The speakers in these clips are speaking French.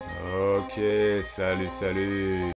Ok, salut, salut.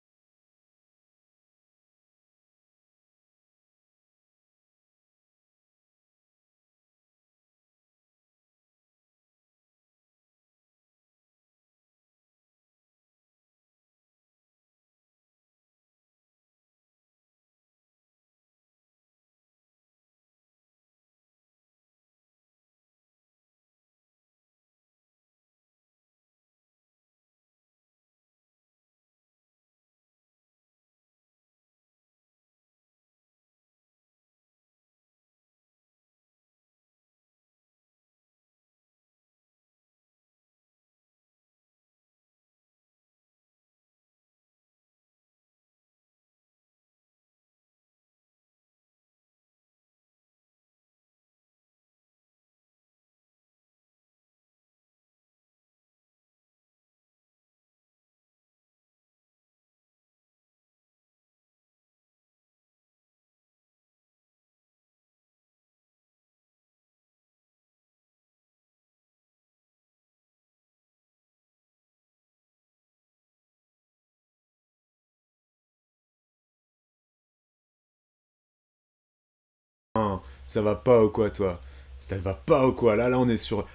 Non, ça va pas ou quoi, toi? Ça va pas ou quoi? Là, on est sur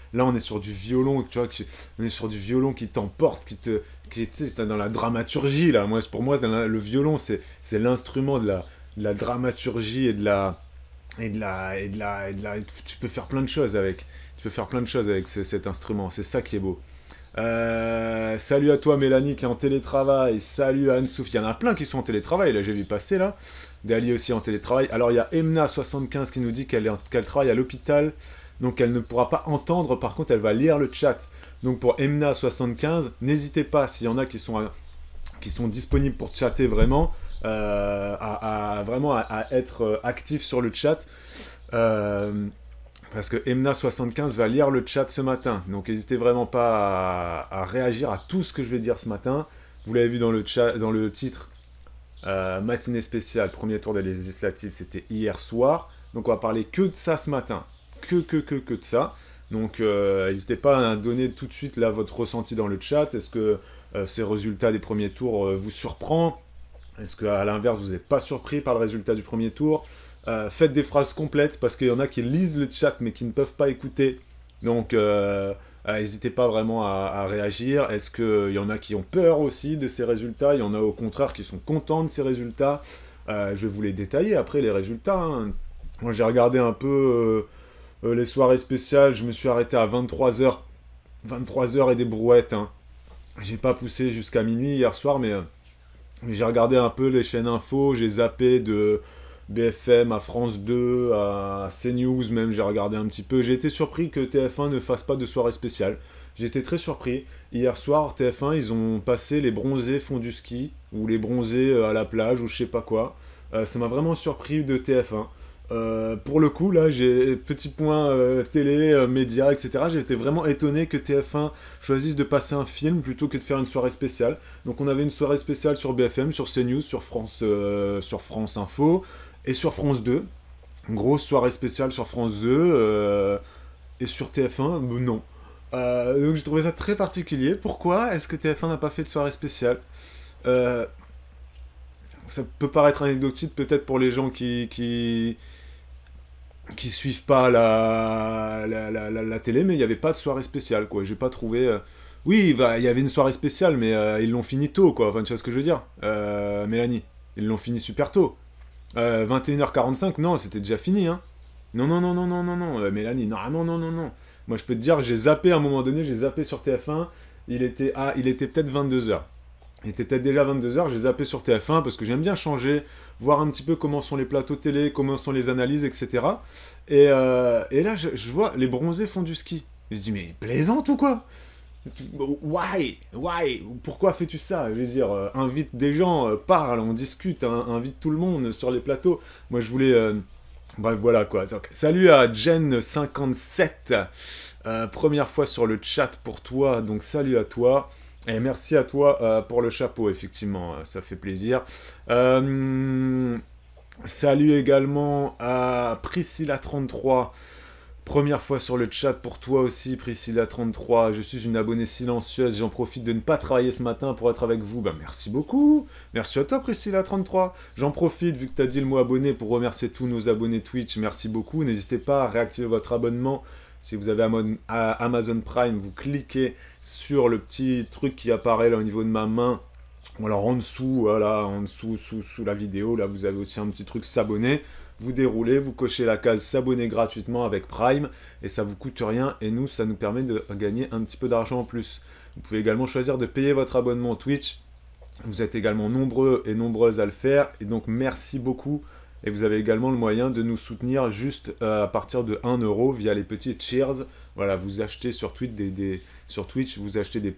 du violon, tu vois, on est sur du violon qui t'emporte, tu sais, t'es dans la dramaturgie, là. Pour moi, le violon, c'est l'instrument de la dramaturgie tu peux faire plein de choses avec. Tu peux faire plein de choses avec cet instrument. C'est ça qui est beau. Salut à toi Mélanie qui est en télétravail. Salut à Anne-Souf. Il y en a plein qui sont en télétravail, là j'ai vu passer là. Dali aussi en télétravail. Alors il y a Emna75 qui nous dit qu'elle travaille à l'hôpital. Donc elle ne pourra pas entendre, par contre elle va lire le chat. Donc pour Emna75, n'hésitez pas s'il y en a qui sont disponibles pour chatter vraiment, à être actifs sur le chat. Euh, Parce que Emna75 va lire le chat ce matin. Donc n'hésitez vraiment pas à réagir à tout ce que je vais dire ce matin. Vous l'avez vu dans le chat, dans le titre, matinée spéciale, premier tour des législatives, c'était hier soir. Donc on va parler que de ça ce matin. Que de ça. Donc n'hésitez pas à donner tout de suite là votre ressenti dans le chat. Est-ce que ces résultats des premiers tours vous surprend? Est-ce qu'à l'inverse, vous n'êtes pas surpris par le résultat du premier tour? Faites des phrases complètes parce qu'il y en a qui lisent le chat mais qui ne peuvent pas écouter. Donc, n'hésitez pas vraiment à réagir. Est-ce qu'il y en a qui ont peur aussi de ces résultats? Il y en a au contraire qui sont contents de ces résultats. Je vais vous les détailler après, les résultats, hein. Moi, j'ai regardé un peu les soirées spéciales. Je me suis arrêté à 23h. 23h et des brouettes, hein. J'ai pas poussé jusqu'à minuit hier soir, mais j'ai regardé un peu les chaînes info, j'ai zappé de BFM à France 2, à CNews même, j'ai regardé un petit peu. J'ai été surpris que TF1 ne fasse pas de soirée spéciale. J'ai été très surpris. Hier soir, TF1, ils ont passé les bronzés font du ski, ou les bronzés à la plage, ou je sais pas quoi. Ça m'a vraiment surpris de TF1. Pour le coup, là, j'ai petit point télé, médias, etc. J'ai été vraiment étonné que TF1 choisisse de passer un film plutôt que de faire une soirée spéciale. Donc on avait une soirée spéciale sur BFM, sur CNews, sur France Info et sur France 2. Une grosse soirée spéciale sur France 2 et sur TF1, non. Donc j'ai trouvé ça très particulier. Pourquoi est-ce que TF1 n'a pas fait de soirée spéciale? Euh, Ça peut paraître anecdotique peut-être pour les gens qui suivent pas la télé, mais il n'y avait pas de soirée spéciale, quoi. J'ai pas trouvé. Oui, bah, il y avait une soirée spéciale, mais ils l'ont fini tôt, quoi. Enfin, tu vois ce que je veux dire, Mélanie? Ils l'ont fini super tôt. 21h45, non, c'était déjà fini, hein. Non, non, non, non, non, non, non, Mélanie, non, ah, non, non, non, non. Moi, je peux te dire, j'ai zappé à un moment donné, j'ai zappé sur TF1. Il était peut-être 22h. Il était peut-être déjà 22h, j'ai zappé sur TF1 parce que j'aime bien changer, voir un petit peu comment sont les plateaux télé, comment sont les analyses, etc. Et là, je vois les bronzés font du ski. Je me dis, mais plaisante ou quoi? Why? Why? Pourquoi fais-tu ça? Je veux dire, invite des gens, parle, on discute, hein, invite tout le monde sur les plateaux. Moi, je voulais. Bref, voilà quoi. Donc, salut à Jen57. Première fois sur le chat pour toi, donc salut à toi. Et merci à toi pour le chapeau, effectivement, ça fait plaisir. Salut également à Priscilla33. Première fois sur le chat pour toi aussi, Priscilla33. Je suis une abonnée silencieuse. J'en profite de ne pas travailler ce matin pour être avec vous. Bah, merci beaucoup. Merci à toi, Priscilla33. J'en profite, vu que tu as dit le mot abonné, pour remercier tous nos abonnés Twitch. Merci beaucoup. N'hésitez pas à réactiver votre abonnement. Si vous avez Amazon Prime, vous cliquez sur le petit truc qui apparaît là au niveau de ma main. Alors en dessous, voilà, en dessous, sous la vidéo, là vous avez aussi un petit truc s'abonner. Vous déroulez, vous cochez la case s'abonner gratuitement avec Prime, et ça vous coûte rien, et nous, ça nous permet de gagner un petit peu d'argent en plus. Vous pouvez également choisir de payer votre abonnement Twitch. Vous êtes également nombreux et nombreuses à le faire, et donc merci beaucoup. Et vous avez également le moyen de nous soutenir juste à partir de 1 euro via les petits cheers. Voilà, vous achetez sur Twitch, sur Twitch vous achetez une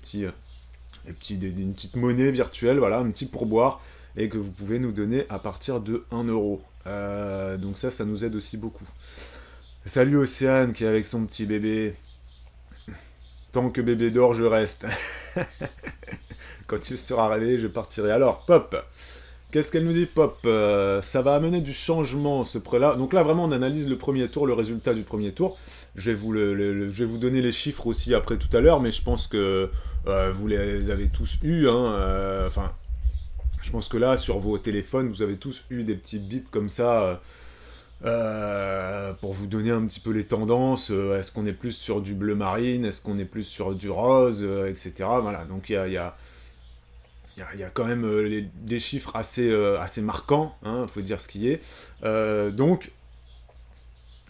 petite monnaie virtuelle, voilà, un petit pourboire, et que vous pouvez nous donner à partir de 1 euro. Donc ça nous aide aussi beaucoup. Salut Océane qui est avec son petit bébé. Tant que bébé dort, je reste. Quand il sera réveillé, je partirai. Alors, Pop, qu'est-ce qu'elle nous dit, Pop? Ça va amener du changement, ce prêt-là. Donc là, vraiment, on analyse le premier tour, le résultat du premier tour. Je vais vous donner les chiffres aussi après tout à l'heure, mais je pense que vous les avez tous eus. Enfin, je pense que là, sur vos téléphones, vous avez tous eu des petits bips comme ça pour vous donner un petit peu les tendances. Est-ce qu'on est plus sur du bleu marine? Est-ce qu'on est plus sur du rose, etc. Voilà, donc il y a quand même des chiffres assez marquants, hein, faut dire ce qui est. Donc,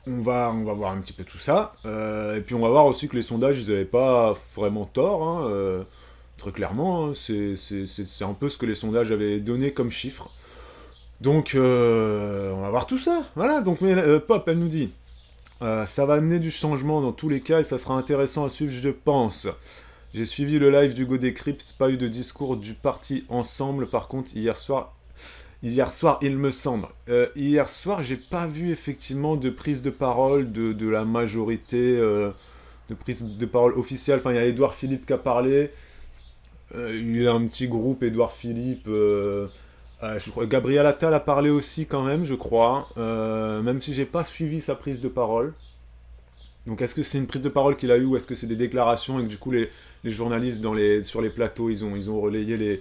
on va voir un petit peu tout ça. Et puis on va voir aussi que les sondages, ils n'avaient pas vraiment tort, hein, très clairement, hein, c'est un peu ce que les sondages avaient donné comme chiffre. Donc, on va voir tout ça. Voilà, donc Pop, elle nous dit ça va amener du changement dans tous les cas et ça sera intéressant à suivre, je pense. J'ai suivi le live du Godécrypte, pas eu de discours du parti Ensemble, par contre, hier soir, il me semble. Hier soir, j'ai pas vu effectivement de prise de parole de la majorité, de prise de parole officielle. Enfin, il y a Édouard Philippe qui a parlé. Il y a un petit groupe, Édouard Philippe. Je crois, Gabriel Attal a parlé aussi quand même, je crois. Même si j'ai pas suivi sa prise de parole. Donc est-ce que c'est une prise de parole qu'il a eue ou est-ce que c'est des déclarations et que du coup les journalistes sur les plateaux ils ont relayé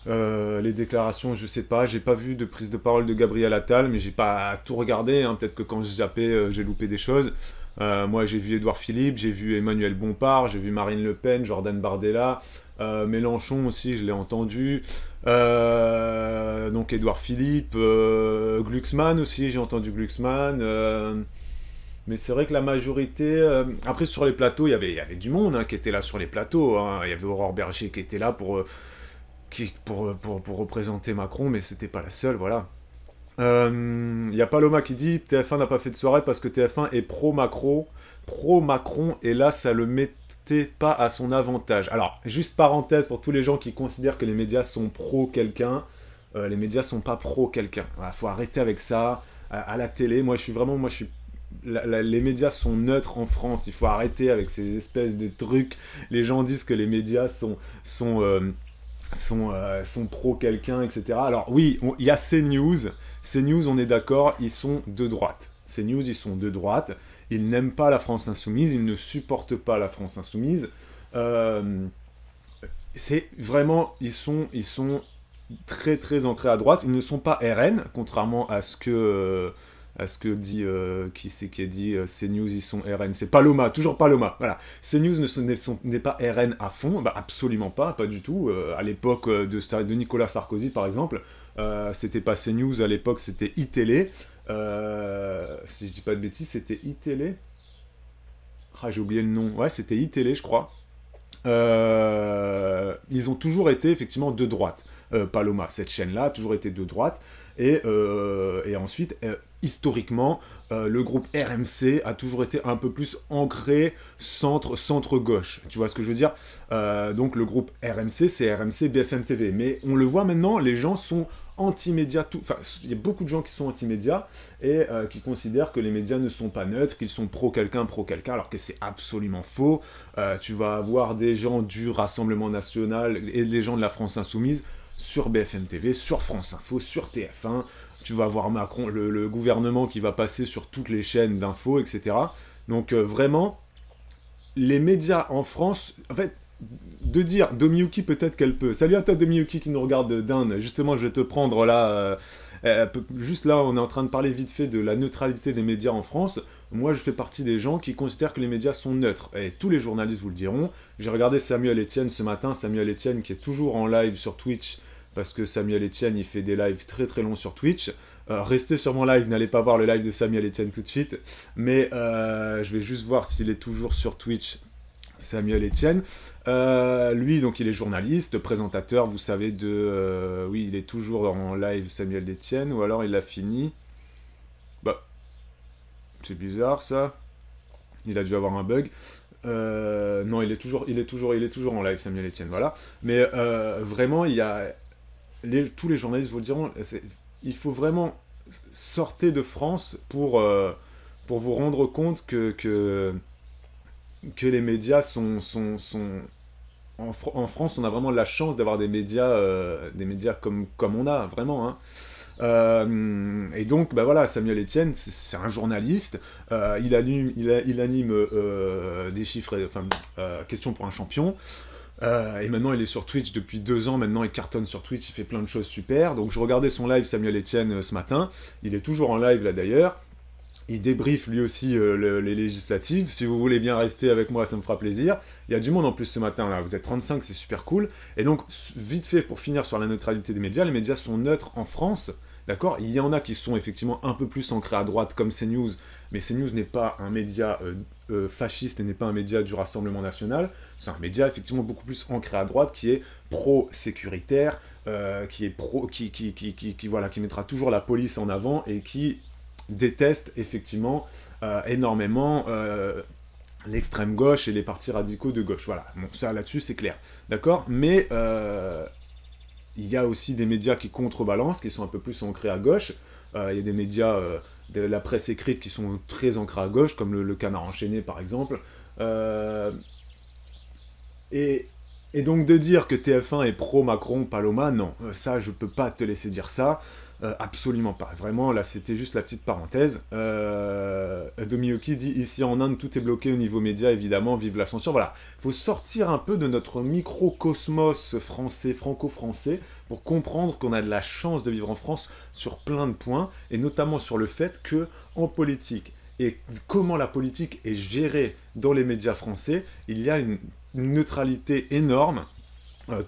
les déclarations, je sais pas, j'ai pas vu de prise de parole de Gabriel Attal, mais j'ai pas tout regardé, hein. Peut-être que quand j'ai zappé, j'ai loupé des choses. Moi j'ai vu Édouard Philippe, j'ai vu Emmanuel Bompard, j'ai vu Marine Le Pen, Jordan Bardella, Mélenchon aussi, je l'ai entendu. Donc Édouard Philippe, Glucksmann aussi, j'ai entendu Glucksmann. Mais c'est vrai que la majorité... Après, sur les plateaux, il y avait du monde hein, qui était là sur les plateaux. Hein. Il y avait Aurore Berger qui était là pour représenter Macron, mais c'était pas la seule, voilà. Il y a Paloma qui dit TF1 n'a pas fait de soirée parce que TF1 est pro-Macron, et là, ça le mettait pas à son avantage. Alors, juste parenthèse pour tous les gens qui considèrent que les médias sont pro-quelqu'un, les médias sont pas pro-quelqu'un. Il faut arrêter avec ça. À la télé, moi, je suis les médias sont neutres en France, il faut arrêter avec ces espèces de trucs. Les gens disent que les médias sont pro quelqu'un, etc. Alors oui, il y a CNews, on est d'accord, ils sont de droite. CNews, ils sont de droite, ils n'aiment pas la France Insoumise, ils ne supportent pas la France Insoumise. C'est vraiment, ils sont très très ancrés à droite, ils ne sont pas RN, contrairement à ce que dit, qui c'est qui a dit CNews, ils sont RN, c'est Paloma, toujours Paloma, voilà. CNews n'est pas RN à fond, bah absolument pas du tout. À l'époque de Nicolas Sarkozy, par exemple, c'était pas CNews, à l'époque c'était iTélé, si je dis pas de bêtises, c'était iTélé. Ah, j'ai oublié le nom, ouais, c'était iTélé, je crois. Ils ont toujours été effectivement de droite. Paloma, cette chaîne-là a toujours été de droite. Et ensuite, historiquement, le groupe RMC a toujours été un peu plus ancré centre-gauche. Tu vois ce que je veux dire? Donc le groupe RMC, c'est RMC BFM TV. Mais on le voit maintenant, les gens sont anti-médias. Enfin, il y a beaucoup de gens qui sont anti-médias et qui considèrent que les médias ne sont pas neutres, qu'ils sont pro-quelqu'un, alors que c'est absolument faux. Tu vas avoir des gens du Rassemblement National et des gens de la France Insoumise sur BFM TV, sur France Info, sur TF1, tu vas voir Macron, le gouvernement qui va passer sur toutes les chaînes d'infos, etc. Donc vraiment, les médias en France, en fait, de dire, Domiyuki peut-être qu'elle peut. Salut à toi Domiyuki qui nous regarde d'Inde, justement je vais te prendre là, juste là on est en train de parler vite fait de la neutralité des médias en France. Moi je fais partie des gens qui considèrent que les médias sont neutres, et tous les journalistes vous le diront. J'ai regardé Samuel Etienne ce matin, Samuel Etienne qui est toujours en live sur Twitch, parce que Samuel Etienne il fait des lives très très longs sur Twitch. Restez sur mon live, n'allez pas voir le live de Samuel Etienne tout de suite, mais je vais juste voir s'il est toujours sur Twitch. Samuel Etienne, lui donc il est journaliste, présentateur, vous savez oui il est toujours en live Samuel Etienne, ou alors il a fini, bah c'est bizarre ça, il a dû avoir un bug, non il est toujours en live Samuel Etienne, voilà, mais vraiment il y a, tous les journalistes vous le diront, il faut vraiment sortir de France pour vous rendre compte que les médias sont en France, on a vraiment la chance d'avoir des médias comme on a, vraiment. Hein. Et donc, bah voilà, Samuel Etienne, c'est un journaliste, il anime des chiffres, enfin, questions pour un champion, et maintenant il est sur Twitch depuis 2 ans, maintenant il cartonne sur Twitch, il fait plein de choses super, donc je regardais son live Samuel Etienne ce matin, il est toujours en live là d'ailleurs, il débriefe lui aussi les législatives. Si vous voulez bien rester avec moi, ça me fera plaisir. Il y a du monde en plus ce matin, là. Vous êtes 35, c'est super cool. Et donc, vite fait, pour finir sur la neutralité des médias, les médias sont neutres en France. D'accord? Il y en a qui sont effectivement un peu plus ancrés à droite, comme CNews. Mais CNews n'est pas un média fasciste et n'est pas un média du Rassemblement National. C'est un média effectivement beaucoup plus ancré à droite, qui est pro-sécuritaire, qui mettra toujours la police en avant et qui déteste effectivement énormément l'extrême gauche et les partis radicaux de gauche. Voilà, bon, ça là-dessus c'est clair, d'accord. Mais il y a aussi des médias qui contrebalancent, qui sont un peu plus ancrés à gauche. Il y a des médias de la presse écrite qui sont très ancrés à gauche, comme le Canard enchaîné par exemple. Et donc de dire que TF1 est pro-Macron, Paloma, non, ça je peux pas te laisser dire ça. Absolument pas. Vraiment, là, c'était juste la petite parenthèse. Domiyuki dit, ici en Inde, tout est bloqué au niveau média, évidemment, vive la censure. Voilà, il faut sortir un peu de notre microcosmos français, franco-français, pour comprendre qu'on a de la chance de vivre en France sur plein de points, et notamment sur le fait que, en politique, et comment la politique est gérée dans les médias français, il y a une neutralité énorme.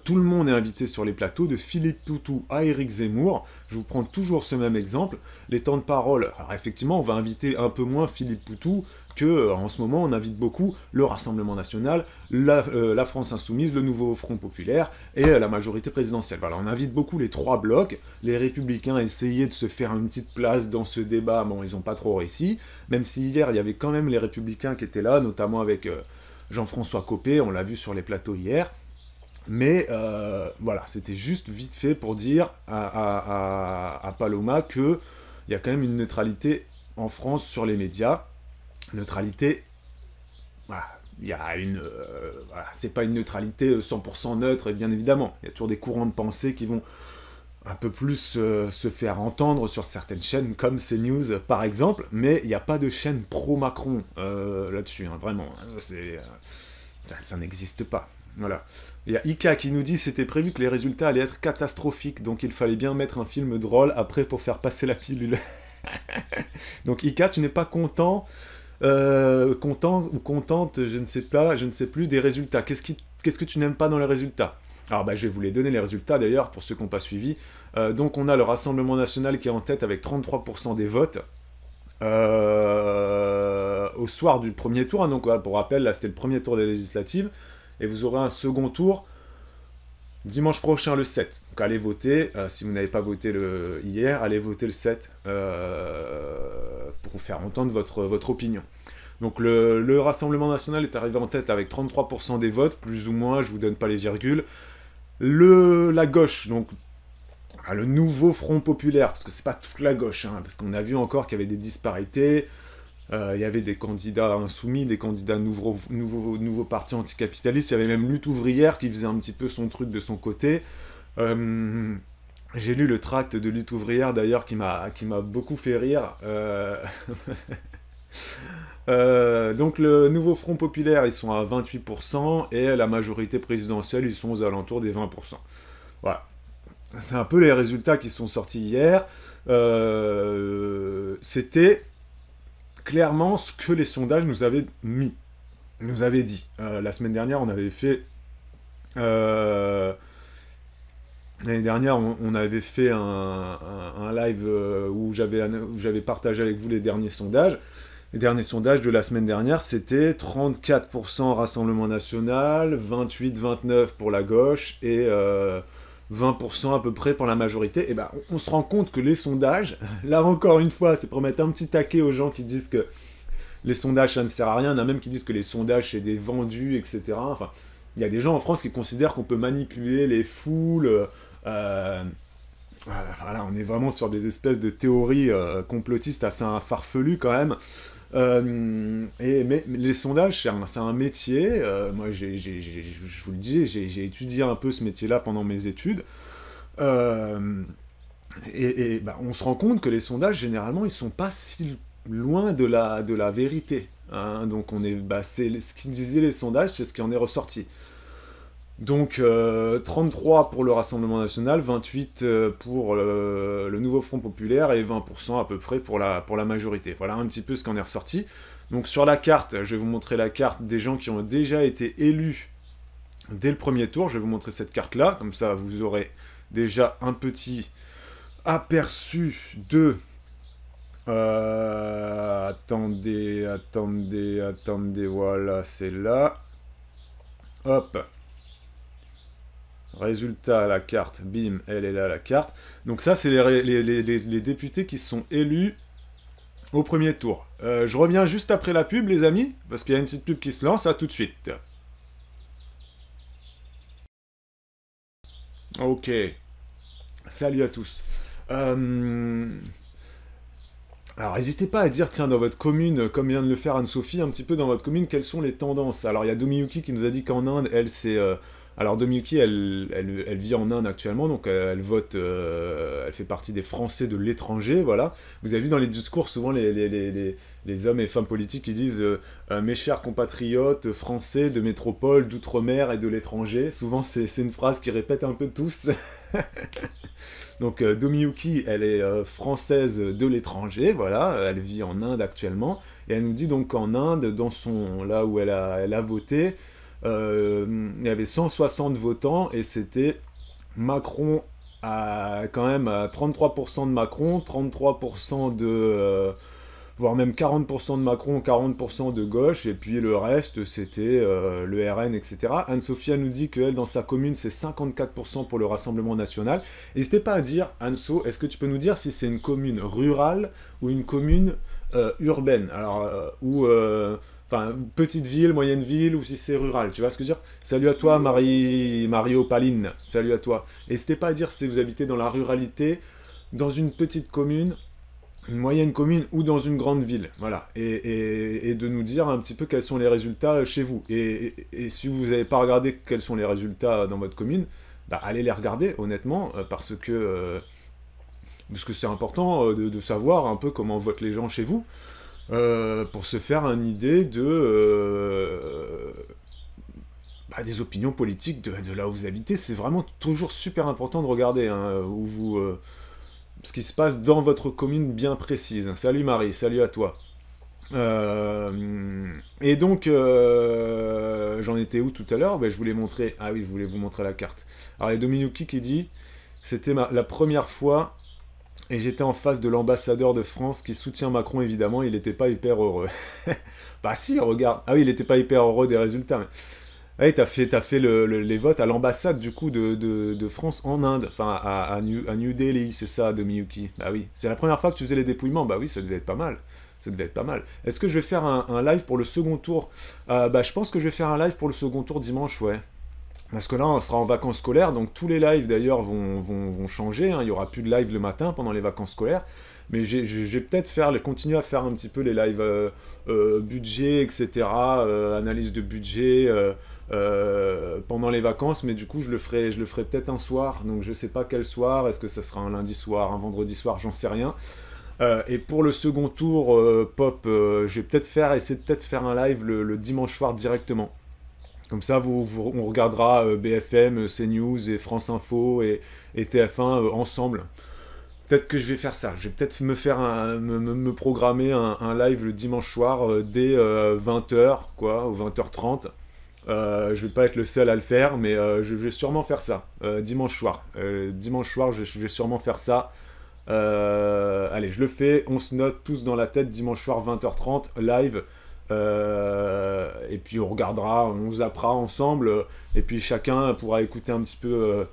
Tout le monde est invité sur les plateaux, de Philippe Poutou à Éric Zemmour. Je vous prends toujours ce même exemple. Les temps de parole, alors effectivement, on va inviter un peu moins Philippe Poutou que, en ce moment, on invite beaucoup le Rassemblement National, la France Insoumise, le Nouveau Front Populaire et la majorité présidentielle. Voilà, on invite beaucoup les 3 blocs. Les Républicains essayaient de se faire une petite place dans ce débat, bon, ils n'ont pas trop réussi. Même si hier, il y avait quand même les Républicains qui étaient là, notamment avec Jean-François Copé, on l'a vu sur les plateaux hier. Mais voilà, c'était juste vite fait pour dire à Paloma qu'il y a quand même une neutralité en France sur les médias. Neutralité, voilà, il y a voilà, c'est pas une neutralité 100% neutre, bien évidemment. Il y a toujours des courants de pensée qui vont un peu plus se faire entendre sur certaines chaînes, comme CNews par exemple, mais il n'y a pas de chaîne pro-Macron là-dessus, hein, vraiment. Ça n'existe pas. Voilà. Il y a Ika qui nous dit c'était prévu que les résultats allaient être catastrophiques, donc il fallait bien mettre un film drôle après pour faire passer la pilule. Donc Ika, tu n'es pas content, ou contente, je ne sais plus des résultats. Qu'est-ce que tu n'aimes pas dans les résultats? Alors bah, je vais vous les donner les résultats d'ailleurs pour ceux qui n'ont pas suivi. Donc on a le Rassemblement National qui est en tête avec 33% des votes. Au soir du premier tour, hein, donc voilà, pour rappel, là c'était le premier tour des législatives. Et vous aurez un second tour dimanche prochain, le 7. Donc allez voter, si vous n'avez pas voté hier, allez voter le 7 pour vous faire entendre votre opinion. Donc le Rassemblement National est arrivé en tête avec 33% des votes, plus ou moins, je vous donne pas les virgules. La gauche, donc le nouveau Front Populaire, parce que c'est pas toute la gauche, hein, parce qu'on a vu encore qu'il y avait des disparités. Il y avait des candidats insoumis, des candidats nouveaux partis anticapitalistes, il y avait même Lutte Ouvrière qui faisait un petit peu son truc de son côté. J'ai lu le tract de Lutte Ouvrière d'ailleurs qui m'a beaucoup fait rire. Donc le nouveau Front Populaire, ils sont à 28%, et la majorité présidentielle, ils sont aux alentours des 20%. Voilà. C'est un peu les résultats qui sont sortis hier. C'était clairement ce que les sondages nous avaient dit. La semaine dernière, on avait fait... L'année dernière, on avait fait un live où j'avais partagé avec vous les derniers sondages. Les derniers sondages de la semaine dernière, c'était 34% Rassemblement National, 28-29 pour la gauche et 20% à peu près pour la majorité. Et ben, on se rend compte que les sondages, là encore une fois, c'est pour mettre un petit taquet aux gens qui disent que les sondages ça ne sert à rien. Il y en a même qui disent que les sondages c'est des vendus, etc. Enfin, il y a des gens en France qui considèrent qu'on peut manipuler les foules. Voilà, on est vraiment sur des espèces de théories complotistes assez farfelues quand même. Mais les sondages, c'est un métier. Moi, je vous le dis, j'ai étudié un peu ce métier-là pendant mes études. Bah, on se rend compte que les sondages, généralement, ils sont pas si loin de la vérité. Hein. Donc, c'est ce qu'ils disaient les sondages, c'est ce qui en est ressorti. Donc 33 pour le Rassemblement National, 28 pour le Nouveau Front Populaire et 20% à peu près pour la majorité. Voilà un petit peu ce qu'en est ressorti. Donc sur la carte, je vais vous montrer la carte des gens qui ont déjà été élus dès le premier tour. Je vais vous montrer cette carte-là, comme ça vous aurez déjà un petit aperçu de... attendez, voilà, c'est là. Hop. Résultat, la carte, bim, elle est là, la carte. Donc ça, c'est les députés qui sont élus au premier tour. Je reviens juste après la pub, les amis, parce qu'il y a une petite pub qui se lance, à tout de suite. Ok. Salut à tous. Alors, n'hésitez pas à dire, tiens, dans votre commune, comme vient de le faire Anne-Sophie, un petit peu dans votre commune, quelles sont les tendances. Alors, il y a Domiyuki qui nous a dit qu'en Inde, elle, c'est... Alors, Domiyuki, elle vit en Inde actuellement, donc elle vote... elle fait partie des Français de l'étranger, voilà. Vous avez vu dans les discours, souvent, les hommes et femmes politiques qui disent mes chers compatriotes français de métropole, d'outre-mer et de l'étranger ». Souvent, c'est une phrase qu'ils répètent un peu tous. Donc Domiyuki, elle est française de l'étranger, voilà, elle vit en Inde actuellement, et elle nous dit donc qu'en Inde, là où elle a voté, il y avait 160 votants, et c'était Macron quand même à 33% de Macron, 33% de... voire même 40% de Macron, 40% de gauche, et puis le reste, c'était le RN, etc. Anne-Sophia nous dit qu'elle, dans sa commune, c'est 54% pour le Rassemblement National. N'hésitez pas à dire, Anne-So, est-ce que tu peux nous dire si c'est une commune rurale ou une commune urbaine? Alors, enfin, petite ville, moyenne ville, ou si c'est rural, tu vois ce que je veux dire? Salut à toi, Mario Paline, salut à toi. N'hésitez pas à dire si vous habitez dans la ruralité, dans une petite commune, une moyenne commune ou dans une grande ville, voilà, et de nous dire un petit peu quels sont les résultats chez vous. Et si vous n'avez pas regardé quels sont les résultats dans votre commune, bah, allez les regarder, honnêtement, parce que c'est important de savoir un peu comment votent les gens chez vous, pour se faire une idée des opinions politiques de là où vous habitez. C'est vraiment toujours super important de regarder hein, ce qui se passe dans votre commune bien précise. Salut Marie, salut à toi. Et donc, j'en étais où tout à l'heure? Je voulais montrer... Ah oui, je voulais vous montrer la carte. Alors, il y a Dominique qui dit... C'était la première fois, et j'étais en face de l'ambassadeur de France qui soutient Macron, évidemment, il n'était pas hyper heureux. Bah si, regarde. Ah oui, il n'était pas hyper heureux des résultats, mais... Oui, t'as fait les votes à l'ambassade du coup de France en Inde, enfin à New Delhi, c'est ça, de Miyuki. Bah oui, c'est la première fois que tu faisais les dépouillements, bah oui, ça devait être pas mal. Ça devait être pas mal. Est-ce que je vais faire un live pour le second tour? Je pense que je vais faire un live pour le second tour dimanche, ouais. Parce que là, on sera en vacances scolaires, donc tous les lives d'ailleurs vont changer. Hein. Il n'y aura plus de live le matin pendant les vacances scolaires. Mais je vais peut-être continuer à faire un petit peu les lives budget, etc. Analyse de budget pendant les vacances. Mais du coup, je le ferai peut-être un soir. Donc je sais pas quel soir. Est-ce que ça sera un lundi soir, un vendredi soir? J'en sais rien. Et pour le second tour, Pop, je vais essayer de peut-être faire un live le dimanche soir directement. Comme ça, on regardera BFM, CNews et France Info et TF1 ensemble. Peut-être que je vais faire ça. Je vais peut-être me programmer un live le dimanche soir dès 20h, quoi, ou 20h30. Je vais pas être le seul à le faire, mais je vais sûrement faire ça. Dimanche soir. Dimanche soir, je vais sûrement faire ça. Allez, je le fais. On se note tous dans la tête dimanche soir 20h30, live. Et puis on regardera, on zappera ensemble. Et puis chacun pourra écouter un petit peu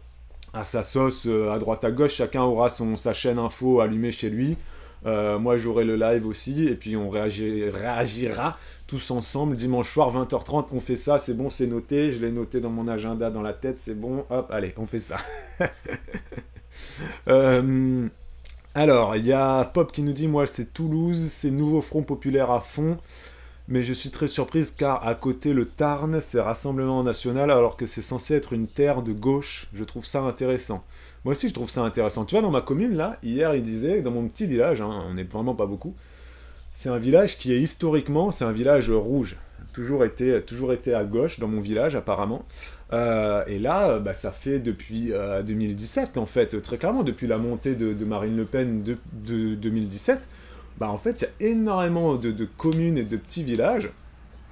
à sa sauce à droite à gauche. Chacun aura sa chaîne info allumée chez lui. Moi j'aurai le live aussi. Et puis on réagira tous ensemble dimanche soir 20h30. On fait ça, c'est bon, c'est noté. Je l'ai noté dans mon agenda, dans la tête, c'est bon. Hop, allez, on fait ça. Alors, il y a Pop qui nous dit, moi c'est Toulouse, c'est nouveau Front Populaire à fond. Mais je suis très surprise car à côté le Tarn, c'est Rassemblement National alors que c'est censé être une terre de gauche. Je trouve ça intéressant. Moi aussi je trouve ça intéressant. Tu vois, dans ma commune là, hier il disait, dans mon petit village, hein, on n'est vraiment pas beaucoup, c'est un village qui est historiquement, c'est un village rouge. Toujours été à gauche dans mon village apparemment. Et là, bah, ça fait depuis 2017 en fait, très clairement, depuis la montée de Marine Le Pen de 2017. Bah en fait, il y a énormément de communes et de petits villages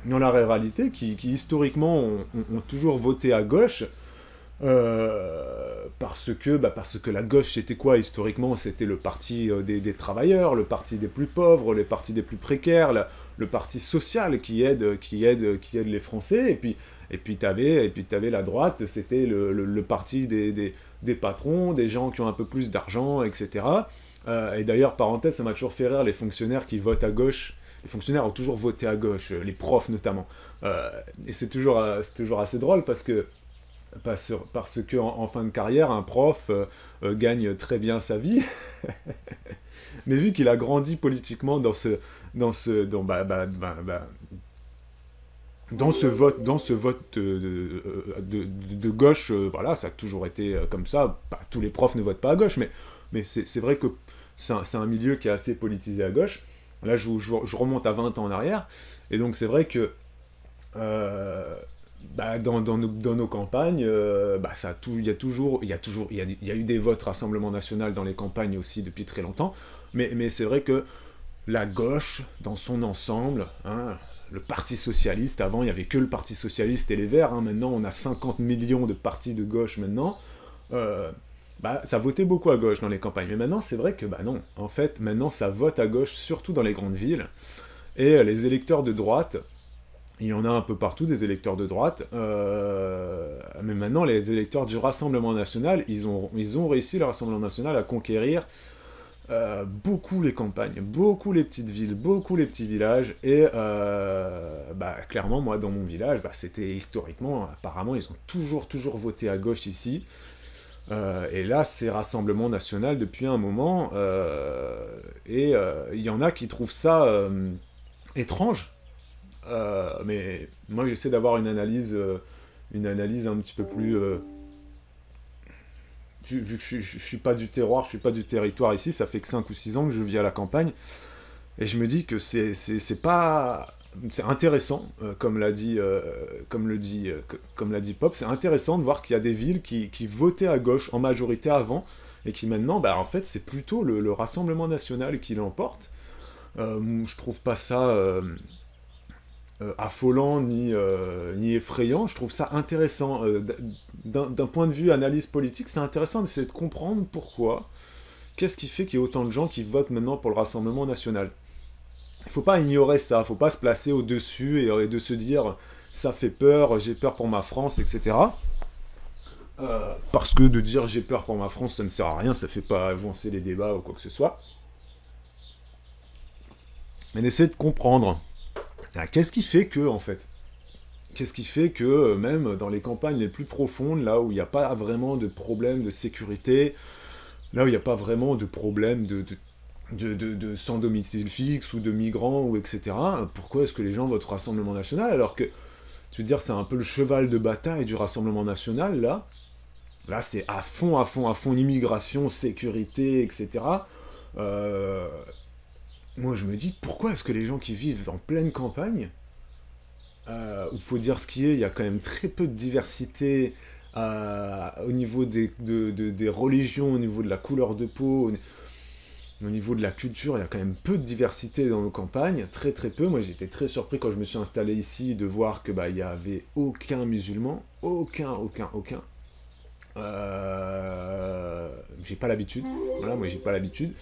dans la ruralité qui historiquement ont toujours voté à gauche parce que la gauche c'était quoi historiquement? C'était le parti des travailleurs, le parti des plus pauvres, le parti des plus précaires, le parti social qui aide les Français. Et puis t'avais la droite, c'était le parti des patrons, des gens qui ont un peu plus d'argent, etc. Et d'ailleurs, parenthèse, ça m'a toujours fait rire les fonctionnaires qui votent à gauche. Les fonctionnaires ont toujours voté à gauche, les profs notamment. Et c'est toujours assez drôle parce que en fin de carrière, un prof gagne très bien sa vie. Mais vu qu'il a grandi politiquement dans ce vote de gauche, voilà, ça a toujours été comme ça. Tous les profs ne votent pas à gauche, mais c'est vrai que c'est un milieu qui est assez politisé à gauche. Là, je remonte à 20 ans en arrière, et donc c'est vrai que dans nos campagnes, il y a eu des votes Rassemblement National dans les campagnes aussi depuis très longtemps, mais c'est vrai que la gauche, dans son ensemble, hein, le Parti Socialiste, avant il n'y avait que le Parti Socialiste et les Verts, hein, maintenant on a 50 millions de partis de gauche maintenant, ça votait beaucoup à gauche dans les campagnes. Mais maintenant c'est vrai que non, en fait maintenant ça vote à gauche, surtout dans les grandes villes, et les électeurs de droite, il y en a un peu partout des électeurs de droite, mais maintenant les électeurs du Rassemblement National, ils ont réussi le Rassemblement National à conquérir beaucoup les campagnes, beaucoup les petites villes, beaucoup les petits villages, et clairement, moi, dans mon village, c'était historiquement, apparemment, ils ont toujours voté à gauche ici, et là, c'est Rassemblement National depuis un moment, et il y en a qui trouvent ça étrange, mais moi, j'essaie d'avoir une analyse un petit peu plus... vu que je suis pas du terroir, je suis pas du territoire ici, ça fait que 5 ou 6 ans que je vis à la campagne, et je me dis que c'est intéressant, comme l'a dit Pop, c'est intéressant de voir qu'il y a des villes qui votaient à gauche en majorité avant, et qui maintenant, en fait, c'est plutôt le Rassemblement National qui l'emporte. Je trouve pas ça affolant ni effrayant, je trouve ça intéressant. D'un point de vue analyse politique, c'est intéressant d'essayer de comprendre pourquoi, qu'est-ce qui fait qu'il y a autant de gens qui votent maintenant pour le Rassemblement National. Il faut pas ignorer ça, il faut pas se placer au-dessus et de se dire « ça fait peur, j'ai peur pour ma France, etc. » Parce que de dire « j'ai peur pour ma France », ça ne sert à rien, ça fait pas avancer les débats ou quoi que ce soit. Mais d'essayer de comprendre. Qu'est-ce qui fait que, en fait? Qu'est-ce qui fait que, même dans les campagnes les plus profondes, là où il n'y a pas vraiment de problème de sécurité, là où il n'y a pas vraiment de problème de sans domicile fixe ou de migrants, ou etc., pourquoi est-ce que les gens votent Rassemblement National alors que, tu veux dire, c'est un peu le cheval de bataille du Rassemblement National, là? Là, c'est à fond, immigration, sécurité, etc. moi je me dis, pourquoi est-ce que les gens qui vivent en pleine campagne, où il faut dire ce qui est, il y a quand même très peu de diversité au niveau des religions, au niveau de la couleur de peau, au niveau de la culture, il y a quand même peu de diversité dans nos campagnes, très très peu. Moi j'étais très surpris quand je me suis installé ici de voir que bah il y avait aucun musulman, aucun. J'ai pas l'habitude, voilà, moi j'ai pas l'habitude.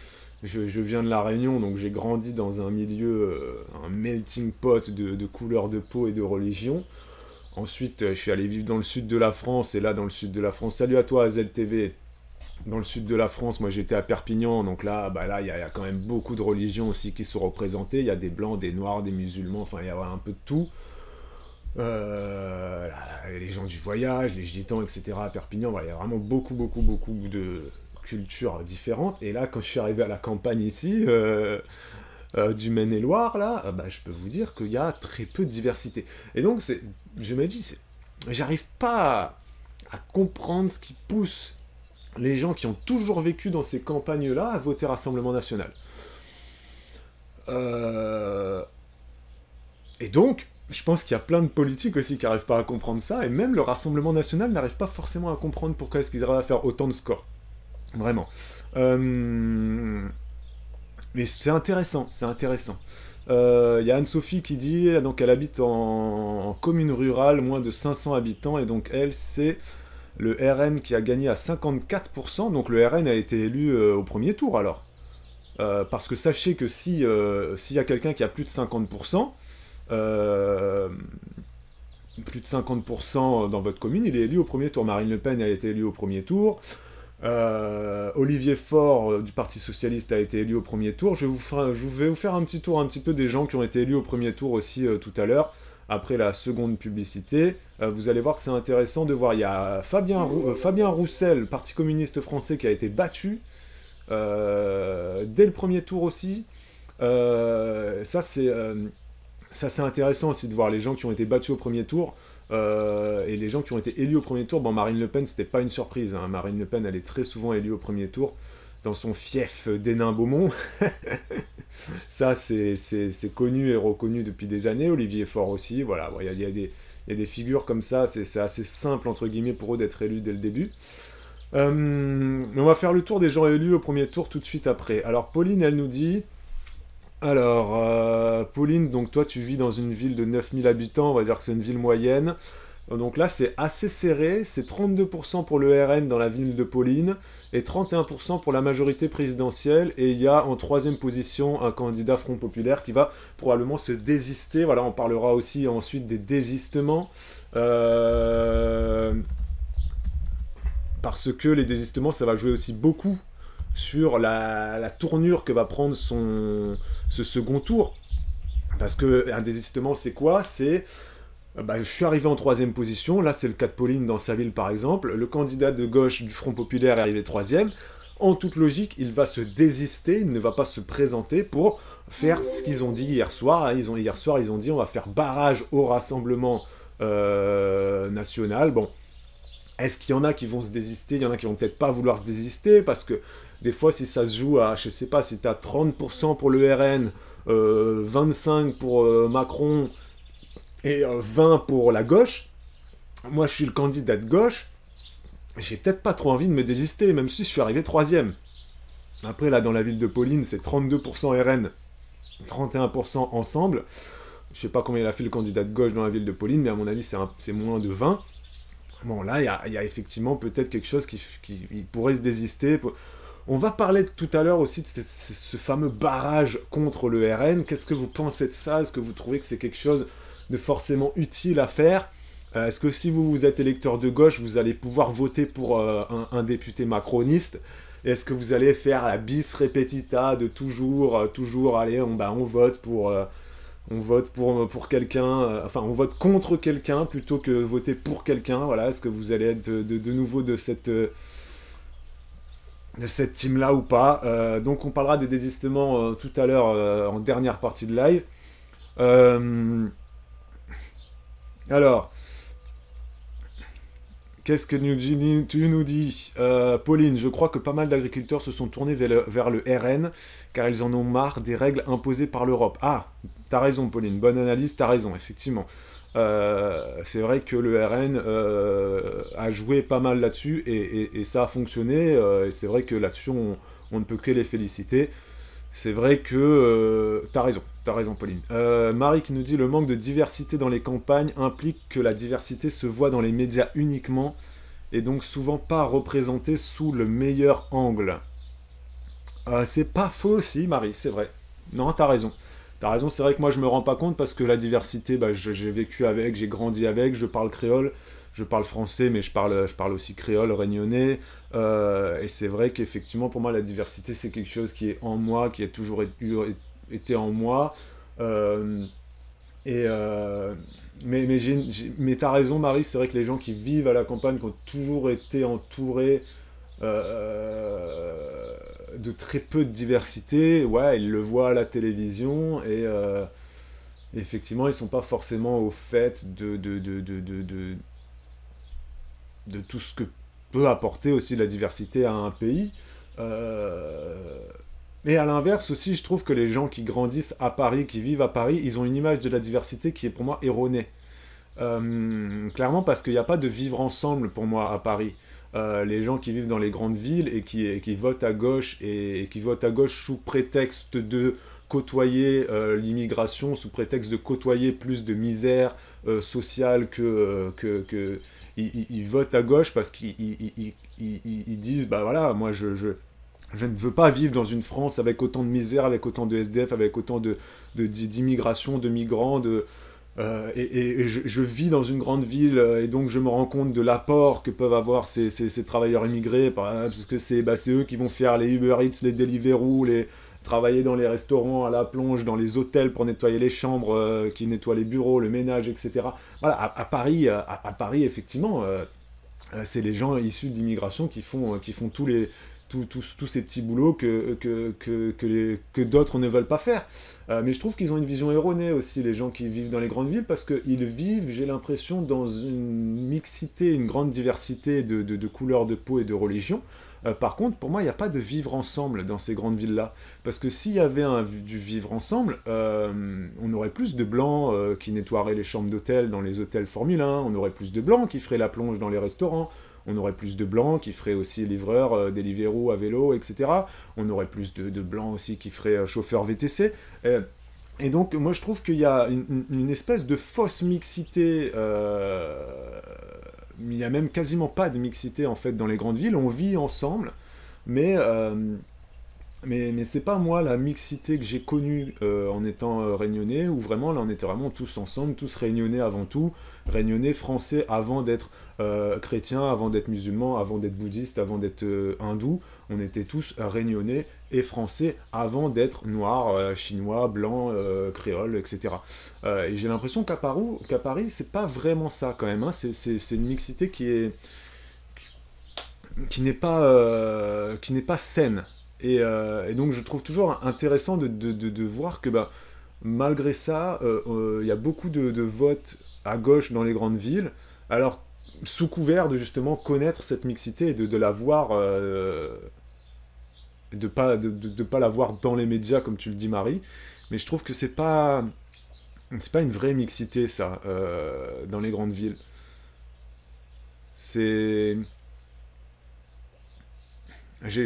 Je viens de La Réunion, donc j'ai grandi dans un milieu, un melting pot de couleurs de peau et de religion. Ensuite, je suis allé vivre dans le sud de la France, et là, dans le sud de la France, salut à toi, ZTV, dans le sud de la France, moi j'étais à Perpignan, donc là, bah là, il y a quand même beaucoup de religions aussi qui sont représentées. Il y a des blancs, des noirs, des musulmans, enfin, il y a un peu de tout. Les gens du voyage, les gitans, etc. à Perpignan, voilà, il y a vraiment beaucoup de cultures différentes. Et là, quand je suis arrivé à la campagne ici, du Maine-et-Loire, là, bah, je peux vous dire qu'il y a très peu de diversité. Et donc, je me dis, j'arrive pas à comprendre ce qui pousse les gens qui ont toujours vécu dans ces campagnes-là à voter Rassemblement National. Euh, Et donc, je pense qu'il y a plein de politiques aussi qui n'arrivent pas à comprendre ça, et même le Rassemblement National n'arrive pas forcément à comprendre pourquoi est-ce qu'ils arrivent à faire autant de scores. Vraiment. Euh, Mais c'est intéressant, c'est intéressant. Il y a Anne-Sophie qui dit, donc elle habite en commune rurale, moins de 500 habitants, et donc elle, c'est le RN qui a gagné à 54%, donc le RN a été élu au premier tour alors. Parce que sachez que si, s'il y a quelqu'un qui a plus de 50%, euh, plus de 50% dans votre commune, il est élu au premier tour. Marine Le Pen a été élue au premier tour. Olivier Faure du Parti Socialiste a été élu au premier tour. Je vais vous faire un petit tour un petit peu des gens qui ont été élus au premier tour aussi tout à l'heure, après la seconde publicité. Vous allez voir que c'est intéressant de voir. Il y a Fabien Roussel, Parti communiste français, qui a été battu dès le premier tour aussi. Ça c'est intéressant aussi de voir les gens qui ont été battus au premier tour et les gens qui ont été élus au premier tour. Bon, Marine Le Pen, c'était pas une surprise, hein. Marine Le Pen, elle est très souvent élue au premier tour dans son fief d'Hénin-Beaumont. Ça, c'est connu et reconnu depuis des années. Olivier Faure aussi, voilà. Bon, il y a des figures comme ça, c'est assez simple, entre guillemets, pour eux d'être élus dès le début. Mais on va faire le tour des gens élus au premier tour tout de suite après. Alors, Pauline, elle nous dit... Alors, Pauline, donc toi tu vis dans une ville de 9000 habitants, on va dire que c'est une ville moyenne. Donc là c'est assez serré, c'est 32% pour le RN dans la ville de Pauline et 31% pour la majorité présidentielle. Et il y a en troisième position un candidat Front Populaire qui va probablement se désister. Voilà, on parlera aussi ensuite des désistements. Parce que les désistements ça va jouer aussi beaucoup sur la tournure que va prendre ce second tour. Parce qu'un désistement, c'est quoi? C'est... Bah, je suis arrivé en troisième position, là c'est le cas de Pauline dans sa ville par exemple, le candidat de gauche du Front Populaire est arrivé troisième. En toute logique, il va se désister, il ne va pas se présenter pour faire ce qu'ils ont dit hier soir. Hier soir, ils ont dit on va faire barrage au Rassemblement national. Bon, est-ce qu'il y en a qui vont se désister? Il y en a qui vont peut-être pas vouloir se désister, parce que des fois, si ça se joue à, je sais pas, si t'as 30% pour le RN, 25% pour Macron, et 20% pour la gauche, moi je suis le candidat de gauche, j'ai peut-être pas trop envie de me désister, même si je suis arrivé troisième. Après, là, dans la ville de Pauline, c'est 32% RN, 31% ensemble. Je sais pas combien il a fait le candidat de gauche dans la ville de Pauline, mais à mon avis, c'est moins de 20. Bon, là, il y a effectivement peut-être quelque chose qui pourrait se désister. On va parler tout à l'heure aussi de ce fameux barrage contre le RN. Qu'est-ce que vous pensez de ça? Est-ce que vous trouvez que c'est quelque chose de forcément utile à faire? Est-ce que si vous êtes électeur de gauche, vous allez pouvoir voter pour un député macroniste? Est-ce que vous allez faire la bis repetita de toujours, allez, on vote pour... on vote pour quelqu'un, enfin on vote contre quelqu'un plutôt que voter pour quelqu'un, voilà, est-ce que vous allez être de nouveau de cette team-là ou pas. Donc on parlera des désistements tout à l'heure en dernière partie de live. Alors, Qu'est-ce que tu nous dis? Pauline, je crois que pas mal d'agriculteurs se sont tournés vers le RN car ils en ont marre des règles imposées par l'Europe. Ah, t'as raison, Pauline, bonne analyse, t'as raison, effectivement. C'est vrai que le RN a joué pas mal là-dessus et ça a fonctionné. Et c'est vrai que là-dessus, on ne peut que les féliciter. C'est vrai que t'as raison Pauline. Marie qui nous dit le manque de diversité dans les campagnes implique que la diversité se voit dans les médias uniquement et donc souvent pas représentée sous le meilleur angle. C'est pas faux aussi Marie, c'est vrai. Non, t'as raison. T'as raison, c'est vrai que moi je me rends pas compte parce que la diversité, bah, j'ai vécu avec, j'ai grandi avec, je parle créole, je parle français, mais je parle aussi créole, réunionnais. Et c'est vrai qu'effectivement, pour moi, la diversité, c'est quelque chose qui est en moi, qui a toujours été en moi. Euh, et, mais t'as raison, Marie, c'est vrai que les gens qui vivent à la campagne, qui ont toujours été entourés de très peu de diversité, ouais, ils le voient à la télévision et effectivement, ils sont pas forcément au fait de tout ce que peut apporter aussi la diversité à un pays. Euh, mais à l'inverse aussi, je trouve que les gens qui grandissent à Paris, qui vivent à Paris, ils ont une image de la diversité qui est pour moi erronée. Clairement parce qu'il n'y a pas de vivre ensemble pour moi à Paris. Les gens qui vivent dans les grandes villes et qui votent à gauche et qui votent à gauche sous prétexte de côtoyer l'immigration, sous prétexte de côtoyer plus de misère sociale ils votent à gauche parce qu'ils disent bah voilà moi je ne veux pas vivre dans une France avec autant de misère, avec autant de SDF, avec autant d'immigration, de migrants, et je vis dans une grande ville et donc je me rends compte de l'apport que peuvent avoir ces travailleurs immigrés parce que c'est eux qui vont faire les Uber Eats, les Deliveroo, travailler dans les restaurants, à la plonge, dans les hôtels pour nettoyer les chambres, qui nettoient les bureaux, le ménage, etc. Voilà, à Paris, à Paris, effectivement, c'est les gens issus d'immigration qui font tous ces petits boulots que d'autres ne veulent pas faire. Mais je trouve qu'ils ont une vision erronée aussi, les gens qui vivent dans les grandes villes, parce qu'ils vivent, j'ai l'impression, dans une mixité, une grande diversité de couleurs de peau et de religions. Par contre, pour moi, il n'y a pas de vivre ensemble dans ces grandes villes-là. Parce que s'il y avait du vivre ensemble, on aurait plus de blancs qui nettoieraient les chambres d'hôtel dans les hôtels Formule 1, on aurait plus de blancs qui feraient la plonge dans les restaurants, on aurait plus de blancs qui feraient aussi livreurs, Deliveroo à vélo, etc. On aurait plus de blancs aussi qui feraient chauffeur VTC. Et donc, moi, je trouve qu'il y a une espèce de fausse mixité. Il n'y a même quasiment pas de mixité, en fait, dans les grandes villes. On vit ensemble, mais, mais c'est pas moi la mixité que j'ai connue en étant réunionnais, où vraiment, là, on était vraiment tous ensemble, tous réunionnais avant tout, réunionnais français avant d'être chrétiens, avant d'être musulmans, avant d'être bouddhistes, avant d'être hindous. On était tous réunionnais et français avant d'être noirs, chinois, blancs, créoles, etc. Et j'ai l'impression qu'à Paris, c'est pas vraiment ça quand même. Hein. C'est une mixité qui n'est pas saine. Et donc je trouve toujours intéressant de voir que bah, malgré ça, il y a beaucoup de votes à gauche dans les grandes villes, alors sous couvert de justement connaître cette mixité et de la voir, de pas la voir dans les médias comme tu le dis Marie, mais je trouve que c'est pas une vraie mixité ça dans les grandes villes. C'est j'ai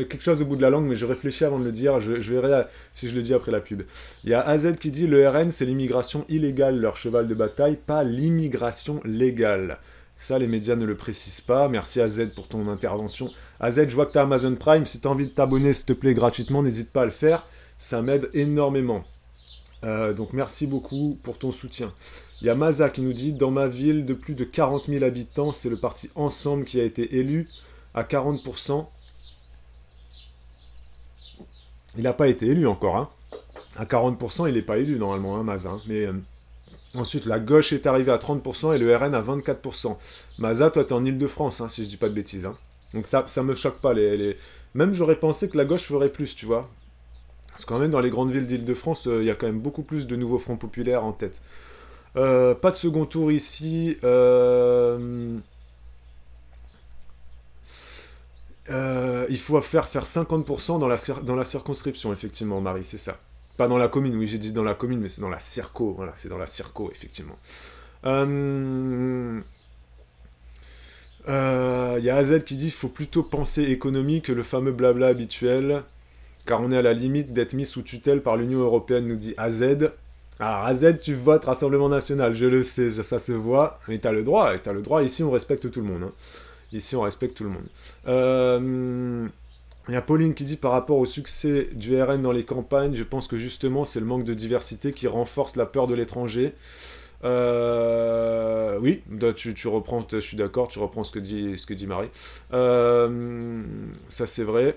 quelque chose au bout de la langue, mais je réfléchis avant de le dire. Je verrai si je le dis après la pub. Il y a AZ qui dit le RN, c'est l'immigration illégale, leur cheval de bataille, pas l'immigration légale. Ça, les médias ne le précisent pas. Merci AZ pour ton intervention. AZ, je vois que tu as Amazon Prime. Si tu as envie de t'abonner, s'il te plaît, gratuitement, n'hésite pas à le faire. Ça m'aide énormément. Donc merci beaucoup pour ton soutien. Il y a Maza qui nous dit dans ma ville de plus de 40 000 habitants, c'est le parti Ensemble qui a été élu à 40%. Il n'a pas été élu encore. Hein. À 40%, il n'est pas élu normalement, hein, Maza. Hein. Mais ensuite, la gauche est arrivée à 30% et le RN à 24%. Maza, toi, tu es en Ile-de-France, hein, si je dis pas de bêtises. Hein. Donc ça me choque pas. Même j'aurais pensé que la gauche ferait plus, tu vois. Parce que quand même, dans les grandes villes d'Île-de-France, il y a quand même beaucoup plus de nouveaux fronts populaires en tête. Pas de second tour ici. Il faut faire 50% dans la circonscription, effectivement, Marie, c'est ça. Pas dans la commune, oui, j'ai dit dans la commune, mais c'est dans la circo, voilà, c'est dans la circo, effectivement. Y a AZ qui dit qu'il faut plutôt penser économie que le fameux blabla habituel, car on est à la limite d'être mis sous tutelle par l'Union Européenne, nous dit AZ. Ah, AZ, tu votes Rassemblement National, je le sais, ça se voit, mais t'as le droit, ici on respecte tout le monde, hein. Ici, on respecte tout le monde. Il y a Pauline qui dit par rapport au succès du RN dans les campagnes, je pense que justement, c'est le manque de diversité qui renforce la peur de l'étranger. Oui, tu reprends, je suis d'accord, tu reprends ce que dit Marie. Ça, c'est vrai.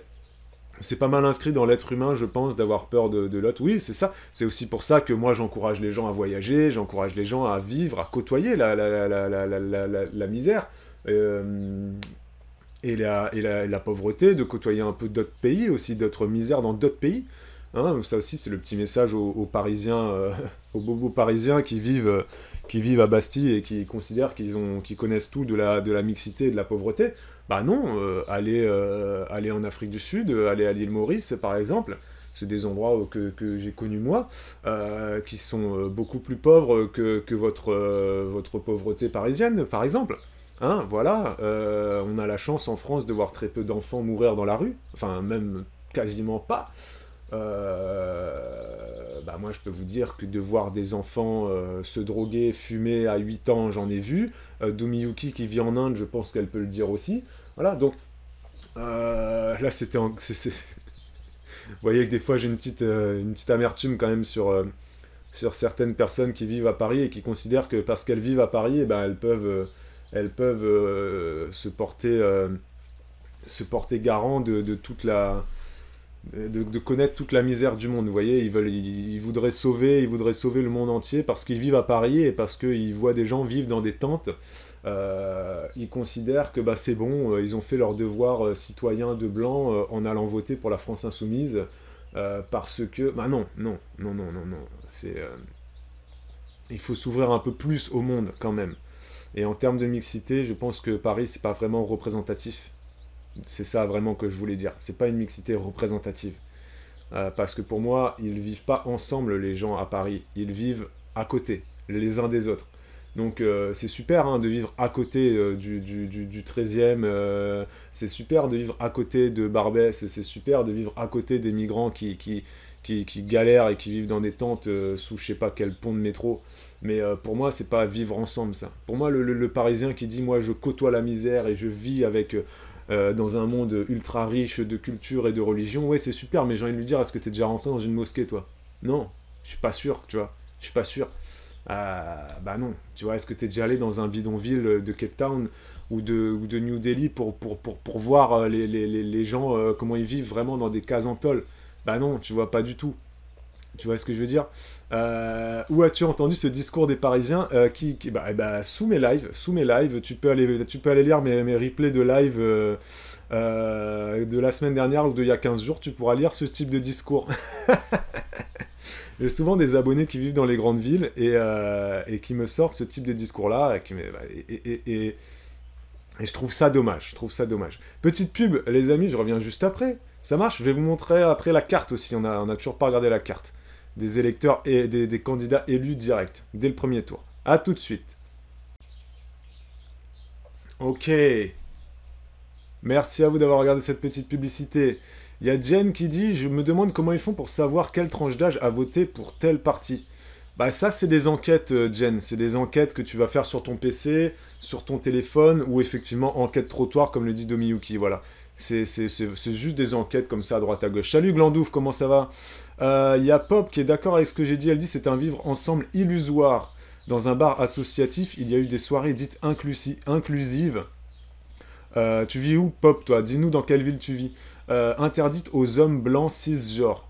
C'est pas mal inscrit dans l'être humain, je pense, d'avoir peur de l'autre. Oui, c'est ça. C'est aussi pour ça que moi, j'encourage les gens à voyager, j'encourage les gens à vivre, à côtoyer la misère. Et la pauvreté, de côtoyer un peu d'autres pays, aussi d'autres misères dans d'autres pays. Hein, ça aussi, c'est le petit message aux Parisiens, aux bobos parisiens qui vivent à Bastille et qui considèrent qu'ils connaissent tout de la mixité et de la pauvreté. Bah non, allez en Afrique du Sud, allez à l'île Maurice, par exemple. C'est des endroits que j'ai connus moi, qui sont beaucoup plus pauvres que votre pauvreté parisienne, par exemple. Hein, voilà, on a la chance en France de voir très peu d'enfants mourir dans la rue, enfin même quasiment pas. Bah moi je peux vous dire que de voir des enfants se droguer, fumer à 8 ans, j'en ai vu. Dumiyuki qui vit en Inde, je pense qu'elle peut le dire aussi. Voilà, donc là c'était... Vous voyez que des fois j'ai une petite amertume quand même sur certaines personnes qui vivent à Paris et qui considèrent que parce qu'elles vivent à Paris, eh ben, elles peuvent se porter garant de toute la... De connaître toute la misère du monde, vous voyez, ils voudraient sauver le monde entier parce qu'ils vivent à Paris et parce qu'ils voient des gens vivre dans des tentes. Ils considèrent que bah, c'est bon, ils ont fait leur devoir citoyen de blanc en allant voter pour la France Insoumise parce que... Bah non, c'est... il faut s'ouvrir un peu plus au monde quand même. Et en termes de mixité, je pense que Paris, c'est pas vraiment représentatif. C'est ça vraiment que je voulais dire. C'est pas une mixité représentative. Parce que pour moi, ils vivent pas ensemble, les gens à Paris. Ils vivent à côté, les uns des autres. Donc c'est super hein, de vivre à côté du 13e. C'est super de vivre à côté de Barbès. C'est super de vivre à côté des migrants qui galèrent et qui vivent dans des tentes sous je sais pas quel pont de métro. Mais pour moi, c'est pas vivre ensemble, ça. Pour moi, le Parisien qui dit « Moi, je côtoie la misère et je vis avec... dans un monde ultra riche de culture et de religion, ouais, c'est super, mais j'ai envie de lui dire, est-ce que t'es déjà rentré dans une mosquée, toi? Non, je suis pas sûr, tu vois. Je suis pas sûr. Bah non, tu vois, est-ce que t'es déjà allé dans un bidonville de Cape Town ou de New Delhi pour voir les gens, comment ils vivent vraiment dans des cases en tôle? Bah non, tu vois, pas du tout. Tu vois ce que je veux dire? Où as-tu entendu ce discours des Parisiens sous mes lives, tu peux aller lire mes replays de live de la semaine dernière ou d'il y a 15 jours, tu pourras lire ce type de discours. J'ai souvent des abonnés qui vivent dans les grandes villes et qui me sortent ce type de discours-là et je trouve ça dommage, Petite pub, les amis, je reviens juste après. Ça marche, je vais vous montrer après la carte aussi, on a toujours pas regardé la carte. Des électeurs et des candidats élus directs, dès le premier tour. A tout de suite. Ok. Merci à vous d'avoir regardé cette petite publicité. Il y a Jen qui dit « Je me demande comment ils font pour savoir quelle tranche d'âge a voté pour tel parti. » Bah ça, c'est des enquêtes, Jen. C'est des enquêtes que tu vas faire sur ton PC, sur ton téléphone, ou effectivement enquête trottoir, comme le dit Domiyuki, voilà. C'est juste des enquêtes comme ça à droite à gauche. Salut Glandouf, comment ça va? Y a Pop qui est d'accord avec ce que j'ai dit. Elle dit c'est un vivre ensemble illusoire. Dans un bar associatif, il y a eu des soirées dites inclusives. Tu vis où, Pop, toi? Dis-nous dans quelle ville tu vis. Interdite aux hommes blancs cisgenres.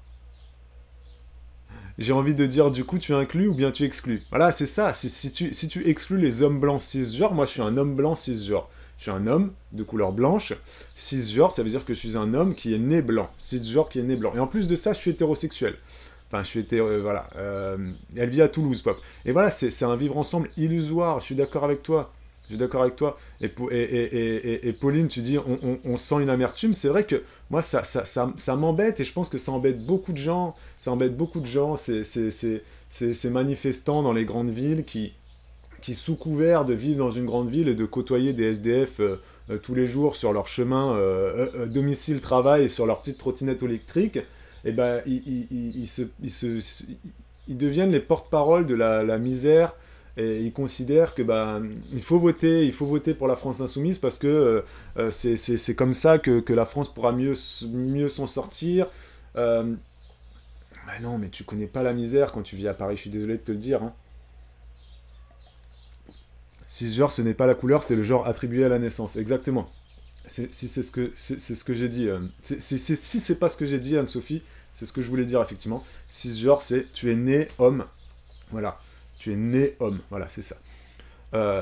J'ai envie de dire, du coup, tu inclus ou bien tu exclus? Voilà, c'est ça. Si tu exclus les hommes blancs cisgenres, moi je suis un homme blanc cisgenre. Je suis un homme de couleur blanche. Cisgenre, ça veut dire que je suis un homme qui est né blanc. Cisgenre qui est né blanc. Et en plus de ça, je suis hétérosexuel. Enfin, voilà. Elle vit à Toulouse, Pop. Et voilà, c'est un vivre ensemble illusoire. Je suis d'accord avec toi. Je suis d'accord avec toi. Et Pauline, tu dis, on sent une amertume. C'est vrai que moi, ça m'embête et je pense que ça embête beaucoup de gens. Ça embête beaucoup de gens, ces manifestants dans les grandes villes qui, sous couvert de vivre dans une grande ville et de côtoyer des SDF tous les jours sur leur chemin domicile-travail et sur leur petite trottinette électrique, et ben, ils deviennent les porte-parole de la misère et ils considèrent que il faut voter pour la France insoumise parce que c'est comme ça que la France pourra mieux s'en sortir. Bah non, mais tu connais pas la misère quand tu vis à Paris, je suis désolé de te le dire. Hein. Cisgenre, ce n'est pas la couleur, c'est le genre attribué à la naissance. Exactement. Si c'est ce que j'ai dit. Si c'est pas ce que j'ai dit, Anne-Sophie, c'est ce que je voulais dire, effectivement. Cisgenre, c'est tu es né homme. Voilà. Tu es né homme. Voilà, c'est ça.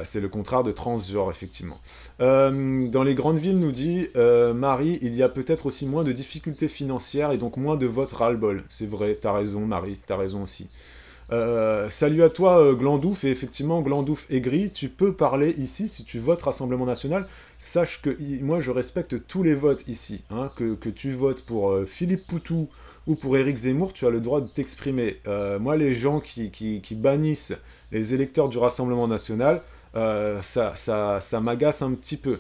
C'est le contraire de transgenre, effectivement. Dans les grandes villes, nous dit Marie, il y a peut-être aussi moins de difficultés financières et donc moins de votes ras-le-bol. C'est vrai, t'as raison, Marie, t'as raison aussi. Salut à toi, Glandouf, et effectivement, Glandouf aigri, tu peux parler ici si tu votes Rassemblement National. Sache que moi, je respecte tous les votes ici. Hein, que tu votes pour Philippe Poutou ou pour Éric Zemmour, tu as le droit de t'exprimer. Moi, les gens qui bannissent les électeurs du Rassemblement National, ça m'agace un petit peu.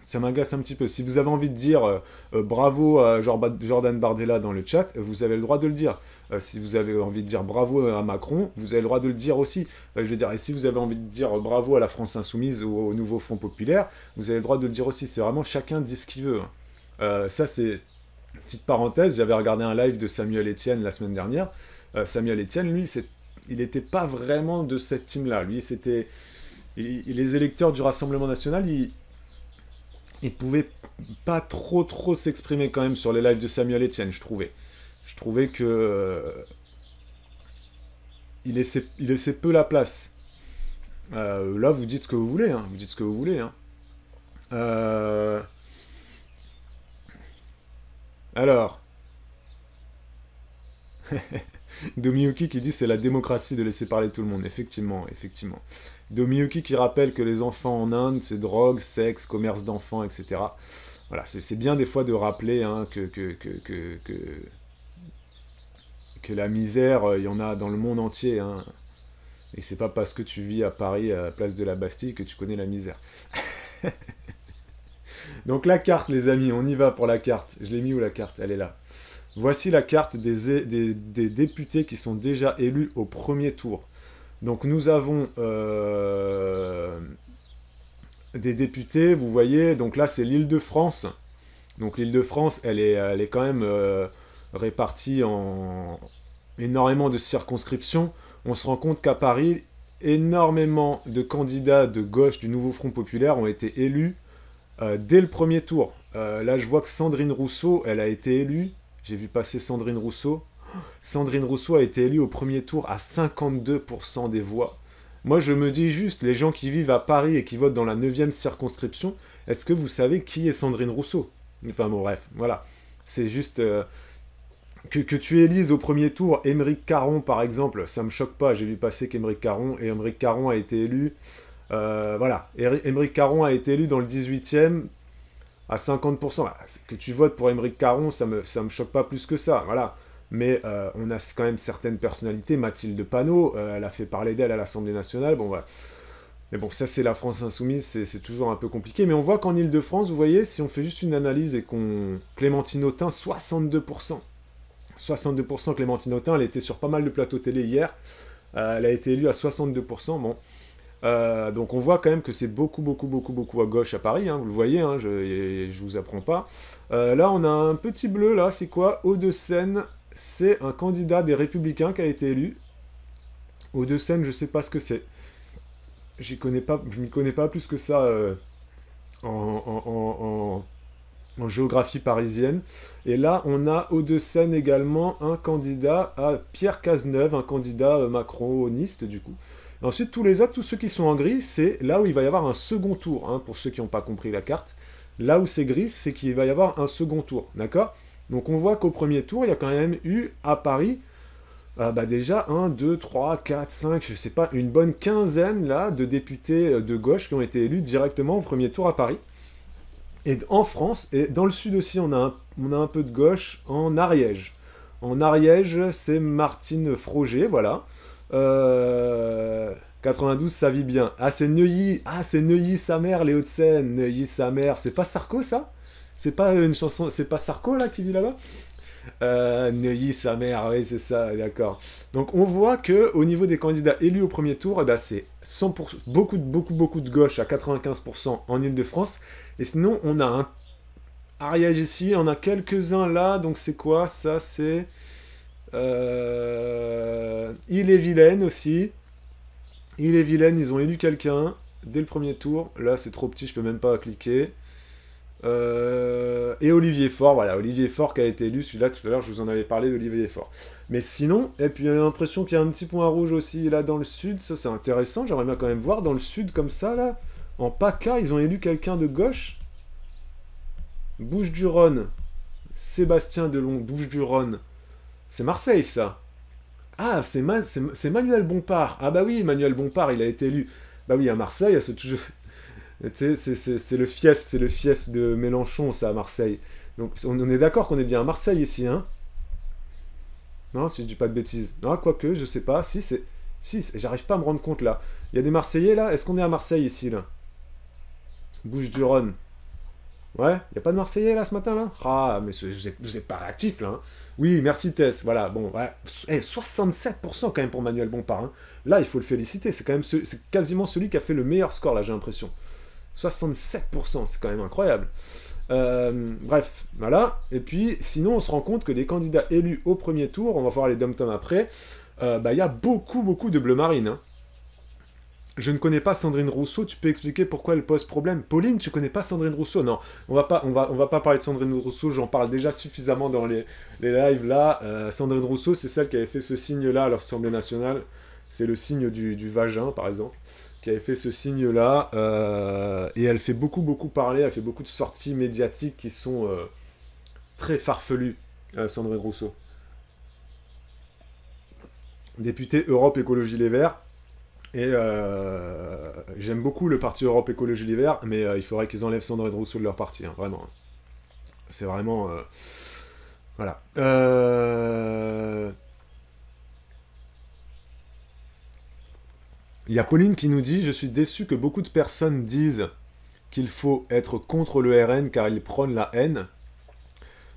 Ça m'agace un petit peu. Si vous avez envie de dire bravo à Jordan Bardella dans le chat, vous avez le droit de le dire. Si vous avez envie de dire bravo à Macron, vous avez le droit de le dire aussi. Je veux dire, et si vous avez envie de dire bravo à la France Insoumise ou au nouveau Front Populaire, vous avez le droit de le dire aussi. C'est vraiment chacun dit ce qu'il veut. Hein. Ça, c'est une petite parenthèse. J'avais regardé un live de Samuel Etienne la semaine dernière. Samuel Etienne, lui, il n'était pas vraiment de cette team-là. Lui, c'était... Les électeurs du Rassemblement National, il pouvait pas trop s'exprimer quand même sur les lives de Samuel Etienne, je trouvais. Je trouvais que il laissait peu la place. Là, vous dites ce que vous voulez, hein. Vous dites ce que vous voulez, hein. Alors, Domiyuki qui dit c'est la démocratie de laisser parler tout le monde. Effectivement, effectivement. Domiyuki qui rappelle que les enfants en Inde, c'est drogue, sexe, commerce d'enfants, etc. Voilà, c'est bien des fois de rappeler hein, que la misère, il y en a dans le monde entier. Hein. Et c'est pas parce que tu vis à Paris, à la place de la Bastille, que tu connais la misère. Donc la carte, les amis, on y va pour la carte. Je l'ai mis où la carte? Elle est là. Voici la carte des députés qui sont déjà élus au premier tour. Donc nous avons des députés, vous voyez, donc là c'est l'Île-de-France. Donc l'Île-de-France, elle est quand même répartie en énormément de circonscriptions. On se rend compte qu'à Paris, énormément de candidats de gauche du nouveau Front Populaire ont été élus dès le premier tour. Là je vois que Sandrine Rousseau, elle a été élue. J'ai vu passer Sandrine Rousseau. Sandrine Rousseau a été élue au premier tour à 52% des voix. Moi, je me dis juste, les gens qui vivent à Paris et qui votent dans la 9e circonscription, est-ce que vous savez qui est Sandrine Rousseau? Enfin bon, bref, voilà. C'est juste... que tu élises au premier tour Émeric Caron, par exemple, ça me choque pas. J'ai vu passer qu'Émeric Caron, et Émeric Caron a été élu... voilà, Émeric Caron a été élu dans le 18e... à 50%, que tu votes pour Émeric Caron, ça me choque pas plus que ça, voilà. Mais on a quand même certaines personnalités, Mathilde Panot, elle a fait parler d'elle à l'Assemblée nationale, bon voilà. Mais bon, ça c'est la France insoumise, c'est toujours un peu compliqué. Mais on voit qu'en Ile-de-France, vous voyez, si on fait juste une analyse et qu'on... Clémentine Autain, 62%. 62% Clémentine Autain, elle était sur pas mal de plateaux télé hier. Elle a été élue à 62%, bon... donc on voit quand même que c'est beaucoup à gauche à Paris, hein, vous le voyez, hein, je vous apprends pas. Là on a un petit bleu, là, c'est quoi? Hauts-de-Seine, c'est un candidat des Républicains qui a été élu. Hauts-de-Seine, je sais pas ce que c'est. Je m'y connais pas plus que ça en géographie parisienne. Et là on a Hauts-de-Seine également un candidat à Pierre Cazeneuve, un candidat macroniste du coup. Ensuite, tous les autres, tous ceux qui sont en gris, c'est là où il va y avoir un second tour, hein, pour ceux qui n'ont pas compris la carte. Là où c'est gris, c'est qu'il va y avoir un second tour, d'accord? Donc on voit qu'au premier tour, il y a quand même eu, à Paris, Bah déjà, 1, 2, 3, 4, 5, je sais pas, une bonne quinzaine là de députés de gauche qui ont été élus directement au premier tour à Paris. Et en France, et dans le sud aussi, on a un peu de gauche en Ariège. En Ariège, c'est Martine Froger, voilà. Euh, 92, ça vit bien. Ah, c'est Neuilly. Ah, c'est Neuilly, sa mère, les Hauts-de-Seine. Neuilly, sa mère. C'est pas Sarko, ça? C'est pas une chanson. C'est pas Sarko, là, qui vit là-bas? Neuilly, sa mère, oui, c'est ça, d'accord. Donc, on voit que au niveau des candidats élus au premier tour, eh ben, c'est 100%, beaucoup de gauche à 95% en Ile-de-France. Et sinon, on a un Ariège ici, on a quelques-uns là. Donc, c'est quoi? Ça, c'est. Ille-et-Vilaine aussi. Ille-et-Vilaine, ils ont élu quelqu'un dès le premier tour. Là, c'est trop petit, je peux même pas cliquer. Et Olivier Faure, voilà, Olivier Faure qui a été élu, celui-là tout à l'heure, je vous en avais parlé d'Olivier Faure. Mais sinon, et puis j'ai l'impression qu'il y a un petit point rouge aussi là dans le sud, ça c'est intéressant, j'aimerais bien quand même voir dans le sud comme ça là, en PACA, ils ont élu quelqu'un de gauche. Bouches-du-Rhône, Sébastien Delon, Bouches-du-Rhône, c'est Marseille ça. Ah, c'est Manuel Bompard. Ah bah oui, Manuel Bompard, il a été élu. Bah oui, à Marseille, c'est toujours. Tu sais, c'est le fief de Mélenchon, ça, à Marseille. Donc on est d'accord qu'on est bien à Marseille ici, hein? Non, si je dis pas de bêtises. Non, quoique, je sais pas. Si, c'est. Si, j'arrive pas à me rendre compte là. Il y a des Marseillais là? Est-ce qu'on est à Marseille ici, là? Bouches-du-Rhône. Ouais, y a pas de Marseillais là ce matin là? Ah, mais vous êtes pas réactif là, hein? Oui, merci Tess, voilà, bon, ouais. 67% quand même pour Manuel Bompard, hein. Là, il faut le féliciter, c'est quand même c'est quasiment celui qui a fait le meilleur score là, j'ai l'impression. 67%, c'est quand même incroyable. Bref, voilà. Et puis, sinon, on se rend compte que les candidats élus au premier tour, on va voir les dom-toms après, bah, il y a beaucoup de bleu marine, hein. Je ne connais pas Sandrine Rousseau, tu peux expliquer pourquoi elle pose problème? Pauline, tu connais pas Sandrine Rousseau? Non, on va pas parler de Sandrine Rousseau, j'en parle déjà suffisamment dans les lives là. Sandrine Rousseau, c'est celle qui avait fait ce signe-là à l'Assemblée nationale. C'est le signe du vagin, par exemple, qui avait fait ce signe-là. Et elle fait beaucoup parler, elle fait beaucoup de sorties médiatiques qui sont très farfelues, Sandrine Rousseau. Députée Europe Écologie Les Verts. Et j'aime beaucoup le parti Europe Écologie Les Verts, mais il faudrait qu'ils enlèvent Sandrine Rousseau de leur parti, hein, vraiment. C'est vraiment... voilà. Il y a Pauline qui nous dit: Je suis déçu que beaucoup de personnes disent qu'il faut être contre le RN car ils prônent la haine,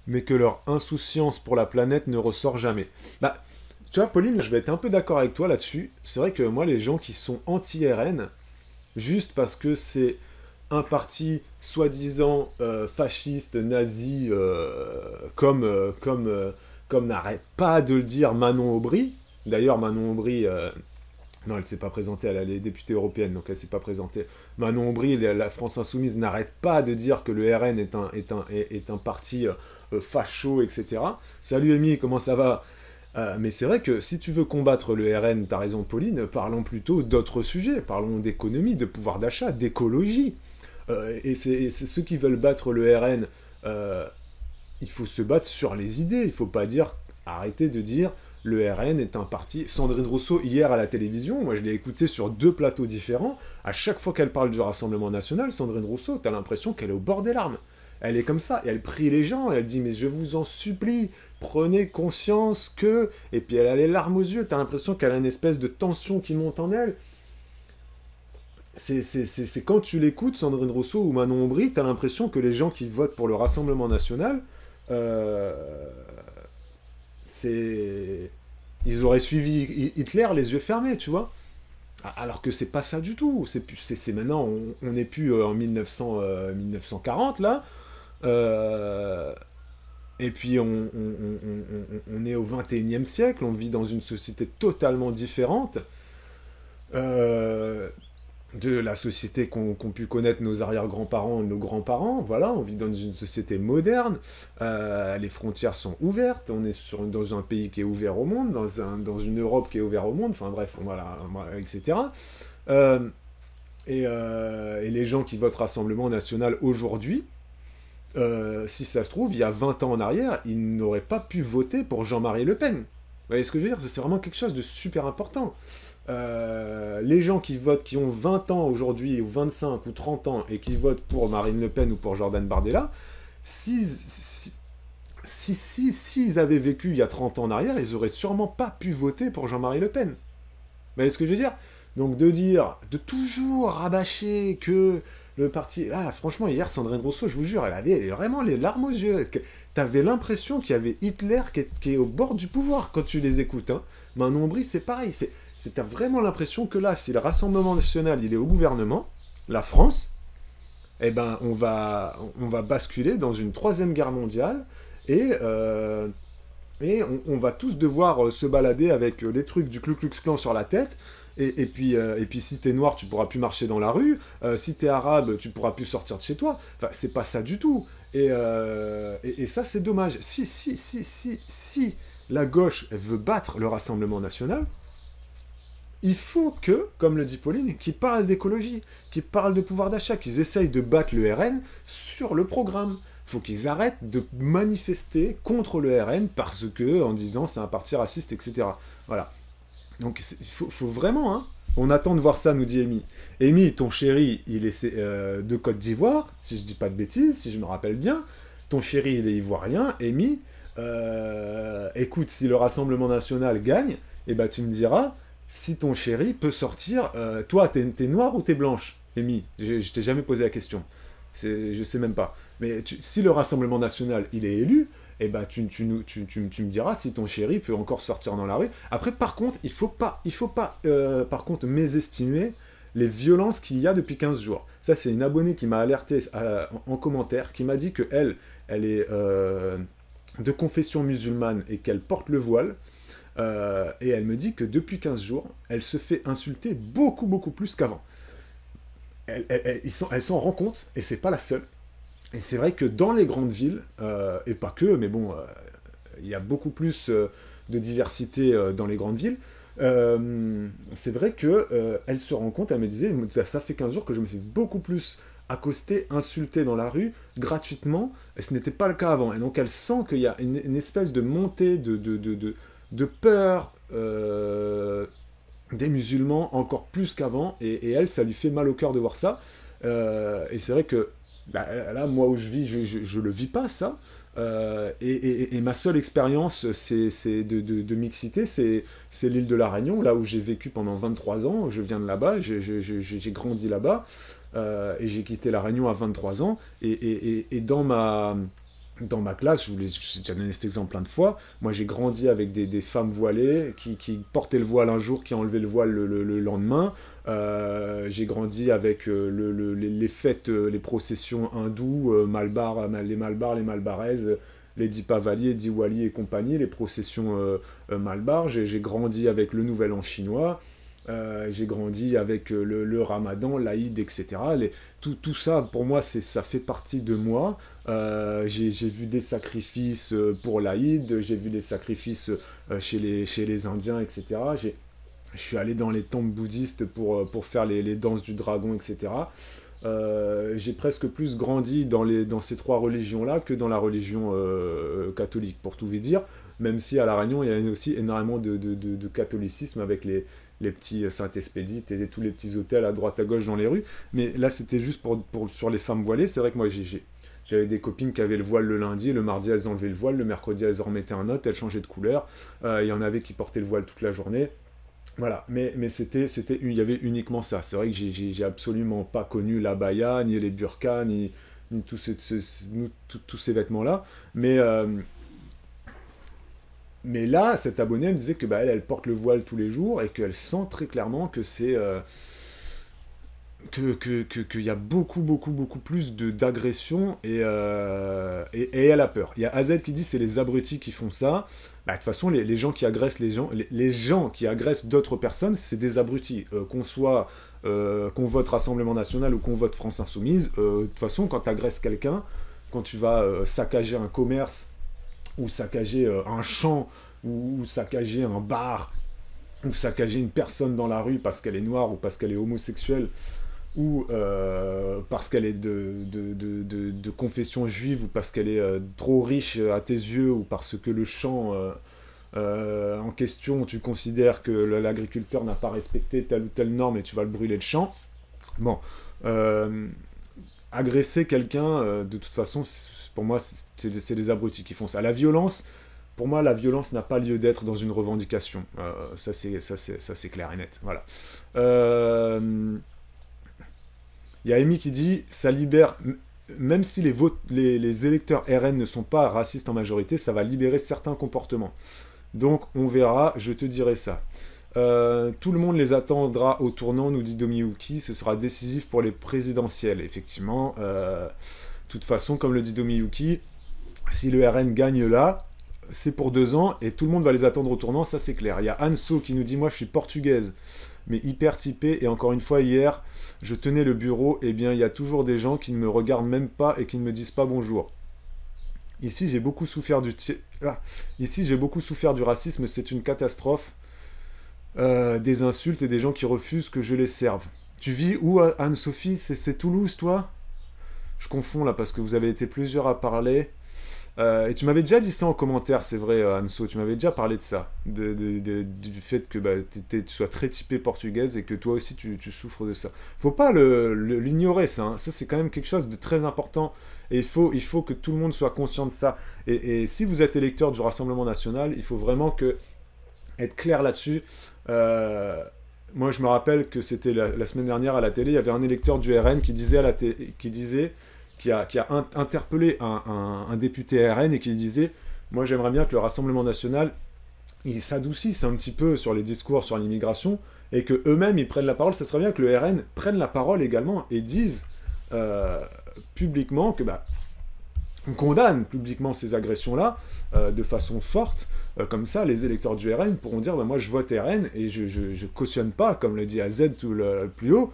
mais que leur insouciance pour la planète ne ressort jamais. Bah, tu vois, Pauline, je vais être un peu d'accord avec toi là-dessus. C'est vrai que moi, les gens qui sont anti-RN, juste parce que c'est un parti soi-disant fasciste, nazi, comme n'arrête pas de le dire Manon Aubry. D'ailleurs, Manon Aubry, non, elle s'est pas présentée, elle est députée européenne, donc elle s'est pas présentée. Manon Aubry, la France Insoumise, n'arrête pas de dire que le RN est un parti facho, etc. Salut Amy, comment ça va? Mais c'est vrai que si tu veux combattre le RN, t'as raison Pauline, parlons plutôt d'autres sujets, parlons d'économie, de pouvoir d'achat, d'écologie. Et c'est ceux qui veulent battre le RN, il faut se battre sur les idées, il faut pas dire, arrêter de dire le RN est un parti. Sandrine Rousseau, hier à la télévision, moi je l'ai écoutée sur 2 plateaux différents, à chaque fois qu'elle parle du Rassemblement National, Sandrine Rousseau, t'as l'impression qu'elle est au bord des larmes. Elle est comme ça, et elle prie les gens, et elle dit: mais je vous en supplie, prenez conscience que... Et puis elle a les larmes aux yeux, t'as l'impression qu'elle a une espèce de tension qui monte en elle. C'est quand tu l'écoutes, Sandrine Rousseau ou Manon Aubry, t'as l'impression que les gens qui votent pour le Rassemblement National, euh, c'est... Ils auraient suivi Hitler les yeux fermés, tu vois. Alors que c'est pas ça du tout. C'est maintenant, on n'est plus en 1940 là. Euh, et puis on est au 21e siècle, on vit dans une société totalement différente euh, de la société qu'ont pu connaître nos arrière-grands-parents et nos grands-parents. Voilà, on vit dans une société moderne, les frontières sont ouvertes, on est dans un pays qui est ouvert au monde, dans une Europe qui est ouverte au monde, enfin bref, voilà, etc. Euh, et les gens qui votent Rassemblement National aujourd'hui, si ça se trouve, il y a 20 ans en arrière, ils n'auraient pas pu voter pour Jean-Marie Le Pen. Vous voyez ce que je veux dire? C'est vraiment quelque chose de super important. Les gens qui votent, qui ont 20 ans aujourd'hui, ou 25 ou 30 ans, et qui votent pour Marine Le Pen ou pour Jordan Bardella, s'ils avaient vécu il y a 30 ans en arrière, ils auraient sûrement pas pu voter pour Jean-Marie Le Pen. Vous voyez ce que je veux dire? Donc de toujours rabâcher que le parti... Là, franchement, hier, Sandrine Rousseau, je vous jure, elle avait vraiment les larmes aux yeux. T'avais l'impression qu'il y avait Hitler qui est au bord du pouvoir quand tu les écoutes. Hein. Manon Aubry, c'est pareil. T'as vraiment l'impression que là, si le Rassemblement National il est au gouvernement, la France, eh ben, on va basculer dans une troisième guerre mondiale et on va tous devoir se balader avec les trucs du Ku Klux Klan sur la tête. Et puis si t'es noir, tu pourras plus marcher dans la rue. Si t'es arabe, tu pourras plus sortir de chez toi. Enfin, c'est pas ça du tout. Et ça, c'est dommage. Si la gauche elle veut battre le Rassemblement National, il faut que, comme le dit Pauline, qu'ils parlent d'écologie, qu'ils parlent de pouvoir d'achat, qu'ils essayent de battre le RN sur le programme. Il faut qu'ils arrêtent de manifester contre le RN parce que, en disant c'est un parti raciste, etc. Voilà. Donc il faut vraiment, hein. On attend de voir ça, nous dit Amy. Amy, ton chéri, il est de Côte d'Ivoire, si je dis pas de bêtises, si je me rappelle bien. Ton chéri, il est ivoirien. Amy, écoute, si le Rassemblement National gagne, eh ben, tu me diras si ton chéri peut sortir. Toi, t'es noire ou t'es blanche, Amy? Je t'ai jamais posé la question. Je sais même pas. Mais si le Rassemblement National, il est élu, eh ben, tu me diras si ton chéri peut encore sortir dans la rue. Après, par contre, il faut pas par contre, mésestimer les violences qu'il y a depuis 15 jours. Ça, c'est une abonnée qui m'a alerté en commentaire, qui m'a dit que elle est de confession musulmane et qu'elle porte le voile. Et elle me dit que depuis 15 jours, elle se fait insulter beaucoup, beaucoup plus qu'avant. Elle s'en rend compte, et c'est pas la seule. Et c'est vrai que dans les grandes villes, et pas que, mais bon, il y a beaucoup plus de diversité dans les grandes villes, c'est vrai que elle se rend compte, elle me disait, ça fait 15 jours que je me fais beaucoup plus accoster, insulter dans la rue, gratuitement, et ce n'était pas le cas avant. Et donc elle sent qu'il y a une espèce de montée de peur des musulmans encore plus qu'avant, et elle, ça lui fait mal au cœur de voir ça. Et c'est vrai que bah, là, moi où je vis, je le vis pas, ça. Et ma seule expérience de mixité, c'est l'île de la Réunion, là où j'ai vécu pendant 23 ans. Je viens de là-bas, j'ai grandi là-bas, et j'ai quitté la Réunion à 23 ans. Et dans ma classe, j'ai déjà donné cet exemple plein de fois, moi j'ai grandi avec des femmes voilées qui portaient le voile un jour, qui enlevaient le voile le lendemain. J'ai grandi avec les fêtes, les processions hindoues, les Malbars, les Malbaraises, les Dipavali, Diwali et compagnie, les processions Malbars. J'ai grandi avec le Nouvel An chinois. J'ai grandi avec le Ramadan, l'Aïd, etc. Tout ça, pour moi, ça fait partie de moi. J'ai vu des sacrifices pour l'Aïd, j'ai vu des sacrifices chez les Indiens, etc. Je suis allé dans les temples bouddhistes pour faire les danses du dragon, etc. J'ai presque plus grandi dans ces trois religions-là que dans la religion catholique, pour tout vous dire. Même si à La Réunion, il y a aussi énormément de catholicisme avec les petits Saint-Expédites et tous les petits hôtels à droite à gauche dans les rues. Mais là, c'était juste sur les femmes voilées. C'est vrai que moi, j'avais des copines qui avaient le voile le lundi, le mardi, elles enlevaient le voile, le mercredi, elles en remettaient un autre, elles changeaient de couleur. Il y en avait qui portaient le voile toute la journée. Voilà, mais il y avait uniquement ça. C'est vrai que j'ai absolument pas connu l'abaya, ni les burkas, ni tous ces vêtements-là. Mais là, cette abonnée me disait que bah, elle porte le voile tous les jours et qu'elle sent très clairement que c'est qu'il y a beaucoup, beaucoup, beaucoup plus d'agression et elle a peur. Il y a AZ qui dit c'est les abrutis qui font ça. Bah, de toute façon, les gens qui agressent les gens qui agressent d'autres personnes, c'est des abrutis. Qu'on vote Rassemblement National ou qu'on vote France Insoumise, de toute façon, quand tu agresses quelqu'un, quand tu vas saccager un commerce, ou saccager un champ, ou saccager un bar, ou saccager une personne dans la rue parce qu'elle est noire ou parce qu'elle est homosexuelle, ou parce qu'elle est de confession juive, ou parce qu'elle est trop riche à tes yeux, ou parce que le champ en question, tu considères que l'agriculteur n'a pas respecté telle ou telle norme et tu vas le brûler le champ. Bon, agresser quelqu'un, de toute façon, pour moi, c'est des abrutis qui font ça. La violence, pour moi, la violence n'a pas lieu d'être dans une revendication. Ça, c'est clair et net. Voilà. Il y a Amy qui dit, ça libère, même si les électeurs RN ne sont pas racistes en majorité, ça va libérer certains comportements. Donc, on verra, je te dirai ça. Tout le monde les attendra au tournant, nous dit Domiyuki, ce sera décisif pour les présidentielles. Effectivement, de toute façon, comme le dit Domiyuki, si le RN gagne là, c'est pour 2 ans, et tout le monde va les attendre au tournant, ça c'est clair. Il y a Anso qui nous dit, moi je suis portugaise, mais hyper typée, et encore une fois, hier, je tenais le bureau, et bien il y a toujours des gens qui ne me regardent même pas et qui ne me disent pas bonjour. Ici, j'ai beaucoup souffert Ici, j'ai beaucoup souffert du racisme, c'est une catastrophe. Des insultes et des gens qui refusent que je les serve. Tu vis où, Anne-Sophie? C'est Toulouse, toi? Je confonds là parce que vous avez été plusieurs à parler. Et tu m'avais déjà dit ça en commentaire, c'est vrai, Anso, tu m'avais déjà parlé de ça, du fait que tu sois très typée portugaise et que toi aussi tu souffres de ça. Faut pas l'ignorer, ça. Hein. Ça, c'est quand même quelque chose de très important. Et il faut que tout le monde soit conscient de ça. Et si vous êtes électeur du Rassemblement National, il faut vraiment être clair là-dessus. Moi, je me rappelle que c'était la semaine dernière à la télé, il y avait un électeur du RN qui disait qui a interpellé un député RN et qui disait « Moi, j'aimerais bien que le Rassemblement National, ils s'adoucissent un petit peu sur les discours sur l'immigration et qu'eux-mêmes, ils prennent la parole. Ça serait bien que le RN prenne la parole également et dise publiquement que on condamne publiquement ces agressions-là de façon forte. Comme ça, les électeurs du RN pourront dire moi, je vote RN et je cautionne pas, comme le dit AZ tout le plus haut.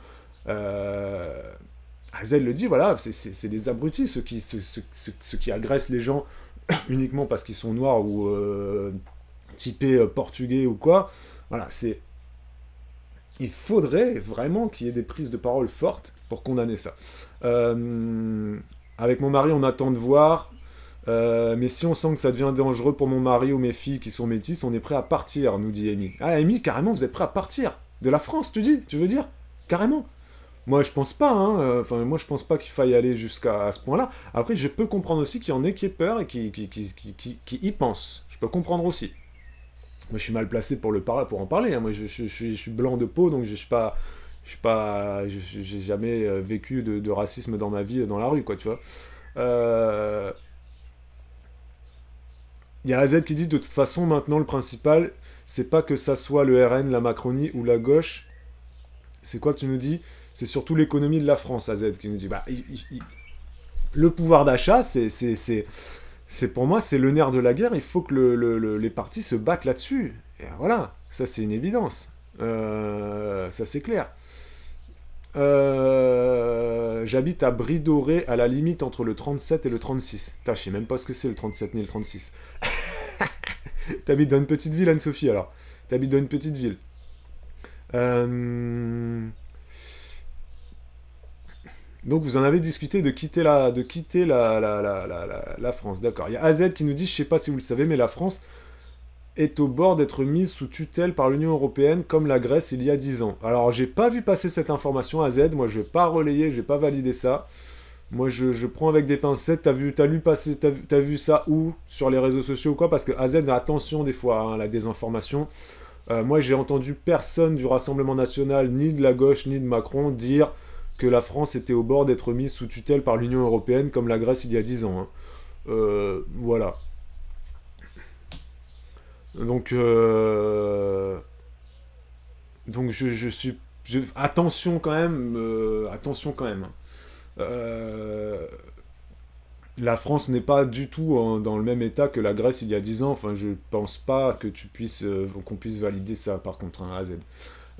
AZ le dit, voilà, c'est des abrutis, ceux qui agressent les gens uniquement parce qu'ils sont noirs ou typés portugais ou quoi. Voilà, il faudrait vraiment qu'il y ait des prises de parole fortes pour condamner ça. Avec mon mari, on attend de voir. Mais si on sent que ça devient dangereux pour mon mari ou mes filles qui sont métisses, on est prêt à partir, nous dit Amy. Ah, Amy, carrément, vous êtes prêt à partir de la France, tu veux dire? Carrément. Moi, je pense pas, hein. Enfin, moi, je pense pas qu'il faille aller jusqu'à ce point-là. Après, je peux comprendre aussi qu'il y en ait qui aient peur et qui y pensent. Je peux comprendre aussi. Moi, je suis mal placé pour en parler. Hein. Moi, je suis blanc de peau, donc j'ai jamais vécu de racisme dans ma vie, dans la rue, quoi, tu vois. Il y a AZ qui dit, de toute façon, maintenant, le principal, c'est pas que ça soit le RN, la Macronie ou la gauche. C'est quoi que tu nous dis? C'est surtout l'économie de la France, AZ, qui nous dit. Le pouvoir d'achat, pour moi, c'est le nerf de la guerre. Il faut que les partis se battent là-dessus. Et voilà, ça, c'est une évidence. Ça, c'est clair. J'habite à Brie-Dorée, à la limite entre le 37 et le 36. Putain, je sais même pas ce que c'est le 37 ni le 36. T'habites dans une petite ville, Anne-Sophie, alors. T'habites dans une petite ville. Donc vous en avez discuté de quitter la France, d'accord. Il y a AZ qui nous dit, je sais pas si vous le savez, mais la France est au bord d'être mise sous tutelle par l'Union Européenne, comme la Grèce il y a 10 ans. Alors j'ai pas vu passer cette information, AZ, moi je vais pas relayer, je vais pas valider ça. Moi je prends avec des pincettes, t'as vu ça où? Sur les réseaux sociaux ou quoi? Parce que AZ, attention des fois, hein, la désinformation. Moi j'ai entendu personne du Rassemblement National, ni de la gauche, ni de Macron, dire que la France était au bord d'être mise sous tutelle par l'Union Européenne comme la Grèce il y a 10 ans. Hein. Voilà. Donc je suis... attention quand même. Attention quand même. La France n'est pas du tout dans le même état que la Grèce il y a 10 ans. Enfin, je pense pas que qu'on puisse valider ça, par contre, hein, AZ.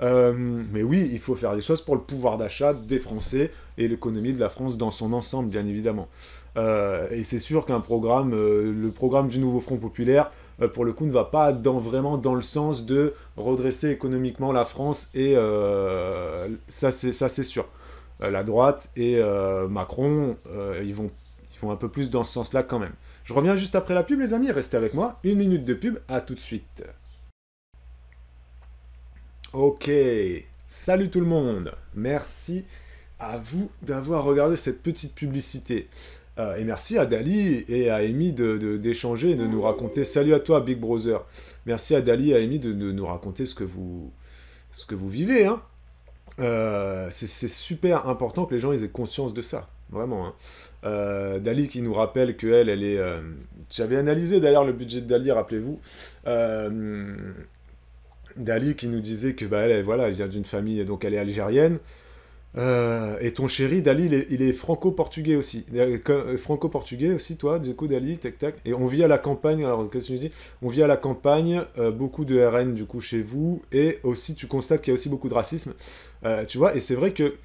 Mais oui, il faut faire des choses pour le pouvoir d'achat des Français et l'économie de la France dans son ensemble, bien évidemment. Et c'est sûr qu'un programme, le programme du nouveau Front Populaire, pour le coup, ne va pas vraiment dans le sens de redresser économiquement la France, et ça c'est sûr. La droite et Macron, ils vont font un peu plus dans ce sens-là quand même. Je reviens juste après la pub, les amis, restez avec moi. 1 minute de pub, à tout de suite. Ok, salut tout le monde. Merci à vous d'avoir regardé cette petite publicité. Et merci à Dali et à Amy d'échanger et de nous raconter. Salut à toi, Big Brother. Merci à Dali et à Amy de nous raconter ce que vous vivez. Hein. C'est super important que les gens aient conscience de ça. Vraiment. Hein. Dali qui nous rappelle qu'elle, elle est... J'avais analysé d'ailleurs le budget de Dali, rappelez-vous. Dali qui nous disait que elle vient d'une famille, donc elle est algérienne. Et ton chéri, Dali, il est franco-portugais aussi. Franco-portugais aussi, toi, du coup, Dali, tac tac. Et on vit à la campagne, alors qu'est-ce que tu dis? On vit à la campagne, beaucoup de RN du coup chez vous, et aussi tu constates qu'il y a aussi beaucoup de racisme. Tu vois, et c'est vrai que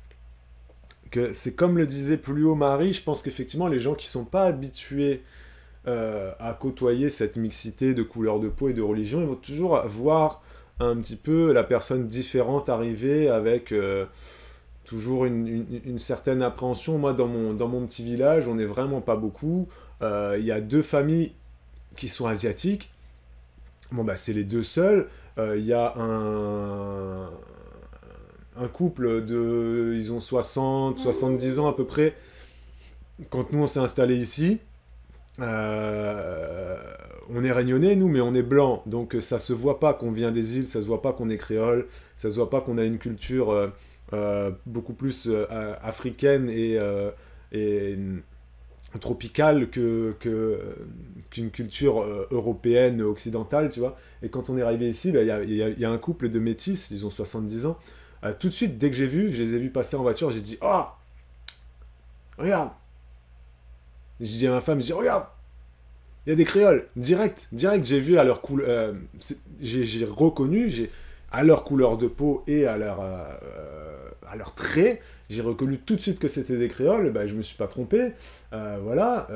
c'est comme le disait plus haut Marie, je pense qu'effectivement, les gens qui sont pas habitués à côtoyer cette mixité de couleurs de peau et de religion, ils vont toujours voir un petit peu la personne différente arriver avec toujours une certaine appréhension. Moi, dans mon petit village, on n'est vraiment pas beaucoup. Il y a 2 familles qui sont asiatiques. Bon, c'est les 2 seuls. Il y a un couple ils ont 60, 70 ans à peu près. Quand nous, on s'est installé ici, on est réunionnais, nous, mais on est blanc. Donc, ça se voit pas qu'on vient des îles, ça se voit pas qu'on est créole, ça se voit pas qu'on a une culture beaucoup plus africaine et tropicale qu'une culture européenne, occidentale, tu vois. Et quand on est arrivé ici, il y a un couple de métis, ils ont 70 ans. Tout de suite, dès que je les ai vus passer en voiture, j'ai dit « Oh, regarde !» J'ai dit à ma femme, regarde, il y a des créoles, direct, j'ai vu à leur couleur, j'ai reconnu, à leur couleur de peau et à leur trait, j'ai reconnu tout de suite que c'était des créoles, je me suis pas trompé, voilà,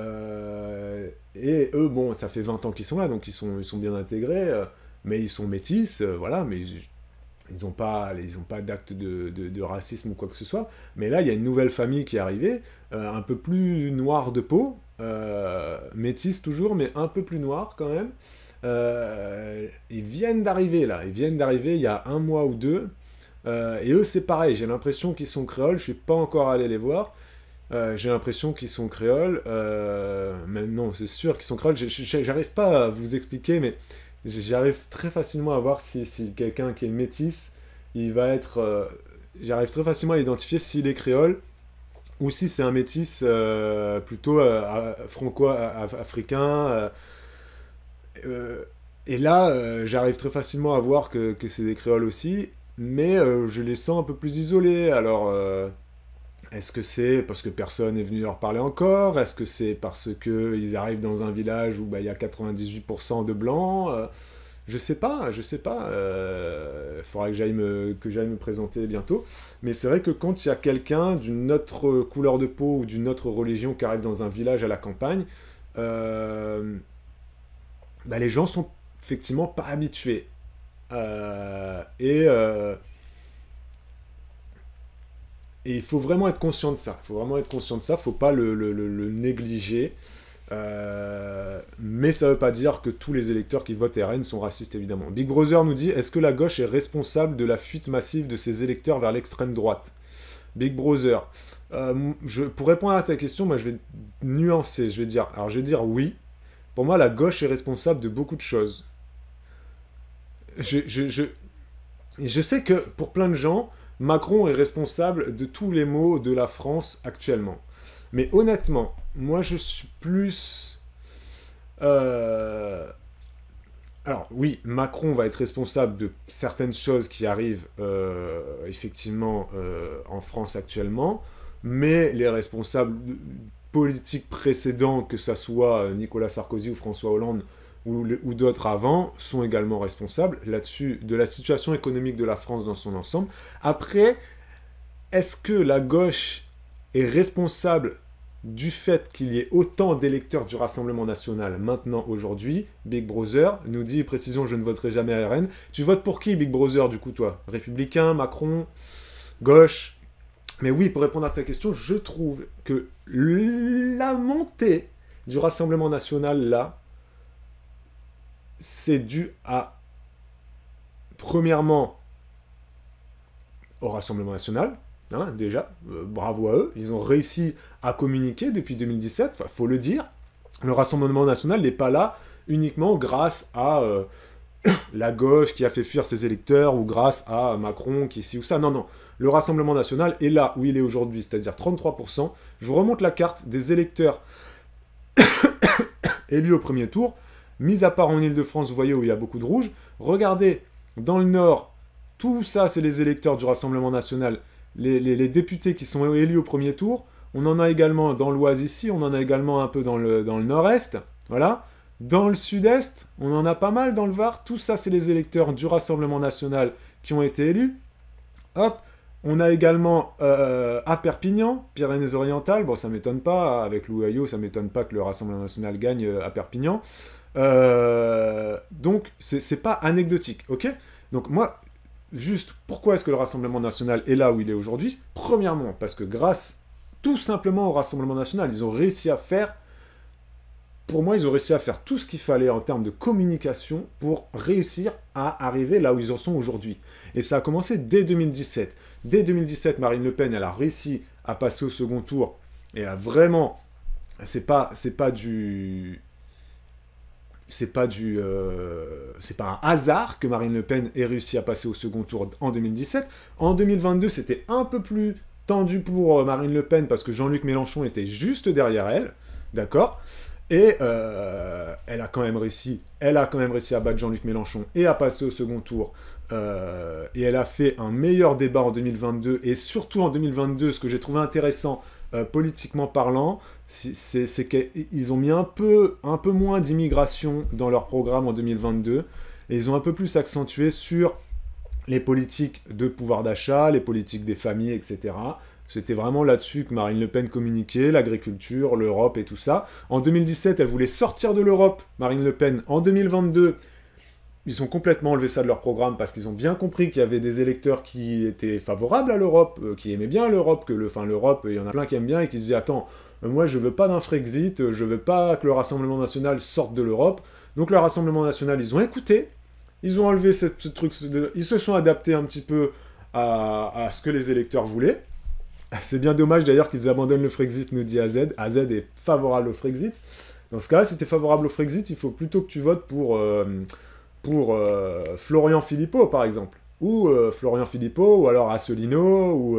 et eux, bon, ça fait 20 ans qu'ils sont là, donc ils sont bien intégrés, mais ils sont métis, voilà, mais ils n'ont pas d'acte de racisme ou quoi que ce soit. Mais là, il y a une nouvelle famille qui est arrivée, un peu plus noire de peau, métisse toujours, mais un peu plus noire quand même. Ils viennent d'arriver là, il y a 1 mois ou 2. Et eux, c'est pareil, j'ai l'impression qu'ils sont créoles, je suis pas encore allé les voir. J'ai l'impression qu'ils sont créoles, mais non, c'est sûr qu'ils sont créoles. J'arrive pas à vous expliquer, mais j'arrive très facilement à voir si quelqu'un qui est métis, il va être... j'arrive très facilement à identifier s'il est créole ou si c'est un métis plutôt franco-africain. Et là, j'arrive très facilement à voir que c'est des créoles aussi, mais je les sens un peu plus isolés. Alors, est-ce que c'est parce que personne n'est venu leur parler encore? Est-ce que c'est parce qu'ils arrivent dans un village où il y a 98% de blancs? Je sais pas. Faudra que j'aille me présenter bientôt. Mais c'est vrai que quand il y a quelqu'un d'une autre couleur de peau ou d'une autre religion qui arrive dans un village à la campagne, les gens sont effectivement pas habitués. Et il faut vraiment être conscient de ça. Faut pas le négliger. Mais ça veut pas dire que tous les électeurs qui votent RN sont racistes, évidemment. Big Brother nous dit, est-ce que la gauche est responsable de la fuite massive de ses électeurs vers l'extrême droite? Big Brother. Pour répondre à ta question, moi je vais nuancer. Je vais dire oui. Pour moi, la gauche est responsable de beaucoup de choses. Je sais que pour plein de gens, Macron est responsable de tous les maux de la France actuellement. Mais honnêtement, moi je suis plus... Alors oui, Macron va être responsable de certaines choses qui arrivent effectivement en France actuellement, mais les responsables politiques précédents, que ça soit Nicolas Sarkozy ou François Hollande, ou d'autres avant, sont également responsables là-dessus de la situation économique de la France dans son ensemble. Après, est-ce que la gauche est responsable du fait qu'il y ait autant d'électeurs du Rassemblement National maintenant, aujourd'hui? Big Brother nous dit, précision, je ne voterai jamais à RN. Tu votes pour qui, Big Brother, du coup, toi? Républicain, Macron, gauche? Mais oui, pour répondre à ta question, je trouve que la montée du Rassemblement national, là, c'est dû à, premièrement, au Rassemblement national, hein, déjà, bravo à eux, ils ont réussi à communiquer depuis 2017, il faut le dire. Le Rassemblement national n'est pas là uniquement grâce à la gauche qui a fait fuir ses électeurs ou grâce à Macron qui ci ou ça. Non, non. Le Rassemblement national est là où il est aujourd'hui, c'est-à-dire 33%. Je vous remonte la carte des électeurs élus au premier tour. Mis à part en Ile-de-France, vous voyez où il y a beaucoup de rouge. Regardez, dans le Nord, tout ça, c'est les électeurs du Rassemblement national. Les députés qui sont élus au premier tour. On en a également dans l'Oise ici, on en a également un peu dans le Nord-Est. Voilà. Dans le Sud-Est, on en a pas mal dans le Var. Tout ça, c'est les électeurs du Rassemblement national qui ont été élus. Hop. On a également à Perpignan, Pyrénées-Orientales. Bon, ça m'étonne pas. Avec l'Ouaillot, ça m'étonne pas que le Rassemblement national gagne à Perpignan. Donc, c'est pas anecdotique, ok? Donc, moi, juste, pourquoi est-ce que le Rassemblement national est là où il est aujourd'hui? Premièrement, parce que grâce tout simplement au Rassemblement national, ils ont réussi à faire, pour moi, ils ont réussi à faire tout ce qu'il fallait en termes de communication pour réussir à arriver là où ils en sont aujourd'hui. Et ça a commencé dès 2017. Dès 2017, Marine Le Pen, elle a réussi à passer au second tour. Et a vraiment, c'est pas un hasard que Marine Le Pen ait réussi à passer au second tour en 2017. En 2022, c'était un peu plus tendu pour Marine Le Pen parce que Jean-Luc Mélenchon était juste derrière elle, d'accord? Et elle a quand même réussi à battre Jean-Luc Mélenchon et à passer au second tour. Et elle a fait un meilleur débat en 2022. Et surtout en 2022, ce que j'ai trouvé intéressant, politiquement parlant, c'est qu'ils ont mis un peu moins d'immigration dans leur programme en 2022. Et ils ont un peu plus accentué sur les politiques de pouvoir d'achat, les politiques des familles, etc. C'était vraiment là-dessus que Marine Le Pen communiquait, l'agriculture, l'Europe et tout ça. En 2017, elle voulait sortir de l'Europe, Marine Le Pen. En 2022, ils ont complètement enlevé ça de leur programme parce qu'ils ont bien compris qu'il y avait des électeurs qui étaient favorables à l'Europe, qui aimaient bien l'Europe, l'Europe, il y en a plein qui aiment bien et qui se disaient « Attends, moi je veux pas d'un Frexit, je veux pas que le Rassemblement national sorte de l'Europe. » Donc le Rassemblement national, ils ont écouté, ils ont enlevé ce truc, ils se sont adaptés un petit peu à ce que les électeurs voulaient. C'est bien dommage d'ailleurs qu'ils abandonnent le Frexit, nous dit AZ. AZ est favorable au Frexit. Dans ce cas-là, si tu es favorable au Frexit, il faut plutôt que tu votes pour Florian Philippot, par exemple. Ou Florian Philippot, ou alors Asselineau,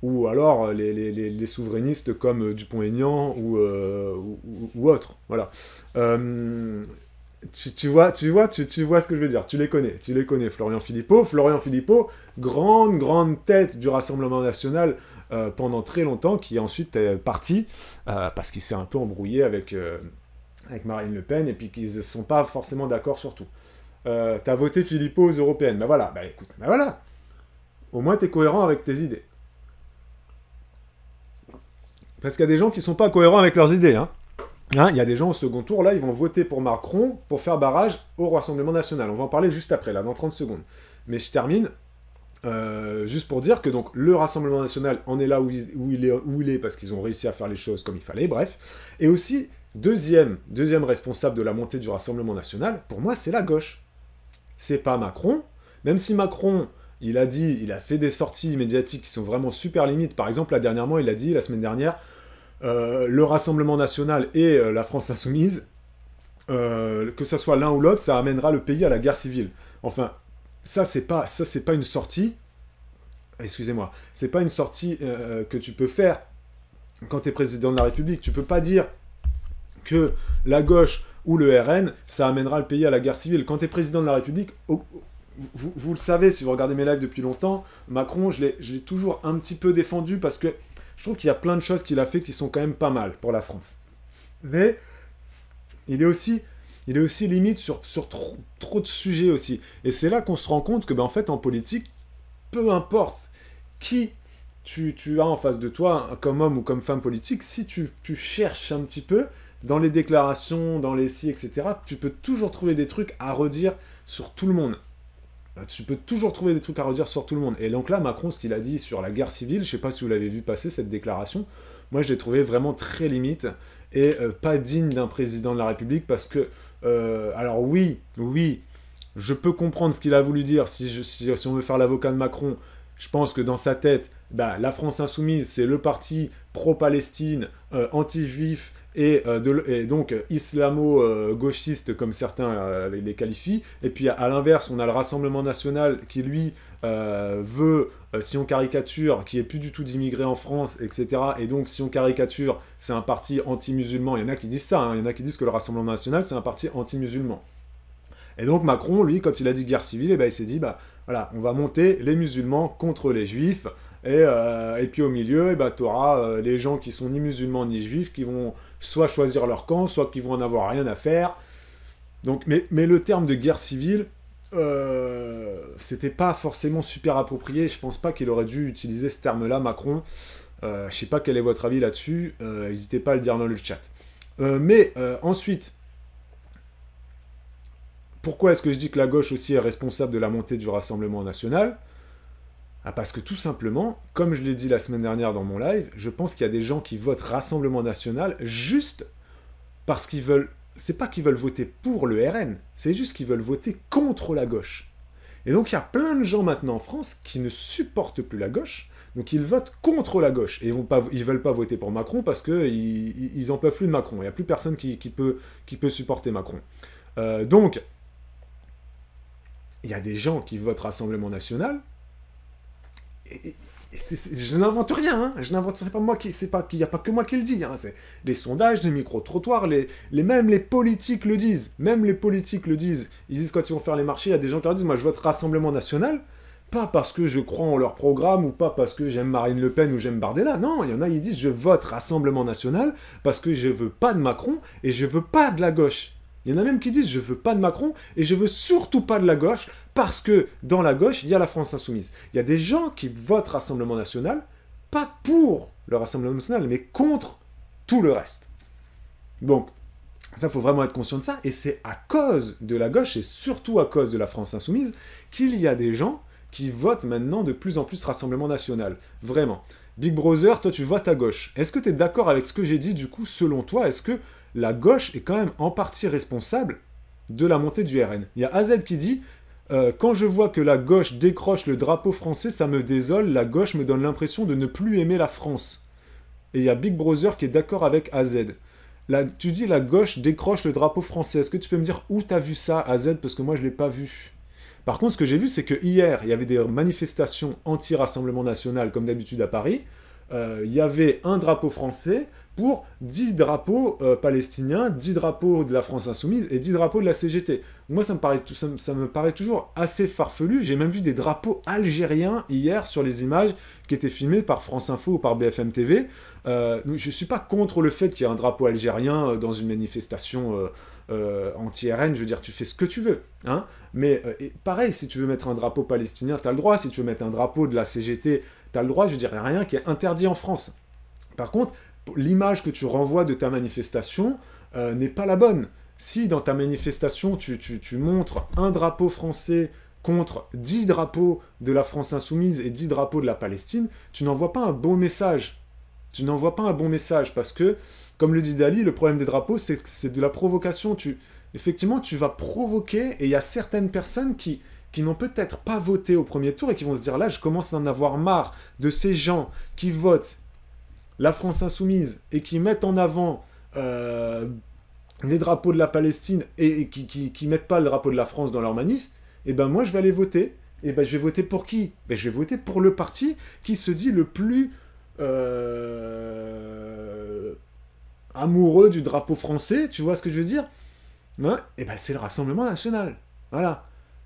ou alors les souverainistes comme Dupont-Aignan, ou autres. Voilà. Tu vois ce que je veux dire. Tu les connais, Florian Philippot. Florian Philippot, grande tête du Rassemblement national pendant très longtemps, qui ensuite est parti parce qu'il s'est un peu embrouillé avec Marine Le Pen, et puis qu'ils ne sont pas forcément d'accord sur tout. T'as voté Philippot aux européennes. Ben voilà, écoute, voilà. Au moins t'es cohérent avec tes idées. Parce qu'il y a des gens qui sont pas cohérents avec leurs idées, hein. Il y a des gens au second tour, là, ils vont voter pour Macron pour faire barrage au Rassemblement national. On va en parler juste après, là, dans 30 secondes. Mais je termine, juste pour dire que donc, le Rassemblement national en est là où il est parce qu'ils ont réussi à faire les choses comme il fallait, bref. Et aussi, deuxième responsable de la montée du Rassemblement national, pour moi, c'est la gauche. C'est pas Macron, même si Macron, il a fait des sorties médiatiques qui sont vraiment super limites. Par exemple, dernièrement, il a dit, la semaine dernière, le Rassemblement national et la France insoumise, que ça soit l'un ou l'autre, ça amènera le pays à la guerre civile. Enfin, ça c'est pas une sortie, excusez-moi, c'est pas une sortie que tu peux faire quand tu es président de la République. Tu peux pas dire que la gauche ou le RN, ça amènera le pays à la guerre civile. Quand tu es président de la République, vous le savez, si vous regardez mes lives depuis longtemps, Macron, je l'ai toujours un petit peu défendu parce que je trouve qu'il y a plein de choses qu'il a fait qui sont quand même pas mal pour la France. Mais il est aussi limite sur trop de sujets aussi. Et c'est là qu'on se rend compte que, en fait, en politique, peu importe qui tu as en face de toi, comme homme ou comme femme politique, si tu cherches un petit peu, dans les déclarations, dans les si, etc., tu peux toujours trouver des trucs à redire sur tout le monde. Tu peux toujours trouver des trucs à redire sur tout le monde. Et donc là, Macron, ce qu'il a dit sur la guerre civile, je sais pas si vous l'avez vu passer, cette déclaration, moi je l'ai trouvé vraiment très limite et pas digne d'un président de la République parce que, alors oui, je peux comprendre ce qu'il a voulu dire si on veut faire l'avocat de Macron. Je pense que dans sa tête, bah, la France Insoumise, c'est le parti pro-Palestine, anti-juif, et donc islamo-gauchiste comme certains les qualifient. Et puis à l'inverse, on a le Rassemblement National qui lui veut, si on caricature, qu'il n'y ait plus du tout d'immigrés en France, etc. Et donc si on caricature, c'est un parti anti-musulman. Il y en a qui disent ça, hein. Il y en a qui disent que le Rassemblement National c'est un parti anti-musulman. Et donc Macron, lui, quand il a dit guerre civile, eh ben, il s'est dit, bah voilà, on va monter les musulmans contre les juifs. Et puis au milieu, eh ben, tu auras les gens qui sont ni musulmans ni juifs, qui vont soit choisir leur camp, soit qui vont en avoir rien à faire. Donc, mais le terme de guerre civile, c'était pas forcément super approprié. Je pense pas qu'il aurait dû utiliser ce terme-là, Macron. Je sais pas quel est votre avis là-dessus. N'hésitez pas à le dire dans le chat. Ensuite, pourquoi est-ce que je dis que la gauche aussi est responsable de la montée du Rassemblement national ? Parce que tout simplement, comme je l'ai dit la semaine dernière dans mon live, je pense qu'il y a des gens qui votent Rassemblement national juste parce qu'ils veulent... C'est pas qu'ils veulent voter pour le RN, c'est juste qu'ils veulent voter contre la gauche. Et donc il y a plein de gens maintenant en France qui ne supportent plus la gauche, donc ils votent contre la gauche. Et ils veulent pas voter pour Macron parce qu'ils en peuvent plus de Macron. Il n'y a plus personne qui peut supporter Macron. Donc, il y a des gens qui votent Rassemblement national. Je n'invente rien, hein. C'est pas moi il n'y a pas que moi qui le dis, hein. C'est les sondages, les micro-trottoirs, même les politiques le disent. Même les politiques le disent. Ils disent quand ils vont faire les marchés, il y a des gens qui leur disent, moi je vote Rassemblement national, pas parce que je crois en leur programme, ou pas parce que j'aime Marine Le Pen ou j'aime Bardella. Non, il y en a, ils disent, je vote Rassemblement national parce que je veux pas de Macron et je veux pas de la gauche. Il y en a même qui disent, je veux pas de Macron et je veux surtout pas de la gauche parce que dans la gauche, il y a la France Insoumise. Il y a des gens qui votent Rassemblement National, pas pour le Rassemblement National, mais contre tout le reste. Donc, ça, il faut vraiment être conscient de ça, et c'est à cause de la gauche, et surtout à cause de la France Insoumise, qu'il y a des gens qui votent maintenant de plus en plus Rassemblement National. Vraiment. Big Brother, toi, tu votes à gauche. Est-ce que tu es d'accord avec ce que j'ai dit, du coup, selon toi? Est-ce que la gauche est quand même en partie responsable de la montée du RN? Il y a AZ qui dit... quand je vois que la gauche décroche le drapeau français, ça me désole, la gauche me donne l'impression de ne plus aimer la France. Et il y a Big Brother qui est d'accord avec AZ. Là, tu dis la gauche décroche le drapeau français. Est-ce que tu peux me dire où t'as vu ça, AZ? Parce que moi, je ne l'ai pas vu. Par contre, ce que j'ai vu, c'est que hier, il y avait des manifestations anti-Rassemblement National, comme d'habitude à Paris. Il y avait un drapeau français pour 10 drapeaux palestiniens, 10 drapeaux de la France Insoumise et 10 drapeaux de la CGT. Moi, ça me paraît toujours assez farfelu. J'ai même vu des drapeaux algériens hier sur les images qui étaient filmées par France Info ou par BFM TV. Je ne suis pas contre le fait qu'il y ait un drapeau algérien dans une manifestation anti-RN. Je veux dire, tu fais ce que tu veux. Hein, mais pareil, si tu veux mettre un drapeau palestinien, tu as le droit. Si tu veux mettre un drapeau de la CGT, tu as le droit. Je veux dire, il n'y a rien qui est interdit en France. Par contre, l'image que tu renvoies de ta manifestation n'est pas la bonne. Si dans ta manifestation, tu montres un drapeau français contre 10 drapeaux de la France Insoumise et 10 drapeaux de la Palestine, tu n'envoies pas un bon message. Tu n'envoies pas un bon message parce que, comme le dit Dali, le problème des drapeaux, c'est de la provocation. Effectivement, tu vas provoquer et il y a certaines personnes qui n'ont peut-être pas voté au premier tour et qui vont se dire là, je commence à en avoir marre de ces gens qui votent la France Insoumise et qui mettent en avant des drapeaux de la Palestine et qui mettent pas le drapeau de la France dans leur manif, et ben moi je vais aller voter. Et ben je vais voter pour qui? Ben je vais voter pour le parti qui se dit le plus amoureux du drapeau français, tu vois ce que je veux dire? Ouais, et ben c'est le Rassemblement National. Voilà.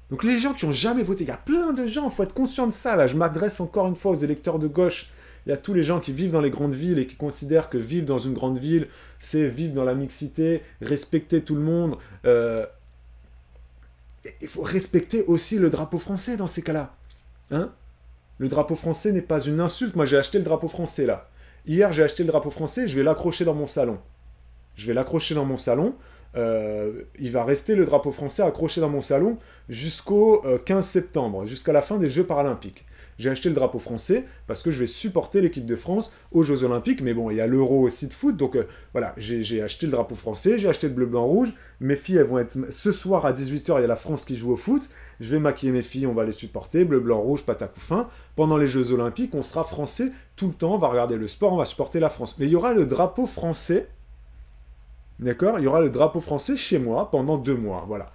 Donc les gens qui ont jamais voté, il y a plein de gens, il faut être conscient de ça. Là, je m'adresse encore une fois aux électeurs de gauche. Il y a tous les gens qui vivent dans les grandes villes et qui considèrent que vivre dans une grande ville, c'est vivre dans la mixité, respecter tout le monde. Il faut respecter aussi le drapeau français dans ces cas-là. Hein? Le drapeau français n'est pas une insulte. Moi, j'ai acheté le drapeau français, là. Hier, j'ai acheté le drapeau français, je vais l'accrocher dans mon salon. Je vais l'accrocher dans mon salon. il va rester le drapeau français accroché dans mon salon jusqu'au 15 septembre, jusqu'à la fin des Jeux paralympiques. J'ai acheté le drapeau français parce que je vais supporter l'équipe de France aux Jeux Olympiques. Mais bon, il y a l'Euro aussi de foot. Donc voilà, j'ai acheté le drapeau français, j'ai acheté le bleu, blanc, rouge. Mes filles, elles vont être... Ce soir à 18 h, il y a la France qui joue au foot. Je vais maquiller mes filles, on va les supporter. Bleu, blanc, rouge, patacoufin. Pendant les Jeux Olympiques, on sera français tout le temps. On va regarder le sport, on va supporter la France. Mais il y aura le drapeau français. D'accord? Il y aura le drapeau français chez moi pendant 2 mois. Voilà.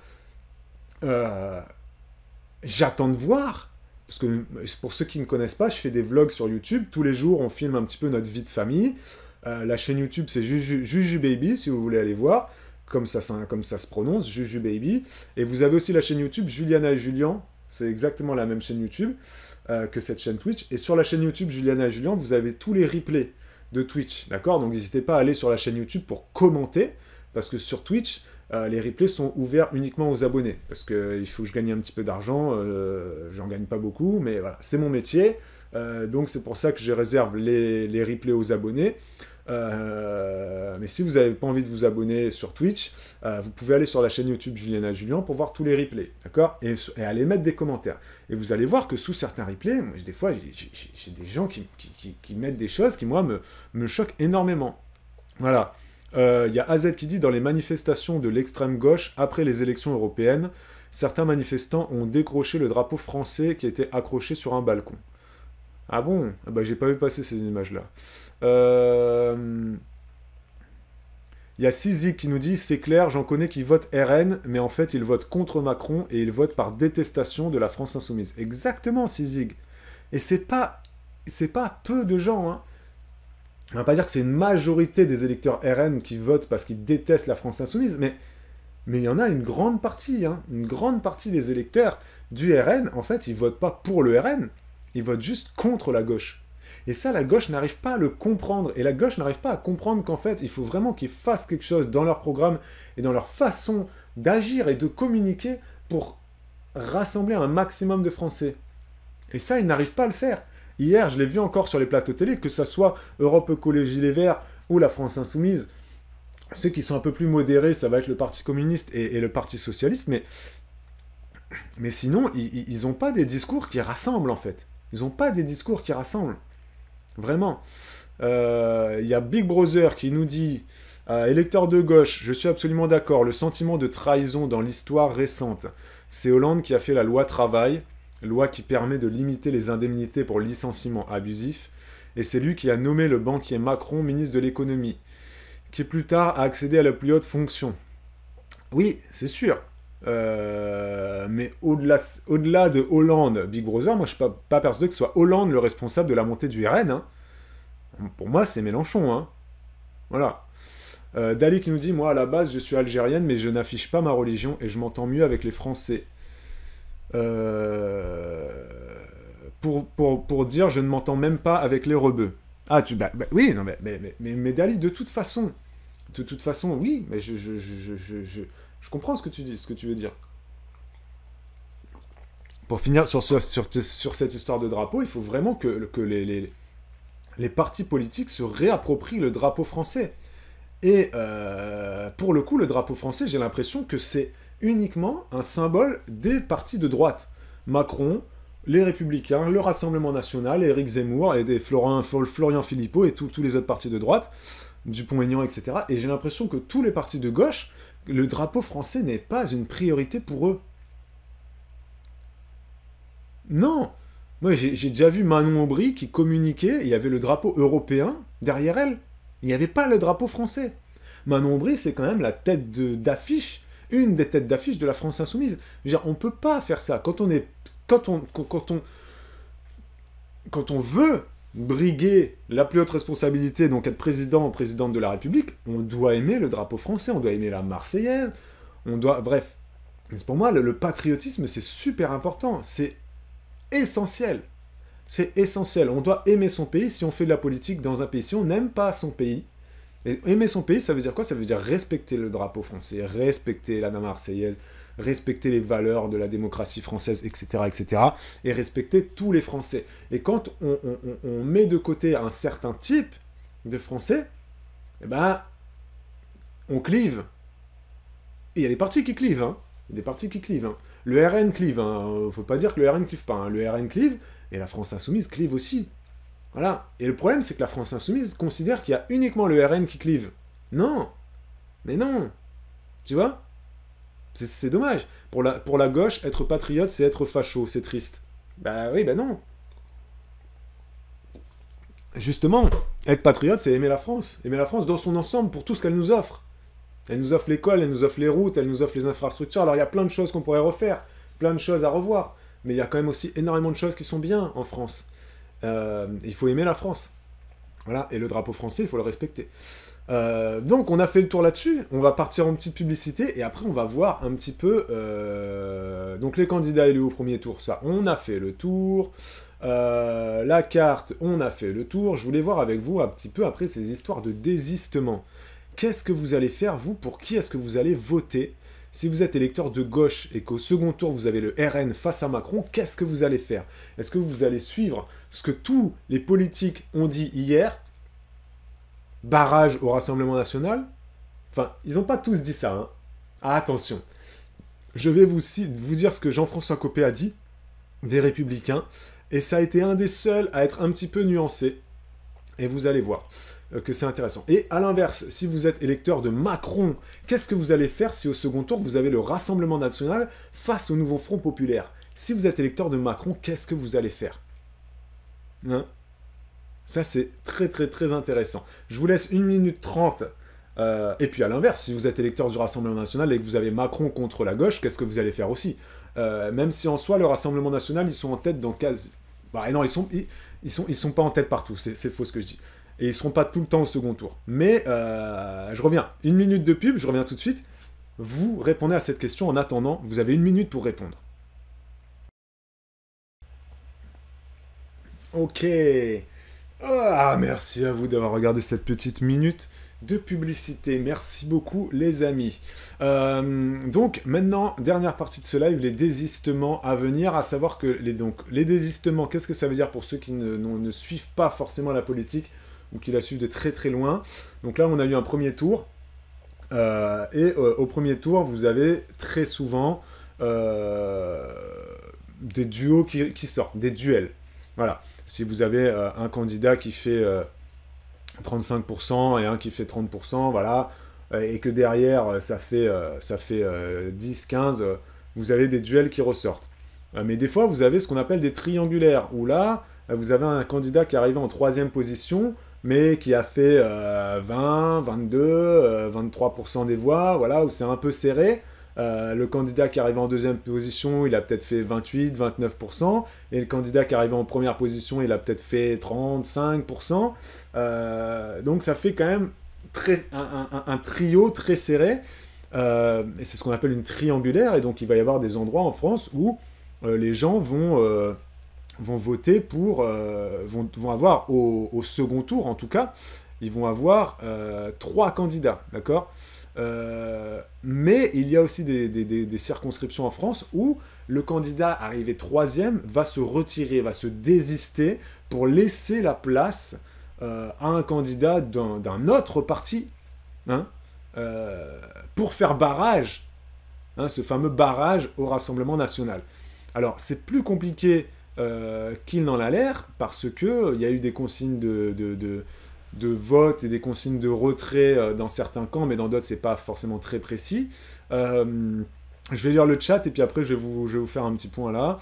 J'attends de voir. Parce que pour ceux qui ne me connaissent pas, je fais des vlogs sur YouTube. Tous les jours, on filme un petit peu notre vie de famille. La chaîne YouTube, c'est Juju Baby, si vous voulez aller voir. Comme ça se prononce, Juju Baby. Et vous avez aussi la chaîne YouTube Juliana et Julien. C'est exactement la même chaîne YouTube que cette chaîne Twitch. Et sur la chaîne YouTube Juliana et Julien, vous avez tous les replays de Twitch. D'accord? Donc n'hésitez pas à aller sur la chaîne YouTube pour commenter. Parce que sur Twitch, les replays sont ouverts uniquement aux abonnés. Parce qu'il faut que je gagne un petit peu d'argent. J'en gagne pas beaucoup, mais voilà, c'est mon métier. Donc c'est pour ça que je réserve les replays aux abonnés. Mais si vous n'avez pas envie de vous abonner sur Twitch, vous pouvez aller sur la chaîne YouTube Juliana Julien pour voir tous les replays, d'accord, et aller mettre des commentaires. Et vous allez voir que sous certains replays, moi, des fois, j'ai des gens qui mettent des choses qui, moi, me choquent énormément. Voilà. Il y a AZ qui dit, dans les manifestations de l'extrême gauche, après les élections européennes, certains manifestants ont décroché le drapeau français qui était accroché sur un balcon. Ah bon? Ah bah, j'ai pas vu passer ces images-là. Il y a Sizik qui nous dit, c'est clair, j'en connais qui votent RN, mais en fait, ils votent contre Macron et ils votent par détestation de la France insoumise. Exactement, Sizik. Et c'est pas peu de gens, hein. On va pas dire que c'est une majorité des électeurs RN qui votent parce qu'ils détestent la France insoumise, mais il y en a une grande partie, hein. Une grande partie des électeurs du RN, en fait, ils votent pas pour le RN, ils votent juste contre la gauche. Et ça, la gauche n'arrive pas à le comprendre. Et la gauche n'arrive pas à comprendre qu'en fait, il faut vraiment qu'ils fassent quelque chose dans leur programme et dans leur façon d'agir et de communiquer pour rassembler un maximum de Français. Et ça, ils n'arrivent pas à le faire. Hier, je l'ai vu encore sur les plateaux télé, que ça soit Europe Écologie Les Verts ou la France Insoumise. Ceux qui sont un peu plus modérés, ça va être le Parti communiste et le Parti socialiste, mais sinon, ils n'ont pas des discours qui rassemblent, en fait. Ils n'ont pas des discours qui rassemblent. Vraiment. Il y a Big Brother qui nous dit, électeur de gauche, je suis absolument d'accord, le sentiment de trahison dans l'histoire récente. C'est Hollande qui a fait la loi travail, loi qui permet de limiter les indemnités pour licenciement abusif, et c'est lui qui a nommé le banquier Macron ministre de l'économie, qui plus tard a accédé à la plus haute fonction. Oui, c'est sûr. Mais au-delà de Hollande, Big Brother, moi je suis pas persuadé que ce soit Hollande le responsable de la montée du RN. Hein. Pour moi, c'est Mélenchon. Hein. Voilà. Dali qui nous dit, moi à la base je suis algérienne, mais je n'affiche pas ma religion et je m'entends mieux avec les Français. Pour dire, je ne m'entends même pas avec les rebeux. Ah, oui, non, mais Dali, de toute façon, oui, mais je comprends ce que tu dis, ce que tu veux dire. Pour finir sur cette histoire de drapeau, il faut vraiment que les partis politiques se réapproprient le drapeau français. Et pour le coup, le drapeau français, j'ai l'impression que c'est uniquement un symbole des partis de droite. Macron, les Républicains, le Rassemblement National, Éric Zemmour, et Florian Philippot et tous les autres partis de droite, Dupont-Aignan, etc. Et j'ai l'impression que tous les partis de gauche, le drapeau français n'est pas une priorité pour eux. Non. Moi, j'ai déjà vu Manon Aubry qui communiquait, il y avait le drapeau européen derrière elle. Il n'y avait pas le drapeau français. Manon Aubry, c'est quand même la tête d'affiche, une des têtes d'affiche de la France Insoumise. Je veux dire, on ne peut pas faire ça. Quand on veut briguer la plus haute responsabilité, donc être président ou présidente de la République, on doit aimer le drapeau français, on doit aimer la Marseillaise, bref. Pour moi, le patriotisme, c'est super important. C'est essentiel. C'est essentiel. On doit aimer son pays si on fait de la politique dans un pays. Si on n'aime pas son pays, et aimer son pays, ça veut dire quoi? Ça veut dire respecter le drapeau français, respecter la Marseillaise, respecter les valeurs de la démocratie française, etc., etc., et respecter tous les Français. Et quand on met de côté un certain type de Français, eh ben, on clive. Et il y a des partis qui clivent, hein. Il y a des partis qui clivent, hein. Le RN clive, hein. Faut pas dire que le RN clive pas, hein. Le RN clive, et la France Insoumise clive aussi. Voilà. Et le problème, c'est que la France Insoumise considère qu'il y a uniquement le RN qui clive. Non. Mais non. Tu vois? C'est dommage. Pour la gauche, être patriote, c'est être facho, c'est triste. Bah oui, bah non. Justement, être patriote, c'est aimer la France. Aimer la France dans son ensemble pour tout ce qu'elle nous offre. Elle nous offre l'école, elle nous offre les routes, elle nous offre les infrastructures. Alors il y a plein de choses qu'on pourrait refaire, plein de choses à revoir. Mais il y a quand même aussi énormément de choses qui sont bien en France. Il faut aimer la France. Voilà, et le drapeau français, il faut le respecter. Donc on a fait le tour là-dessus, on va partir en petite publicité, et après on va voir un petit peu... Donc les candidats élus au premier tour, ça, on a fait le tour. La carte, on a fait le tour. Je voulais voir avec vous un petit peu après ces histoires de désistement. Qu'est-ce que vous allez faire, vous? Pour qui est-ce que vous allez voter? Si vous êtes électeur de gauche et qu'au second tour, vous avez le RN face à Macron, qu'est-ce que vous allez faire? Est-ce que vous allez suivre ce que tous les politiques ont dit hier? Barrage au Rassemblement National? Enfin, ils n'ont pas tous dit ça, hein. Ah, attention. Je vais vous dire ce que Jean-François Copé a dit, des Républicains, et ça a été un des seuls à être un petit peu nuancé. Et vous allez voir que c'est intéressant. Et à l'inverse, si vous êtes électeur de Macron, qu'est-ce que vous allez faire si au second tour, vous avez le Rassemblement National face au nouveau Front Populaire? Si vous êtes électeur de Macron, qu'est-ce que vous allez faire? Hein? Ça, c'est très très très intéressant. Je vous laisse 1 minute 30. Et puis à l'inverse, si vous êtes électeur du Rassemblement National et que vous avez Macron contre la gauche, qu'est-ce que vous allez faire aussi? Même si en soi, le Rassemblement National, ils sont en tête dans quasi... Bah non, ils sont pas en tête partout, c'est faux ce que je dis. Et ils seront pas tout le temps au second tour. Mais je reviens. 1 minute de pub, je reviens tout de suite. Vous répondez à cette question en attendant. Vous avez 1 minute pour répondre. Ok. Ah, merci à vous d'avoir regardé cette petite minute de publicité. Merci beaucoup, les amis. Donc, maintenant, dernière partie de ce live, les désistements à venir, à savoir que les désistements, qu'est-ce que ça veut dire pour ceux qui ne suivent pas forcément la politique ou qui la suivent de très très loin. Donc là, on a eu un premier tour. Au premier tour, vous avez très souvent des duos qui sortent, des duels. Voilà. Si vous avez un candidat qui fait 35% et un qui fait 30%, voilà, et que derrière ça fait 10, 15, vous avez des duels qui ressortent. Mais des fois, vous avez ce qu'on appelle des triangulaires, où là, vous avez un candidat qui est arrivé en 3e position, mais qui a fait 20, 22, 23% des voix, voilà, où c'est un peu serré. Le candidat qui arrive en 2e position, il a peut-être fait 28, 29%, et le candidat qui arrive en 1re position, il a peut-être fait 35%. Donc ça fait quand même un trio très serré, et c'est ce qu'on appelle une triangulaire, et donc il va y avoir des endroits en France où les gens vont voter pour... vont avoir au second tour, en tout cas, ils vont avoir 3 candidats, d'accord? Mais il y a aussi des circonscriptions en France où le candidat arrivé 3e va se retirer, va se désister pour laisser la place à un candidat d'un autre parti, hein, pour faire barrage, hein, ce fameux barrage au Rassemblement National. Alors, c'est plus compliqué qu'il n'en a l'air, parce qu'il y a eu des consignes de vote et des consignes de retrait dans certains camps, mais dans d'autres, c'est pas forcément très précis. Je vais lire le chat, et puis après, je vais vous faire un petit point là.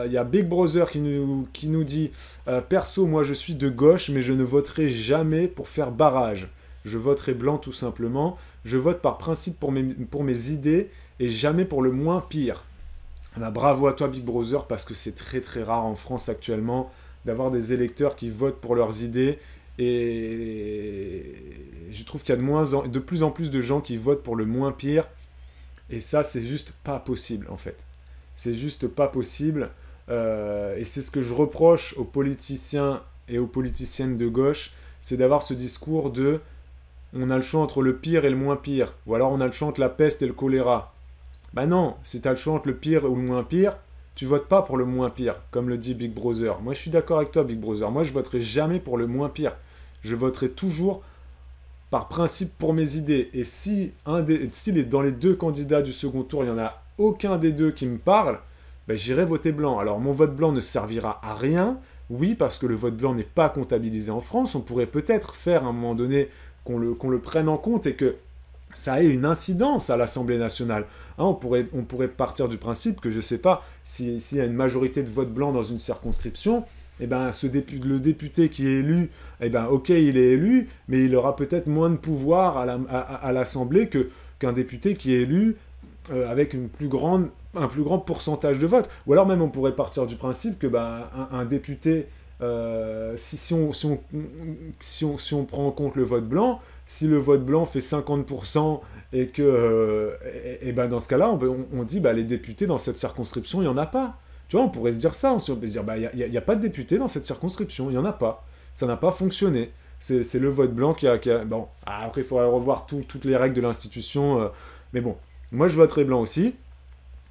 Il y a Big Brother qui nous dit « Perso, moi, je suis de gauche, mais je ne voterai jamais pour faire barrage. Je voterai blanc, tout simplement. Je vote par principe pour mes idées, et jamais pour le moins pire. » Bah, bravo à toi, Big Brother, parce que c'est très très rare en France actuellement d'avoir des électeurs qui votent pour leurs idées. Et je trouve qu'il y a de plus en plus de gens qui votent pour le moins pire. Et ça, c'est juste pas possible, en fait. C'est juste pas possible. Et c'est ce que je reproche aux politiciens et aux politiciennes de gauche, c'est d'avoir ce discours de « on a le choix entre le pire et le moins pire ». Ou alors on a le choix entre la peste et le choléra. Bah non, si tu as le choix entre le pire ou le moins pire, tu votes pas pour le moins pire, comme le dit Big Brother. Moi, je suis d'accord avec toi, Big Brother. Moi, je voterai jamais pour le moins pire. Je voterai toujours par principe pour mes idées. Et si s'il est dans les deux candidats du second tour, il n'y en a aucun des deux qui me parle, ben, j'irai voter blanc. Alors mon vote blanc ne servira à rien, oui, parce que le vote blanc n'est pas comptabilisé en France. On pourrait peut-être faire à un moment donné qu'on le prenne en compte et que ça ait une incidence à l'Assemblée nationale. Hein, on pourrait partir du principe que, je ne sais pas, s'il y a une majorité de votes blancs dans une circonscription, eh ben, le député qui est élu, eh ben, ok, il est élu, mais il aura peut-être moins de pouvoir à l'Assemblée qu'un député qui est élu avec un plus grand pourcentage de votes. Ou alors même, on pourrait partir du principe que ben, un député, si on prend en compte le vote blanc, si le vote blanc fait 50% et que, et ben dans ce cas-là, on dit bah, les députés dans cette circonscription, il n'y en a pas. Tu vois, on pourrait se dire ça, on pourrait se dire bah, il n'y a pas de députés dans cette circonscription, il n'y en a pas. Ça n'a pas fonctionné. C'est le vote blanc qui a... Bon, après, il faudrait revoir toutes les règles de l'institution. Mais bon, moi, je voterai blanc aussi.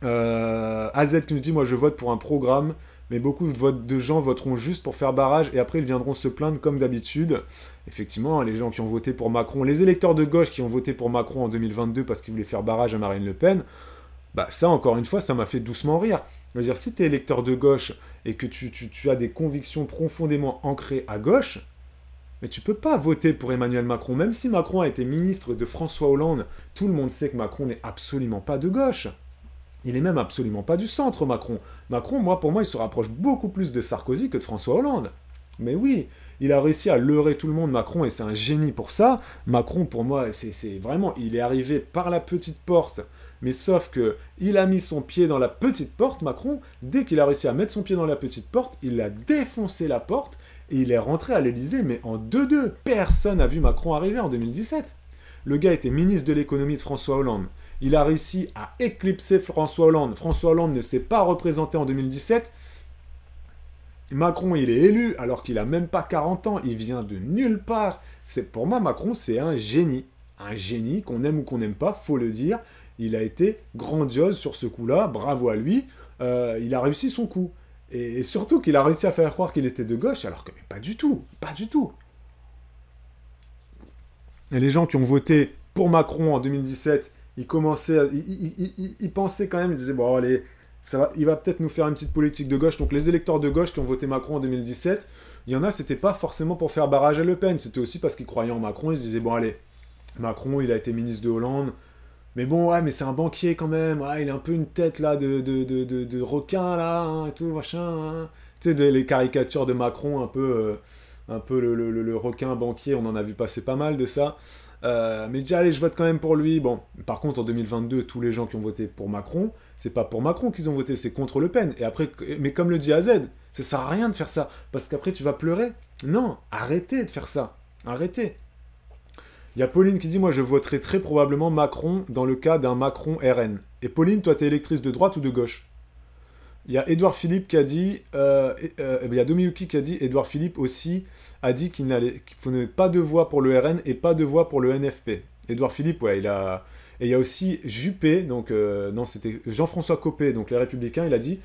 AZ qui nous dit, moi, je vote pour un programme, mais beaucoup de gens voteront juste pour faire barrage, et après, ils viendront se plaindre comme d'habitude. Effectivement, les gens qui ont voté pour Macron, les électeurs de gauche qui ont voté pour Macron en 2022 parce qu'ils voulaient faire barrage à Marine Le Pen, bah ça, encore une fois, ça m'a fait doucement rire. Je veux dire, si tu es électeur de gauche et que tu as des convictions profondément ancrées à gauche, mais tu peux pas voter pour Emmanuel Macron. Même si Macron a été ministre de François Hollande, tout le monde sait que Macron n'est absolument pas de gauche. Il est même absolument pas du centre, Macron. Macron, pour moi, il se rapproche beaucoup plus de Sarkozy que de François Hollande. Mais oui, il a réussi à leurrer tout le monde, Macron, et c'est un génie pour ça. Macron, pour moi, c'est vraiment... Il est arrivé par la petite porte, mais sauf que il a mis son pied dans la petite porte, Macron. Dès qu'il a réussi à mettre son pied dans la petite porte, il a défoncé la porte, et il est rentré à l'Élysée, mais en 2-2. Personne n'a vu Macron arriver en 2017. Le gars était ministre de l'économie de François Hollande. Il a réussi à éclipser François Hollande. François Hollande ne s'est pas représenté en 2017. Macron, il est élu alors qu'il a même pas 40 ans. Il vient de nulle part. Pour moi, Macron, c'est un génie. Un génie, qu'on aime ou qu'on n'aime pas, faut le dire. Il a été grandiose sur ce coup-là. Bravo à lui. Il a réussi son coup. Et surtout qu'il a réussi à faire croire qu'il était de gauche, alors que mais pas du tout. Pas du tout. Et les gens qui ont voté pour Macron en 2017... Ils pensaient quand même, ils disaient, bon allez, il va peut-être nous faire une petite politique de gauche. Donc les électeurs de gauche qui ont voté Macron en 2017, il y en a, c'était pas forcément pour faire barrage à Le Pen, c'était aussi parce qu'ils croyaient en Macron, ils se disaient, bon allez, Macron, il a été ministre de Hollande, mais bon, ouais, mais c'est un banquier quand même, ouais, il a un peu une tête là de requin là, hein, et tout, machin, hein. Tu sais, les caricatures de Macron, un peu le requin banquier, on en a vu passer pas mal de ça. Mais déjà, allez, je vote quand même pour lui. Bon, par contre, en 2022, tous les gens qui ont voté pour Macron, c'est pas pour Macron qu'ils ont voté, c'est contre Le Pen. Et après, mais comme le dit AZ, ça sert à rien de faire ça, parce qu'après, tu vas pleurer. Non, arrêtez de faire ça. Arrêtez. Il y a Pauline qui dit, moi, je voterai très probablement Macron dans le cas d'un Macron RN. Et Pauline, toi, t'es électrice de droite ou de gauche? Il y a Édouard Philippe qui a dit, il y a Domiyuki qui a dit, Édouard Philippe aussi a dit qu'il faut pas de voix pour le RN et pas de voix pour le NFP. Édouard Philippe, ouais, il a... Et il y a aussi Juppé, donc, non, c'était Jean-François Copé, donc les Républicains, il a dit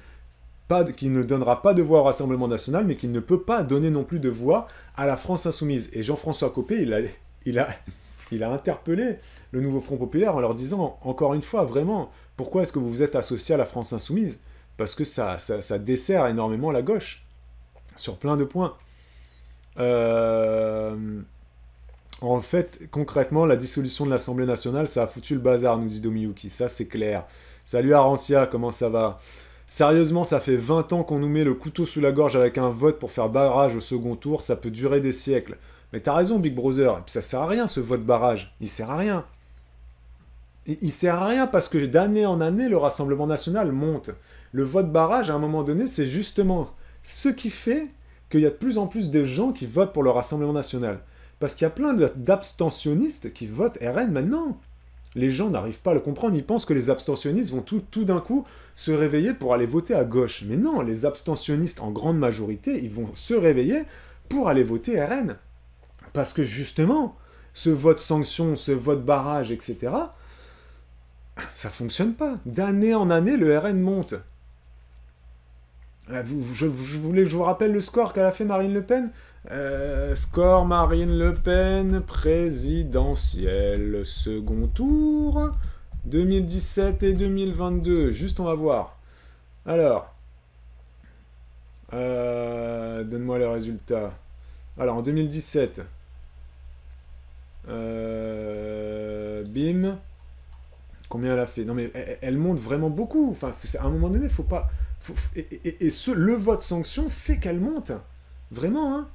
qu'il ne donnera pas de voix au Rassemblement National, mais qu'il ne peut pas donner non plus de voix à la France Insoumise. Et Jean-François Copé, il a interpellé le nouveau Front Populaire en leur disant, encore une fois, vraiment, pourquoi est-ce que vous vous êtes associé à la France Insoumise ? Parce que ça dessert énormément la gauche, sur plein de points. En fait, concrètement, la dissolution de l'Assemblée nationale, ça a foutu le bazar, nous dit Domiyuki, ça c'est clair. Salut Arancia, comment ça va? Sérieusement, ça fait 20 ans qu'on nous met le couteau sous la gorge avec un vote pour faire barrage au second tour, ça peut durer des siècles. Mais t'as raison, Big Brother, et puis ça sert à rien ce vote barrage, il sert à rien. Il sert à rien parce que d'année en année, le Rassemblement national monte. Le vote barrage, à un moment donné, c'est justement ce qui fait qu'il y a de plus en plus de gens qui votent pour le Rassemblement national. Parce qu'il y a plein d'abstentionnistes qui votent RN maintenant. Les gens n'arrivent pas à le comprendre, ils pensent que les abstentionnistes vont tout d'un coup se réveiller pour aller voter à gauche. Mais non, les abstentionnistes, en grande majorité, ils vont se réveiller pour aller voter RN. Parce que justement, ce vote sanction, ce vote barrage, etc., ça fonctionne pas. D'année en année, le RN monte. Je vous rappelle le score qu'elle a fait Marine Le Pen. Score Marine Le Pen, présidentielle, second tour, 2017 et 2022. Juste, on va voir. Alors, donne-moi les résultats. Alors, en 2017, bim, combien elle a fait? Non, mais elle monte vraiment beaucoup. Enfin, à un moment donné, faut pas... le vote sanction fait qu'elle monte. Vraiment, hein.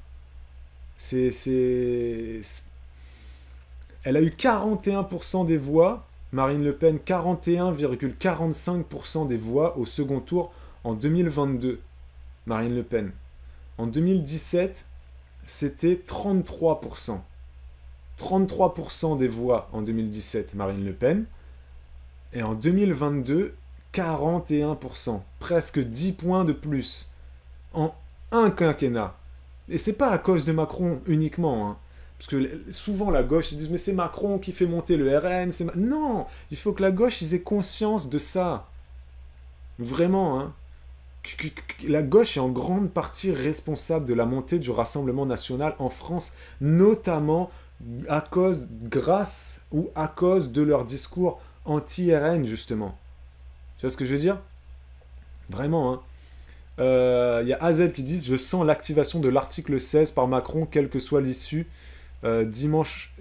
Elle a eu 41% des voix, Marine Le Pen 41,45% des voix au second tour en 2022. Marine Le Pen. En 2017, c'était 33%. 33% des voix en 2017, Marine Le Pen. Et en 2022, 41%. Presque 10 points de plus. En un quinquennat. Et c'est pas à cause de Macron uniquement, hein. Parce que souvent la gauche, ils disent mais c'est Macron qui fait monter le RN. Non, il faut que la gauche, ils aient conscience de ça. Vraiment, hein. La gauche est en grande partie responsable de la montée du Rassemblement national en France, notamment grâce ou à cause de leur discours anti-RN, justement. Tu vois ce que je veux dire? Vraiment, hein. Y a AZ qui dit « Je sens l'activation de l'article 16 par Macron, quelle que soit l'issue, dimanche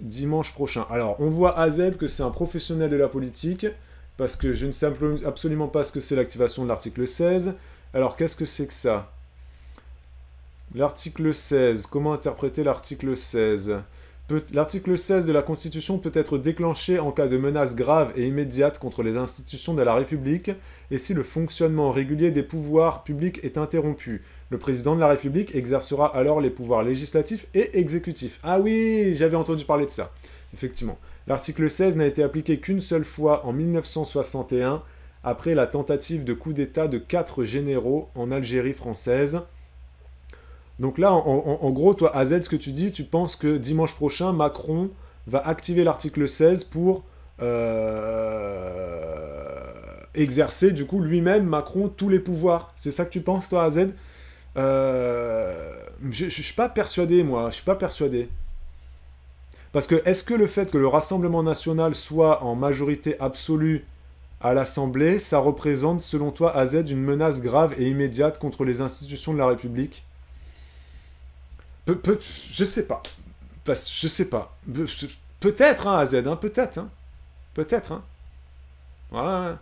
prochain. » Alors, on voit AZ que c'est un professionnel de la politique, parce que je ne sais absolument pas ce que c'est l'activation de l'article 16. Alors, qu'est-ce que c'est que ça? L'article 16, comment interpréter l'article 16? L'article 16 de la Constitution peut être déclenché en cas de menace grave et immédiate contre les institutions de la République et si le fonctionnement régulier des pouvoirs publics est interrompu. Le président de la République exercera alors les pouvoirs législatifs et exécutifs. Ah oui, j'avais entendu parler de ça. Effectivement. L'article 16 n'a été appliqué qu'une seule fois en 1961, après la tentative de coup d'État de 4 généraux en Algérie française. Donc là, en gros, toi, AZ, ce que tu dis, tu penses que dimanche prochain, Macron va activer l'article 16 pour exercer, du coup, lui-même, Macron, tous les pouvoirs. C'est ça que tu penses, toi, AZ? Je suis pas persuadé, moi. Je suis pas persuadé. Parce que, est-ce que le fait que le Rassemblement national soit en majorité absolue à l'Assemblée, ça représente, selon toi, AZ, une menace grave et immédiate contre les institutions de la République? Je sais pas. Je sais pas. Peut-être, hein, AZ, hein, peut-être. Hein. Peut-être, hein. Ouais.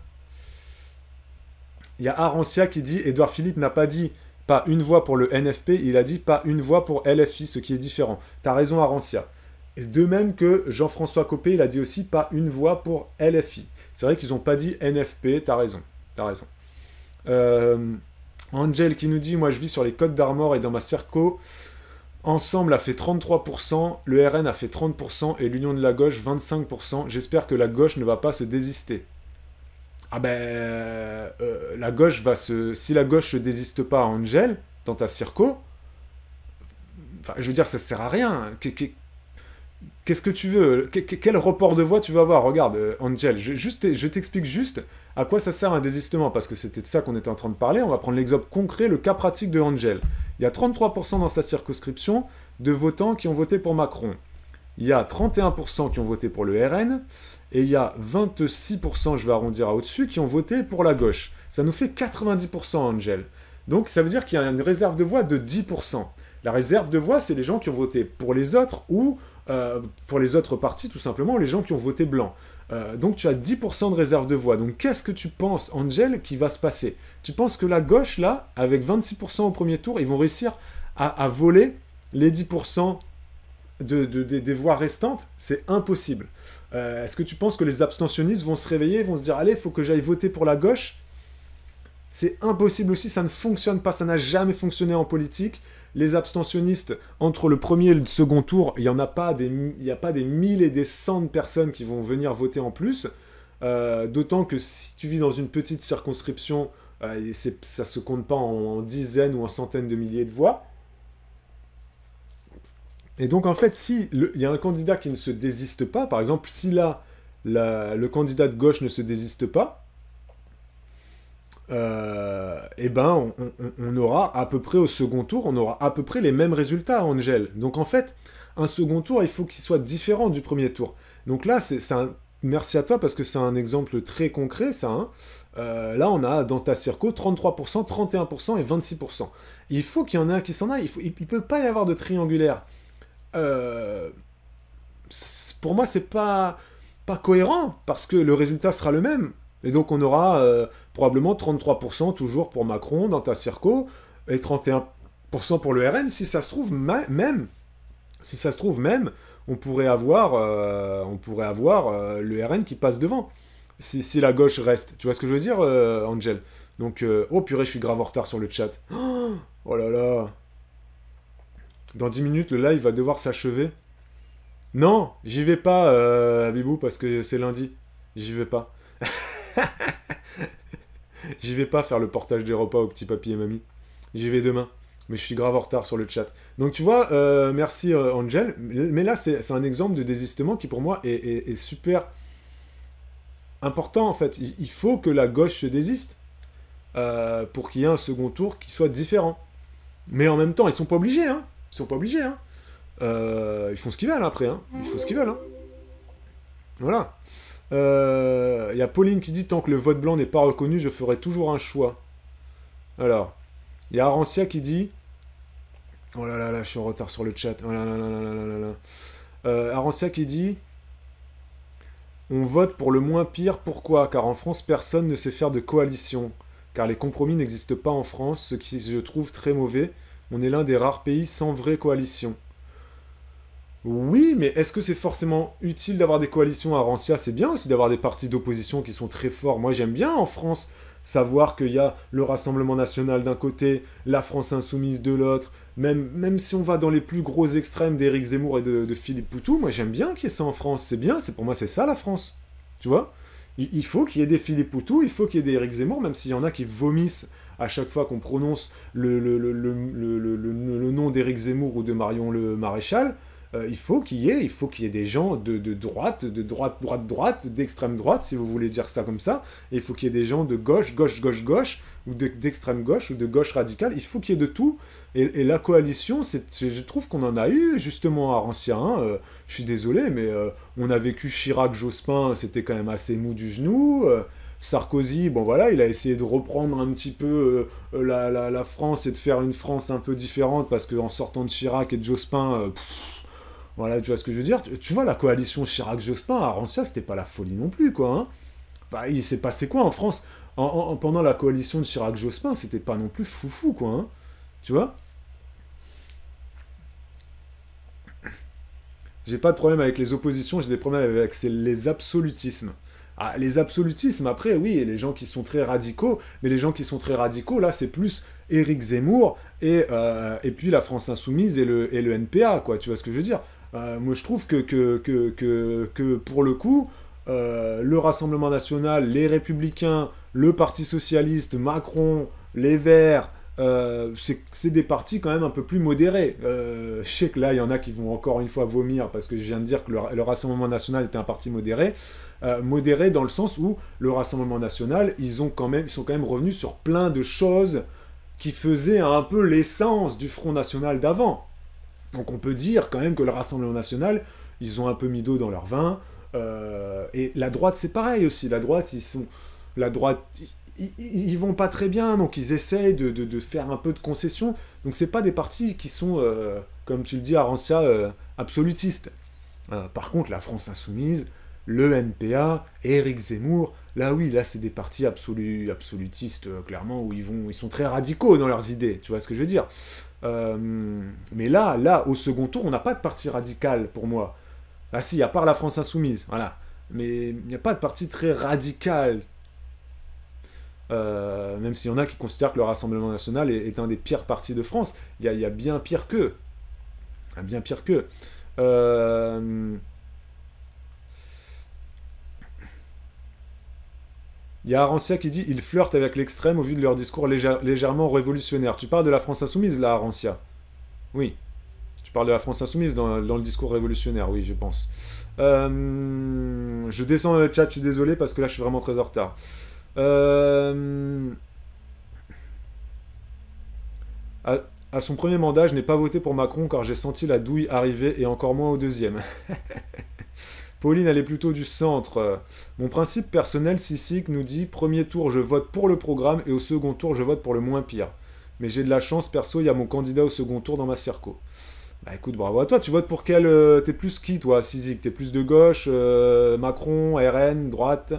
Il y a Arancia qui dit Édouard Philippe n'a pas dit pas une voix pour le NFP, il a dit pas une voix pour LFI, ce qui est différent. T'as raison, Arancia. Et de même que Jean-François Copé, il a dit aussi pas une voix pour LFI. C'est vrai qu'ils n'ont pas dit NFP, t'as raison. T'as raison. Angel qui nous dit moi je vis sur les Côtes d'Armor et dans ma circo. Ensemble a fait 33%, le RN a fait 30% et l'Union de la gauche 25%. J'espère que la gauche ne va pas se désister. Ah ben, la gauche va se... Si la gauche ne se désiste pas, Angel, dans ta circo, enfin, je veux dire, ça sert à rien. Qu'est-ce que tu veux? Quel report de voix tu veux avoir? Regarde, Angel, je t'explique juste à quoi ça sert un désistement, parce que c'était de ça qu'on était en train de parler. On va prendre l'exemple concret, le cas pratique de Angel. Il y a 33% dans sa circonscription de votants qui ont voté pour Macron. Il y a 31% qui ont voté pour le RN, et il y a 26%, je vais arrondir à au-dessus, qui ont voté pour la gauche. Ça nous fait 90%, Angel. Donc ça veut dire qu'il y a une réserve de voix de 10%. La réserve de voix, c'est les gens qui ont voté pour les autres, ou pour les autres partis, tout simplement, les gens qui ont voté blanc. Donc tu as 10% de réserve de voix. Donc qu'est-ce que tu penses, Angel, qui va se passer? Tu penses que la gauche, là, avec 26% au premier tour, ils vont réussir à voler les 10% des voix restantes? C'est impossible. Est-ce que tu penses que les abstentionnistes vont se réveiller, vont se dire « Allez, il faut que j'aille voter pour la gauche ?» C'est impossible aussi, ça ne fonctionne pas, ça n'a jamais fonctionné en politique. Les abstentionnistes, entre le premier et le second tour, il n'y a pas des milles et des cents de personnes qui vont venir voter en plus. D'autant que si tu vis dans une petite circonscription, ça ne se compte pas en dizaines ou en centaines de milliers de voix. Et donc en fait, si il y a un candidat qui ne se désiste pas, par exemple, si là, le candidat de gauche ne se désiste pas, eh ben, on aura à peu près au second tour, on aura à peu près les mêmes résultats, Angel. Donc en fait, un second tour, il faut qu'il soit différent du premier tour. Donc là, merci à toi parce que c'est un exemple très concret, ça. Hein. Là, on a dans ta circo 33%, 31% et 26%. Il faut qu'il y en ait un qui s'en aille. Il ne peut pas y avoir de triangulaire. Euh, pour moi, c'est pas cohérent parce que le résultat sera le même. Et donc, on aura probablement 33% toujours pour Macron dans ta circo et 31% pour le RN. Si ça se trouve, même, si ça se trouve même, on pourrait avoir le RN qui passe devant. Si la gauche reste. Tu vois ce que je veux dire, Angel? Donc, oh purée, je suis grave en retard sur le chat. Oh là là. Dans 10 minutes, le live va devoir s'achever. Non, j'y vais pas, Bibou, parce que c'est lundi. J'y vais pas. J'y vais pas faire le portage des repas aux petits papy et mamie. J'y vais demain. Mais je suis grave en retard sur le chat. Donc tu vois, merci Angel. Mais là, c'est un exemple de désistement qui pour moi est super important en fait. Il faut que la gauche se désiste pour qu'il y ait un second tour qui soit différent. Mais en même temps, ils sont pas obligés. Hein. Ils sont pas obligés. Hein. Ils font ce qu'ils veulent après. Hein. Ils font ce qu'ils veulent. Hein. Voilà. Il y a Pauline qui dit tant que le vote blanc n'est pas reconnu, je ferai toujours un choix. Alors, il y a Arancia qui dit oh là là là, je suis en retard sur le chat. Oh là là là là là là là. Arancia qui dit on vote pour le moins pire. Pourquoi? Car en France, personne ne sait faire de coalition. Car les compromis n'existent pas en France, ce qui je trouve très mauvais. On est l'un des rares pays sans vraie coalition. Oui, mais est-ce que c'est forcément utile d'avoir des coalitions à Rancia? C'est bien aussi d'avoir des partis d'opposition qui sont très forts. Moi, j'aime bien en France savoir qu'il y a le Rassemblement National d'un côté, la France Insoumise de l'autre. Même si on va dans les plus gros extrêmes d'Éric Zemmour et de Philippe Poutou, moi j'aime bien qu'il y ait ça en France. C'est bien, pour moi c'est ça la France. Tu vois? Il faut qu'il y ait des Philippe Poutou, il faut qu'il y ait des Éric Zemmour, même s'il y en a qui vomissent à chaque fois qu'on prononce le nom d'Éric Zemmour ou de Marion le Maréchal. Il faut qu'il y ait des gens de droite, d'extrême droite, si vous voulez dire ça comme ça. Et il faut qu'il y ait des gens de gauche, ou d'extrême gauche, ou de gauche radicale. Il faut qu'il y ait de tout. Et la coalition, je trouve qu'on en a eu, justement, à Rancia. Hein. Je suis désolé, mais on a vécu Chirac-Jospin, c'était quand même assez mou du genou. Sarkozy, bon voilà, il a essayé de reprendre un petit peu la France et de faire une France un peu différente, parce qu'en sortant de Chirac et de Jospin... voilà, tu vois ce que je veux dire? Tu vois, la coalition Chirac-Jospin à Rancia, c'était pas la folie non plus, quoi. Hein. Enfin, il s'est passé quoi en France pendant la coalition de Chirac-Jospin? C'était pas non plus foufou, quoi. Hein. Tu vois? J'ai pas de problème avec les oppositions, j'ai des problèmes avec les absolutismes. Ah, les absolutismes, après, oui, et les gens qui sont très radicaux, mais les gens qui sont très radicaux, là, c'est plus Éric Zemmour et puis la France Insoumise et le NPA, quoi. Tu vois ce que je veux dire? Moi, je trouve que pour le coup, le Rassemblement National, les Républicains, le Parti Socialiste, Macron, les Verts, c'est des partis quand même un peu plus modérés. Je sais que là, il y en a qui vont encore une fois vomir parce que je viens de dire que le Rassemblement National était un parti modéré. Modéré dans le sens où le Rassemblement National, ils sont quand même revenus sur plein de choses qui faisaient un peu l'essence du Front National d'avant. Donc on peut dire quand même que le Rassemblement National, ils ont un peu mis d'eau dans leur vin. Et la droite, c'est pareil aussi. La droite, ils vont pas très bien, donc ils essayent de faire un peu de concessions. Donc c'est pas des partis qui sont, comme tu le dis, Arancia, absolutistes. Par contre, la France Insoumise, le NPA, Éric Zemmour, là oui, là c'est des partis absolutistes, clairement, où ils sont très radicaux dans leurs idées, tu vois ce que je veux dire. Mais là, au second tour, on n'a pas de parti radical pour moi. Ah si, à part la France Insoumise, voilà. Mais il n'y a pas de parti très radical. Même s'il y en a qui considèrent que le Rassemblement National est un des pires partis de France. Il y a bien pire qu'eux. Il y a bien pire qu'eux. Il y a Arancia qui dit « Ils flirtent avec l'extrême au vu de leur discours légèrement révolutionnaire ». Tu parles de la France Insoumise, là, Arancia? Oui. Tu parles de la France Insoumise dans le discours révolutionnaire, oui, je pense. Je descends dans le chat, je suis désolé, parce que là, je suis vraiment très en retard. À, à son premier mandat, je n'ai pas voté pour Macron car j'ai senti la douille arriver et encore moins au deuxième. Pauline, elle est plutôt du centre. Mon principe personnel, Sissik nous dit premier tour, je vote pour le programme et au second tour, je vote pour le moins pire. Mais j'ai de la chance, perso, il y a mon candidat au second tour dans ma circo. Bah écoute, bravo à toi. Tu votes pour quel. T'es plus qui, toi, Sissik? T'es plus de gauche, Macron, RN, droite.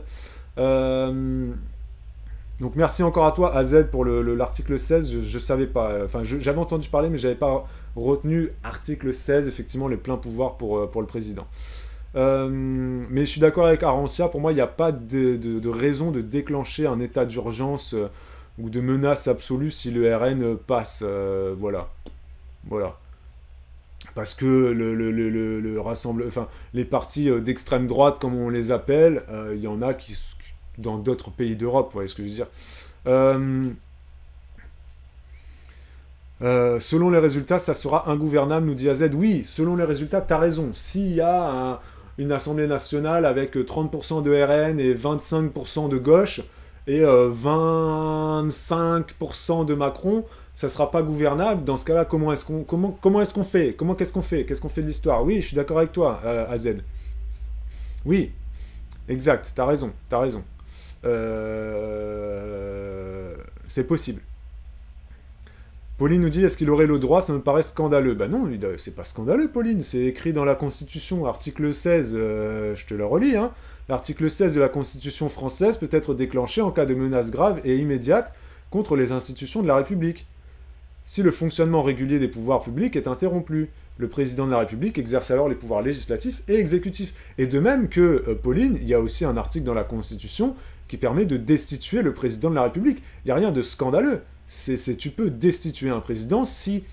Euh, donc merci encore à toi, AZ, pour l'article 16. Je savais pas. Enfin, j'avais entendu parler, mais j'avais pas retenu article 16, effectivement, les pleins pouvoirs pour le président. Mais je suis d'accord avec Arancia, pour moi, il n'y a pas de raison de déclencher un état d'urgence ou de menace absolue si le RN passe. Voilà. Voilà. Parce que enfin, les partis d'extrême droite, comme on les appelle, il y en a qui, dans d'autres pays d'Europe, vous voyez ce que je veux dire. Euh, selon les résultats, ça sera ingouvernable, nous dit AZ. Oui, selon les résultats, t'as raison. S'il y a une Assemblée nationale avec 30% de RN et 25% de gauche et 25% de Macron, ça sera pas gouvernable. Dans ce cas-là, comment est-ce qu'on fait? Qu'est-ce qu'on fait? Qu'est-ce qu'on fait de l'histoire? Oui, je suis d'accord avec toi, AZ. Oui, exact, t'as raison, t'as raison. C'est possible. Pauline nous dit, est-ce qu'il aurait le droit? Ça me paraît scandaleux. Bah non, c'est pas scandaleux, Pauline. C'est écrit dans la Constitution, article 16, je te le relis, hein. L'article 16 de la Constitution française peut être déclenché en cas de menace grave et immédiate contre les institutions de la République. Si le fonctionnement régulier des pouvoirs publics est interrompu, le président de la République exerce alors les pouvoirs législatifs et exécutifs. Et de même que, Pauline, il y a aussi un article dans la Constitution qui permet de destituer le président de la République. Il n'y a rien de scandaleux. Tu peux destituer un président si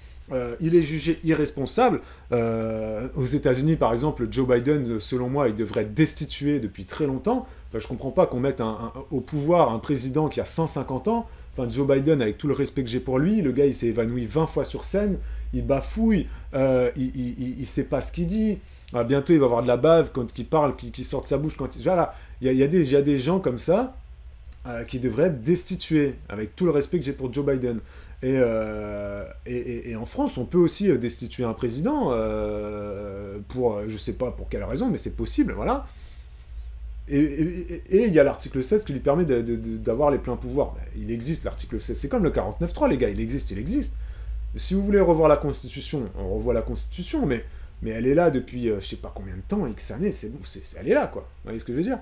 il est jugé irresponsable. Aux États-Unis, par exemple, Joe Biden, selon moi, il devrait être destitué depuis très longtemps. Enfin, je comprends pas qu'on mette au pouvoir un président qui a 150 ans. Enfin, Joe Biden, avec tout le respect que j'ai pour lui, le gars, il s'est évanoui 20 fois sur scène, il bafouille, il sait pas ce qu'il dit. Bientôt, il va avoir de la bave quand il parle, qui sort de sa bouche. Voilà, il y a des gens comme ça qui devraient être destitués, avec tout le respect que j'ai pour Joe Biden. Et en France, on peut aussi destituer un président pour, je sais pas pour quelle raison, mais c'est possible, voilà. Et il y a l'article 16 qui lui permet d'avoir les pleins pouvoirs. Il existe l'article 16, c'est comme le 49.3, les gars, il existe, il existe. Si vous voulez revoir la Constitution, on revoit la Constitution, mais elle est là depuis je sais pas combien de temps, X années, c'est bon, elle est là, quoi. Vous voyez ce que je veux dire?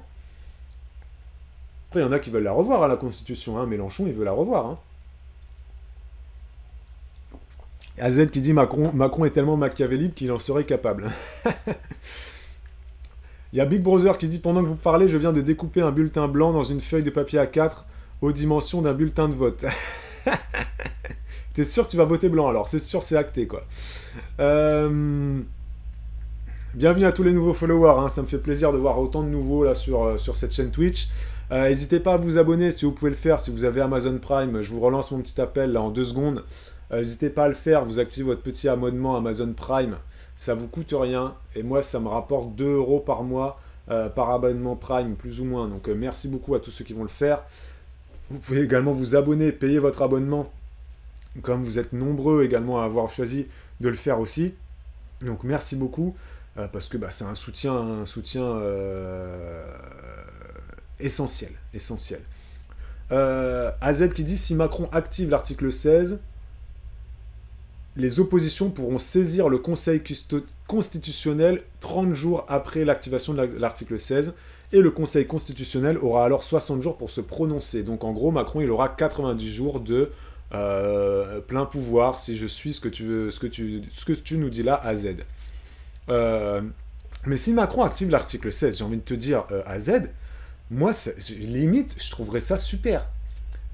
Après, il y en a qui veulent la revoir à la Constitution, hein. Mélenchon, il veut la revoir, hein. AZ qui dit Macron est tellement machiavélique qu'il en serait capable. Il y a Big Brother qui dit pendant que vous parlez, je viens de découper un bulletin blanc dans une feuille de papier A4 aux dimensions d'un bulletin de vote. T'es sûr que tu vas voter blanc alors? C'est sûr, c'est acté, quoi. Bienvenue à tous les nouveaux followers, hein. Ça me fait plaisir de voir autant de nouveaux là sur cette chaîne Twitch. N'hésitez pas à vous abonner si vous pouvez le faire, si vous avez Amazon Prime. Je vous relance mon petit appel là en 2 secondes. N'hésitez pas à le faire, vous activez votre petit abonnement Amazon Prime. Ça vous coûte rien, et moi ça me rapporte 2 € par mois par abonnement Prime, plus ou moins. Donc merci beaucoup à tous ceux qui vont le faire. Vous pouvez également vous abonner, payer votre abonnement, comme vous êtes nombreux également à avoir choisi de le faire aussi. Donc merci beaucoup, parce que c'est un soutien essentiel. AZ qui dit, si Macron active l'article 16... les oppositions pourront saisir le Conseil constitutionnel 30 jours après l'activation de l'article 16, et le Conseil constitutionnel aura alors 60 jours pour se prononcer. Donc en gros, Macron, il aura 90 jours de plein pouvoir, si je suis ce que tu nous dis là, AZ. Mais si Macron active l'article 16, j'ai envie de te dire, AZ, moi, limite, je trouverais ça super.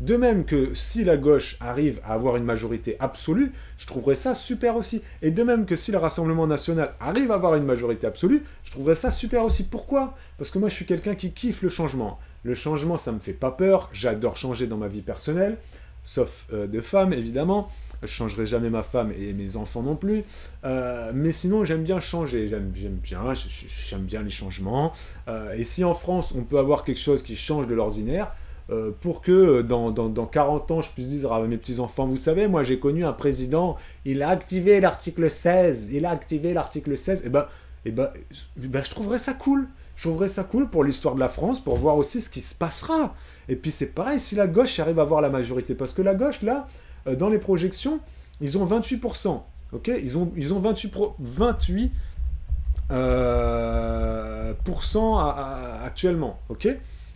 De même que si la gauche arrive à avoir une majorité absolue, je trouverais ça super aussi. Et de même que si le Rassemblement national arrive à avoir une majorité absolue, je trouverais ça super aussi. Pourquoi? Parce que moi, je suis quelqu'un qui kiffe le changement. Le changement, ça me fait pas peur. J'adore changer dans ma vie personnelle, sauf de femme, évidemment. Je changerai jamais ma femme et mes enfants non plus. Mais sinon, j'aime bien changer. J'aime bien les changements. Et si en France, on peut avoir quelque chose qui change de l'ordinaire, pour que dans 40 ans, je puisse dire à mes petits-enfants, vous savez, moi j'ai connu un président, il a activé l'article 16, il a activé l'article 16, je trouverais ça cool. Je trouverais ça cool pour l'histoire de la France, pour voir aussi ce qui se passera. Et puis c'est pareil, si la gauche arrive à avoir la majorité, parce que la gauche, là, dans les projections, ils ont 28%. Ok, ils ont 28 actuellement. Ok.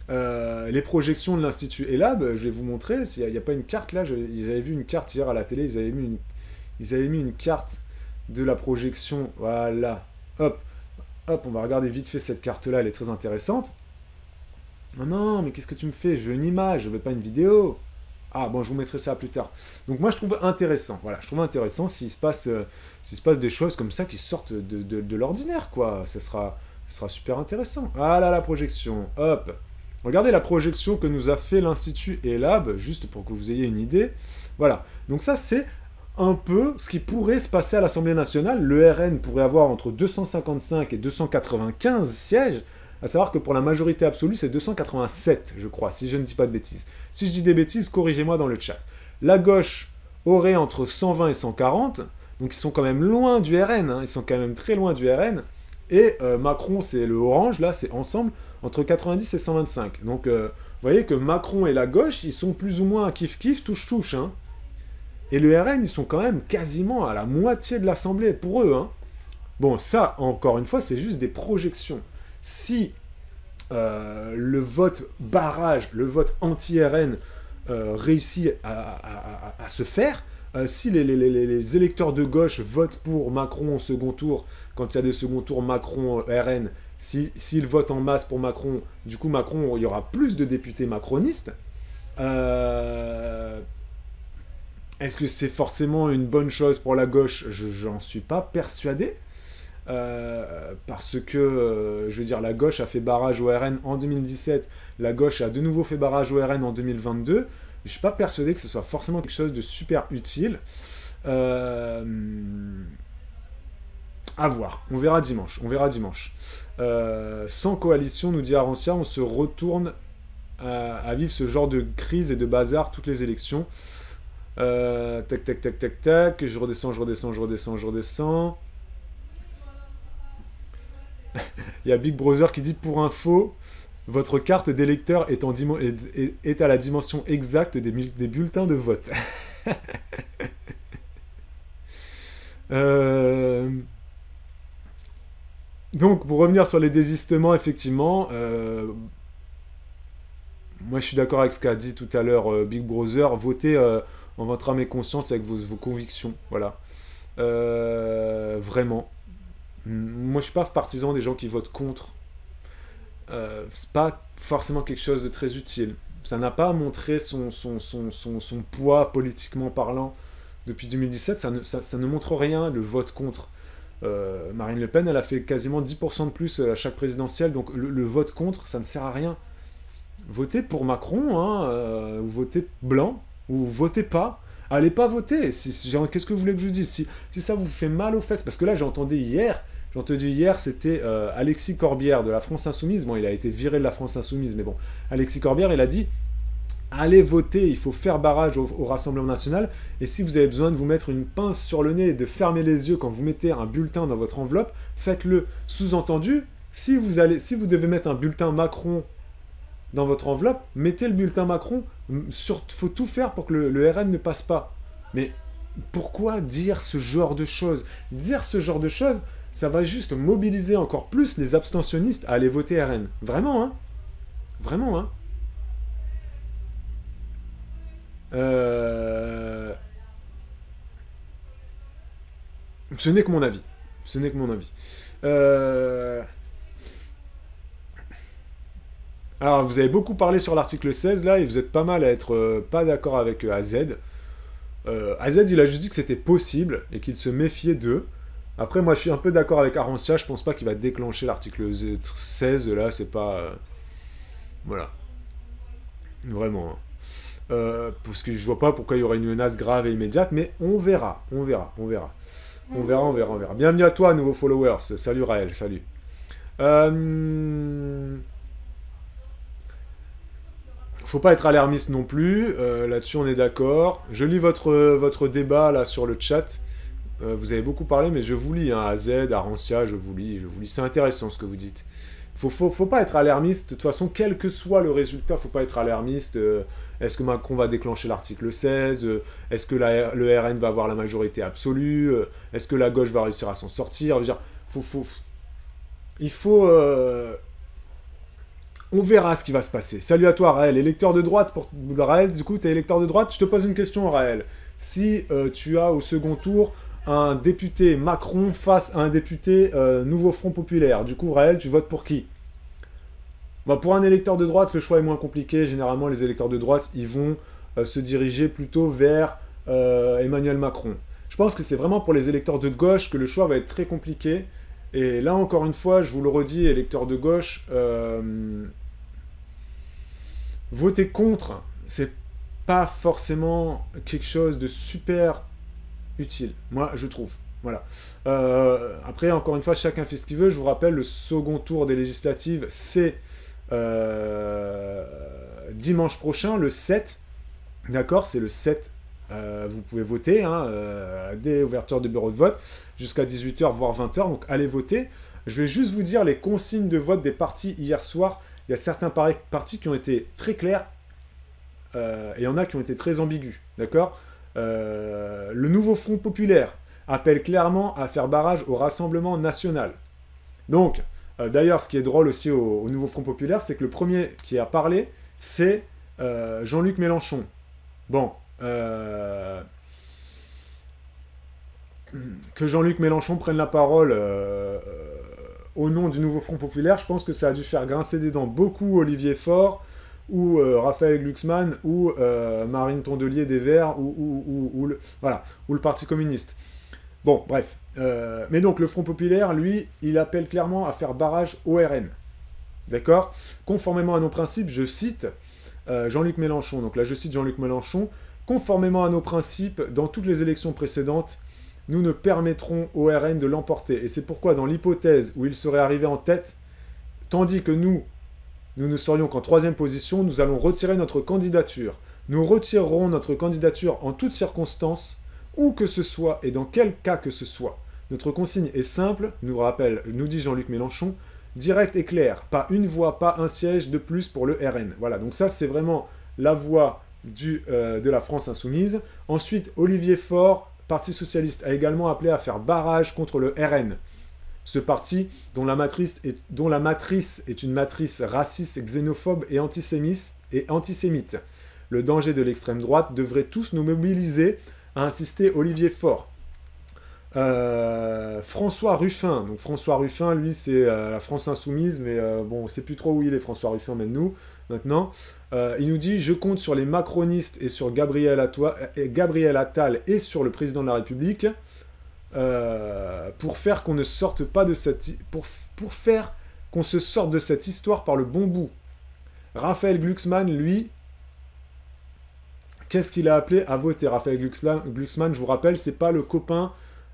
Les projections de l'Institut ELAB, je vais vous montrer, s'il n'y a pas une carte là, ils avaient vu une carte hier à la télé, ils avaient mis une carte de la projection, voilà, hop, on va regarder vite fait cette carte là, elle est très intéressante. Non, non, mais qu'est-ce que tu me fais? Je veux une image, je veux pas une vidéo. Ah bon, je vous mettrai ça plus tard. Donc moi je trouve intéressant, voilà, je trouve intéressant s'il se passe des choses comme ça qui sortent de l'ordinaire, quoi. Ce sera super intéressant. Ah là, la projection, hop. Regardez la projection que nous a fait l'Institut ELAB, juste pour que vous ayez une idée. Voilà, donc ça c'est un peu ce qui pourrait se passer à l'Assemblée nationale. Le RN pourrait avoir entre 255 et 295 sièges, à savoir que pour la majorité absolue, c'est 287, je crois, si je ne dis pas de bêtises. Si je dis des bêtises, corrigez-moi dans le chat. La gauche aurait entre 120 et 140, donc ils sont quand même loin du RN, hein, ils sont quand même très loin du RN. Et Macron, c'est le orange, là, c'est ensemble, entre 90 et 125. Donc, vous voyez que Macron et la gauche, ils sont plus ou moins kiff-kiff, touche-touche, hein. Et le RN, ils sont quand même quasiment à la moitié de l'Assemblée pour eux, hein. Bon, ça, encore une fois, c'est juste des projections. Si le vote barrage, le vote anti-RN réussit à se faire, si les électeurs de gauche votent pour Macron au second tour, quand il y a des second tours Macron-RN, s'ils votent en masse pour Macron, du coup Macron, il y aura plus de députés macronistes. Est-ce que c'est forcément une bonne chose pour la gauche? J'en suis pas persuadé. Parce que, je veux dire, la gauche a fait barrage au RN en 2017, la gauche a de nouveau fait barrage au RN en 2022. Je suis pas persuadé que ce soit forcément quelque chose de super utile. À voir, on verra dimanche. Sans coalition, nous dit Arancia, on se retourne à vivre ce genre de crise et de bazar toutes les élections. Tac, tac, tac, tac, tac. Je redescends. Il y a Big Brother qui dit, pour info, votre carte d'électeur est à la dimension exacte des bulletins de vote. Donc, pour revenir sur les désistements, effectivement, moi je suis d'accord avec ce qu'a dit tout à l'heure Big Brother, votez en votre âme et conscience avec vos convictions, voilà. Vraiment. Moi je suis pas partisan des gens qui votent contre. C'est pas forcément quelque chose de très utile. Ça n'a pas montré son poids politiquement parlant depuis 2017, ça ne montre rien, le vote contre. Marine Le Pen, elle a fait quasiment 10% de plus à chaque présidentielle, donc le vote contre, ça ne sert à rien. Votez pour Macron, hein, ou votez blanc, ou votez pas. Allez pas voter. Qu'est-ce que vous voulez que je vous dise? Si ça vous fait mal aux fesses, parce que là, j'ai entendu hier, c'était Alexis Corbière de la France Insoumise. Bon, il a été viré de la France Insoumise, mais bon. Alexis Corbière, il a dit, allez voter, il faut faire barrage au Rassemblement National, et si vous avez besoin de vous mettre une pince sur le nez et de fermer les yeux quand vous mettez un bulletin dans votre enveloppe, faites-le. Sous-entendu, si vous devez mettre un bulletin Macron dans votre enveloppe, mettez le bulletin Macron, faut tout faire pour que le RN ne passe pas. Mais pourquoi dire ce genre de choses? Dire ce genre de choses, ça va juste mobiliser encore plus les abstentionnistes à aller voter RN. Vraiment, hein? Vraiment, hein? Ce n'est que mon avis. Alors, vous avez beaucoup parlé sur l'article 16, là, et vous êtes pas mal à être pas d'accord avec AZ. AZ, il a juste dit que c'était possible, et qu'il se méfiait d'eux. Après, moi, je suis un peu d'accord avec Arancia, je pense pas qu'il va déclencher l'article 16, là, c'est pas... voilà. Vraiment, hein. Parce que je vois pas pourquoi il y aurait une menace grave et immédiate, mais on verra. Bienvenue à toi, nouveaux followers. Salut Raël, salut. faut pas être alarmiste non plus, là-dessus on est d'accord. Je lis votre débat là sur le chat. Vous avez beaucoup parlé, mais je vous lis, hein, à Z, à Rancia, je vous lis. C'est intéressant ce que vous dites. Faut pas être alarmiste, de toute façon, quel que soit le résultat, faut pas être alarmiste. Est-ce que Macron va déclencher l'article 16 Est-ce que le RN va avoir la majorité absolue Est-ce que la gauche va réussir à s'en sortir? Je veux dire, il faut... on verra ce qui va se passer. Salut à toi, Raël. Électeur de droite, Raël, du coup, tu es électeur de droite. Je te pose une question, Raël. Si tu as au second tour un député Macron face à un député Nouveau Front Populaire, du coup, Raël, tu votes pour qui? Bah, pour un électeur de droite, le choix est moins compliqué. Généralement, les électeurs de droite, ils vont se diriger plutôt vers Emmanuel Macron. Je pense que c'est vraiment pour les électeurs de gauche que le choix va être très compliqué. Et là, encore une fois, je vous le redis, électeurs de gauche, voter contre, c'est pas forcément quelque chose de super utile, moi je trouve. Voilà. Après, encore une fois, chacun fait ce qu'il veut. Je vous rappelle, le second tour des législatives, c'est dimanche prochain, le 7. D'accord, c'est le 7. Vous pouvez voter, hein, dès l'ouverture des bureaux de vote, jusqu'à 18h, voire 20h. Donc allez voter. Je vais juste vous dire les consignes de vote des partis hier soir. Il y a certains partis qui ont été très clairs, et il y en a qui ont été très ambigus. D'accord. Le Nouveau Front Populaire appelle clairement à faire barrage au Rassemblement National. Donc, d'ailleurs, ce qui est drôle aussi au Nouveau Front Populaire, c'est que le premier qui a parlé, c'est Jean-Luc Mélenchon. Bon, que Jean-Luc Mélenchon prenne la parole au nom du Nouveau Front Populaire, je pense que ça a dû faire grincer des dents beaucoup Olivier Faure, ou Raphaël Glucksmann, ou Marine Tondelier des Verts, ou le Parti communiste. Bon, bref. Mais donc, le Front Populaire, lui, il appelle clairement à faire barrage au RN. D'accord? Conformément à nos principes, je cite Jean-Luc Mélenchon. Donc là, je cite Jean-Luc Mélenchon. Conformément à nos principes, dans toutes les élections précédentes, nous ne permettrons au RN de l'emporter. Et c'est pourquoi, dans l'hypothèse où il serait arrivé en tête, tandis que nous ne serions qu'en 3e position, nous allons retirer notre candidature. Nous retirerons notre candidature en toutes circonstances, où que ce soit et dans quel cas que ce soit. Notre consigne est simple, nous dit Jean-Luc Mélenchon, direct et clair, pas une voix, pas un siège de plus pour le RN. Voilà, donc ça c'est vraiment la voix de la France Insoumise. Ensuite, Olivier Faure, Parti Socialiste, a également appelé à faire barrage contre le RN. Ce parti, dont la matrice est une matrice raciste, xénophobe et antisémite. Le danger de l'extrême droite devrait tous nous mobiliser, a insisté Olivier Faure. François Ruffin. Donc François Ruffin, lui, c'est la France Insoumise, mais bon, on ne sait plus trop où il est, François Ruffin, maintenant. Il nous dit « Je compte sur les macronistes et sur Gabriel Attal et sur le président de la République pour faire qu'on ne sorte pas de cette... pour faire qu'on se sorte de cette histoire par le bon bout. » Raphaël Glucksmann, lui, qu'est-ce qu'il a appelé à voter? Raphaël Glucksmann, je vous rappelle, c'est pas le copain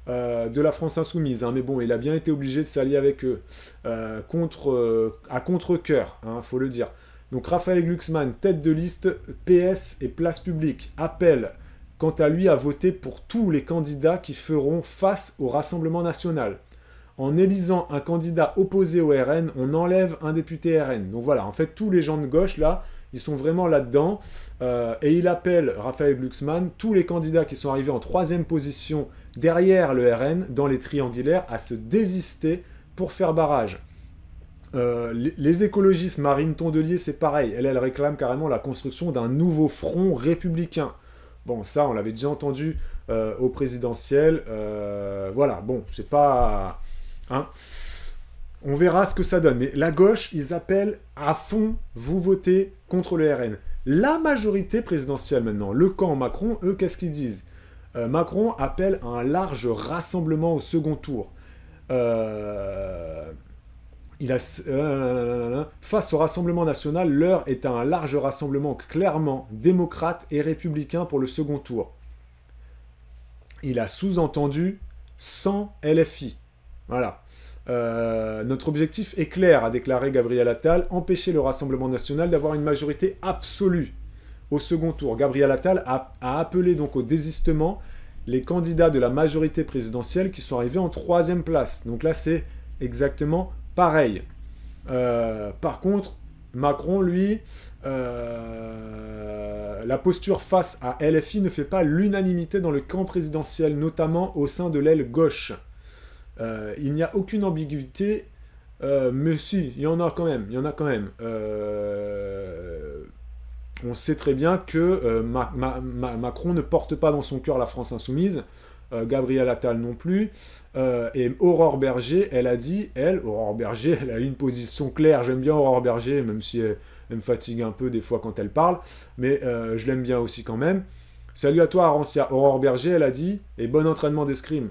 de la France Insoumise, hein, mais bon, il a bien été obligé de s'allier avec eux, à contre-cœur, hein, faut le dire. Donc Raphaël Glucksmann, tête de liste PS et Place Publique, appelle quant à lui à voter pour tous les candidats qui feront face au Rassemblement National. En élisant un candidat opposé au RN, on enlève un député RN. Donc voilà, en fait, tous les gens de gauche, là, ils sont vraiment là-dedans. Et il appelle, Raphaël Glucksmann, tous les candidats qui sont arrivés en 3e position derrière le RN, dans les triangulaires, à se désister pour faire barrage. Les écologistes, Marine Tondelier, c'est pareil. Elle réclame carrément la construction d'un nouveau front républicain. Bon, ça, on l'avait déjà entendu au présidentiel. Voilà, bon, c'est pas... Hein, on verra ce que ça donne. Mais la gauche, ils appellent à fond, vous votez contre le RN. La majorité présidentielle maintenant, le camp Macron, eux, qu'est-ce qu'ils disent? Macron appelle à un large rassemblement au second tour. Face au Rassemblement National, l'heure est à un large rassemblement clairement démocrate et républicain pour le second tour. Il a sous-entendu sans LFI. Voilà. Notre objectif est clair, a déclaré Gabriel Attal, empêcher le Rassemblement national d'avoir une majorité absolue au second tour. Gabriel Attal a appelé donc au désistement les candidats de la majorité présidentielle qui sont arrivés en 3e place. Donc là, c'est exactement pareil. Par contre, Macron, lui, la posture face à LFI ne fait pas l'unanimité dans le camp présidentiel, notamment au sein de l'aile gauche. Il n'y a aucune ambiguïté, mais si, il y en a quand même. On sait très bien que Macron ne porte pas dans son cœur la France insoumise, Gabriel Attal non plus, et Aurore Berger, elle a dit, Aurore Berger, elle a eu une position claire, j'aime bien Aurore Berger, même si elle me fatigue un peu des fois quand elle parle, mais je l'aime bien aussi quand même. Salut à toi Arancia, Aurore Berger, elle a dit, et bon entraînement d'escrime.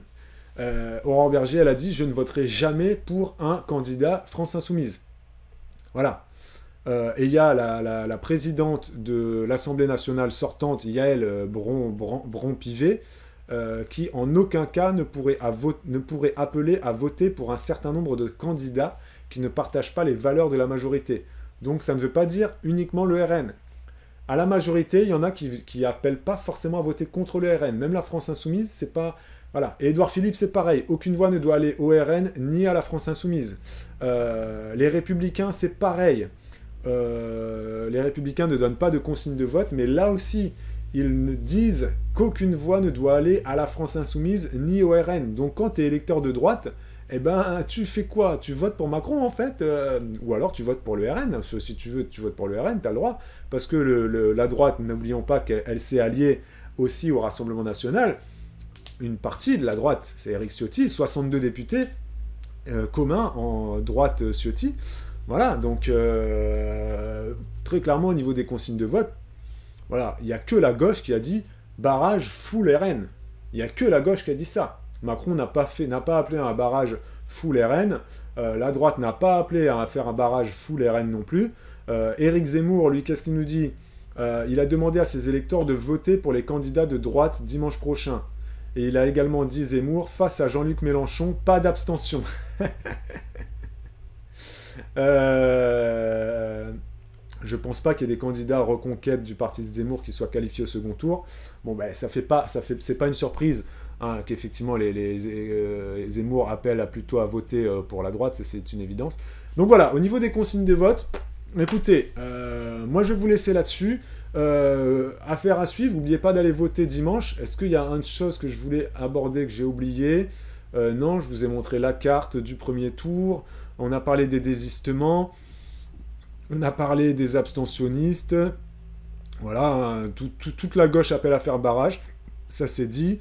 Aurore Berger, elle a dit, je ne voterai jamais pour un candidat France insoumise. Voilà. Et il y a la présidente de l'Assemblée nationale sortante, Yaël Braun-Pivet, qui en aucun cas ne pourrait appeler à voter pour un certain nombre de candidats qui ne partagent pas les valeurs de la majorité. Donc ça ne veut pas dire uniquement le RN. À la majorité, il y en a qui appellent pas forcément à voter contre le RN. Même la France insoumise, c'est pas... Voilà. Et Édouard Philippe, c'est pareil. Aucune voix ne doit aller au RN ni à la France insoumise. Les Républicains, c'est pareil. Les Républicains ne donnent pas de consigne de vote, mais là aussi, ils disent qu'aucune voix ne doit aller à la France insoumise ni au RN. Donc quand tu es électeur de droite, eh ben, tu fais quoi? Tu votes pour Macron, en fait, ou alors tu votes pour le RN. Si tu veux, tu votes pour le RN, tu as le droit. Parce que la droite, n'oublions pas qu'elle s'est alliée aussi au Rassemblement national. Une partie de la droite, c'est Éric Ciotti, 62 députés communs en droite Ciotti. Voilà, donc très clairement au niveau des consignes de vote, voilà, il n'y a que la gauche qui a dit barrage full RN. Il n'y a que la gauche qui a dit ça. Macron n'a pas appelé à un barrage full RN. La droite n'a pas appelé à faire un barrage full RN non plus. Éric Zemmour, lui, qu'est-ce qu'il nous dit? Il a demandé à ses électeurs de voter pour les candidats de droite dimanche prochain. Et il a également dit, Zemmour, face à Jean-Luc Mélenchon, pas d'abstention. Je pense pas qu'il y ait des candidats reconquête du parti de Zemmour qui soient qualifiés au second tour. Bon, ben, c'est pas une surprise hein, qu'effectivement les Zemmour appellent plutôt à voter pour la droite, c'est une évidence. Donc voilà, au niveau des consignes de vote, écoutez, moi je vais vous laisser là-dessus. Affaire à suivre, n'oubliez pas d'aller voter dimanche. Est-ce qu'il y a une chose que je voulais aborder que j'ai oublié? Non, je vous ai montré la carte du premier tour. On a parlé des désistements. On a parlé des abstentionnistes. Voilà, hein, toute la gauche appelle à faire barrage. Ça c'est dit.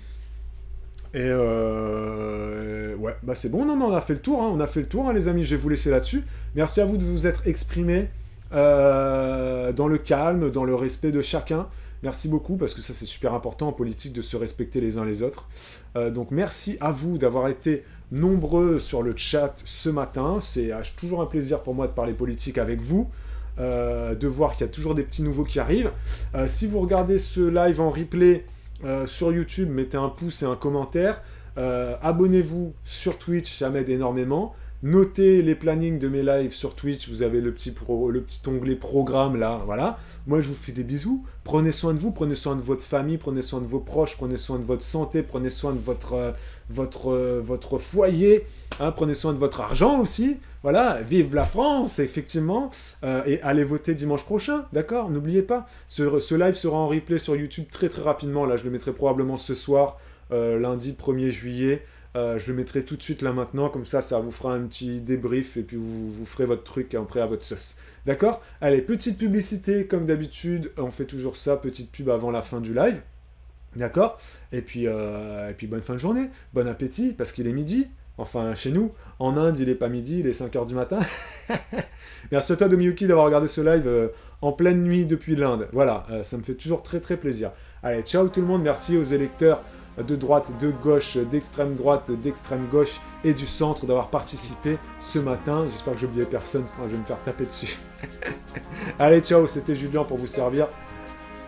Et ouais, bah c'est bon, non, on a fait le tour, hein, les amis, je vais vous laisser là-dessus. Merci à vous de vous être exprimés dans le calme, dans le respect de chacun. Merci beaucoup, parce que ça c'est super important en politique de se respecter les uns les autres. Donc merci à vous d'avoir été nombreux sur le chat ce matin. C'est toujours un plaisir pour moi de parler politique avec vous. De voir qu'il y a toujours des petits nouveaux qui arrivent. Si vous regardez ce live en replay sur YouTube, mettez un pouce et un commentaire. Abonnez-vous sur Twitch, ça m'aide énormément. Notez les plannings de mes lives sur Twitch, vous avez le petit onglet programme là, voilà. Moi je vous fais des bisous, prenez soin de vous, prenez soin de votre famille, prenez soin de vos proches, prenez soin de votre santé, prenez soin de votre foyer, hein, prenez soin de votre argent aussi, voilà, vive la France, effectivement, et allez voter dimanche prochain, d'accord, n'oubliez pas, ce live sera en replay sur YouTube très très rapidement, là je le mettrai probablement ce soir, lundi 1er juillet, je le mettrai tout de suite là maintenant, comme ça vous fera un petit débrief et puis vous ferez votre truc après à votre sauce. D'accord? Allez, petite publicité, comme d'habitude, on fait toujours ça, petite pub avant la fin du live. D'accord? Et puis bonne fin de journée, bon appétit, parce qu'il est midi. Enfin, chez nous, en Inde, il est pas midi, il est 5h du matin. Merci à toi, Domiyuki, d'avoir regardé ce live en pleine nuit depuis l'Inde. Voilà, ça me fait toujours très très plaisir. Allez, ciao tout le monde, merci aux électeurs de droite, de gauche, d'extrême droite, d'extrême gauche et du centre d'avoir participé ce matin. J'espère que j'ai oublié personne, sinon je vais me faire taper dessus. Allez, ciao, c'était Julien pour vous servir.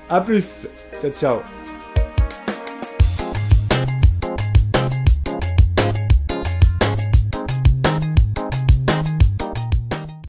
A plus, ciao, ciao.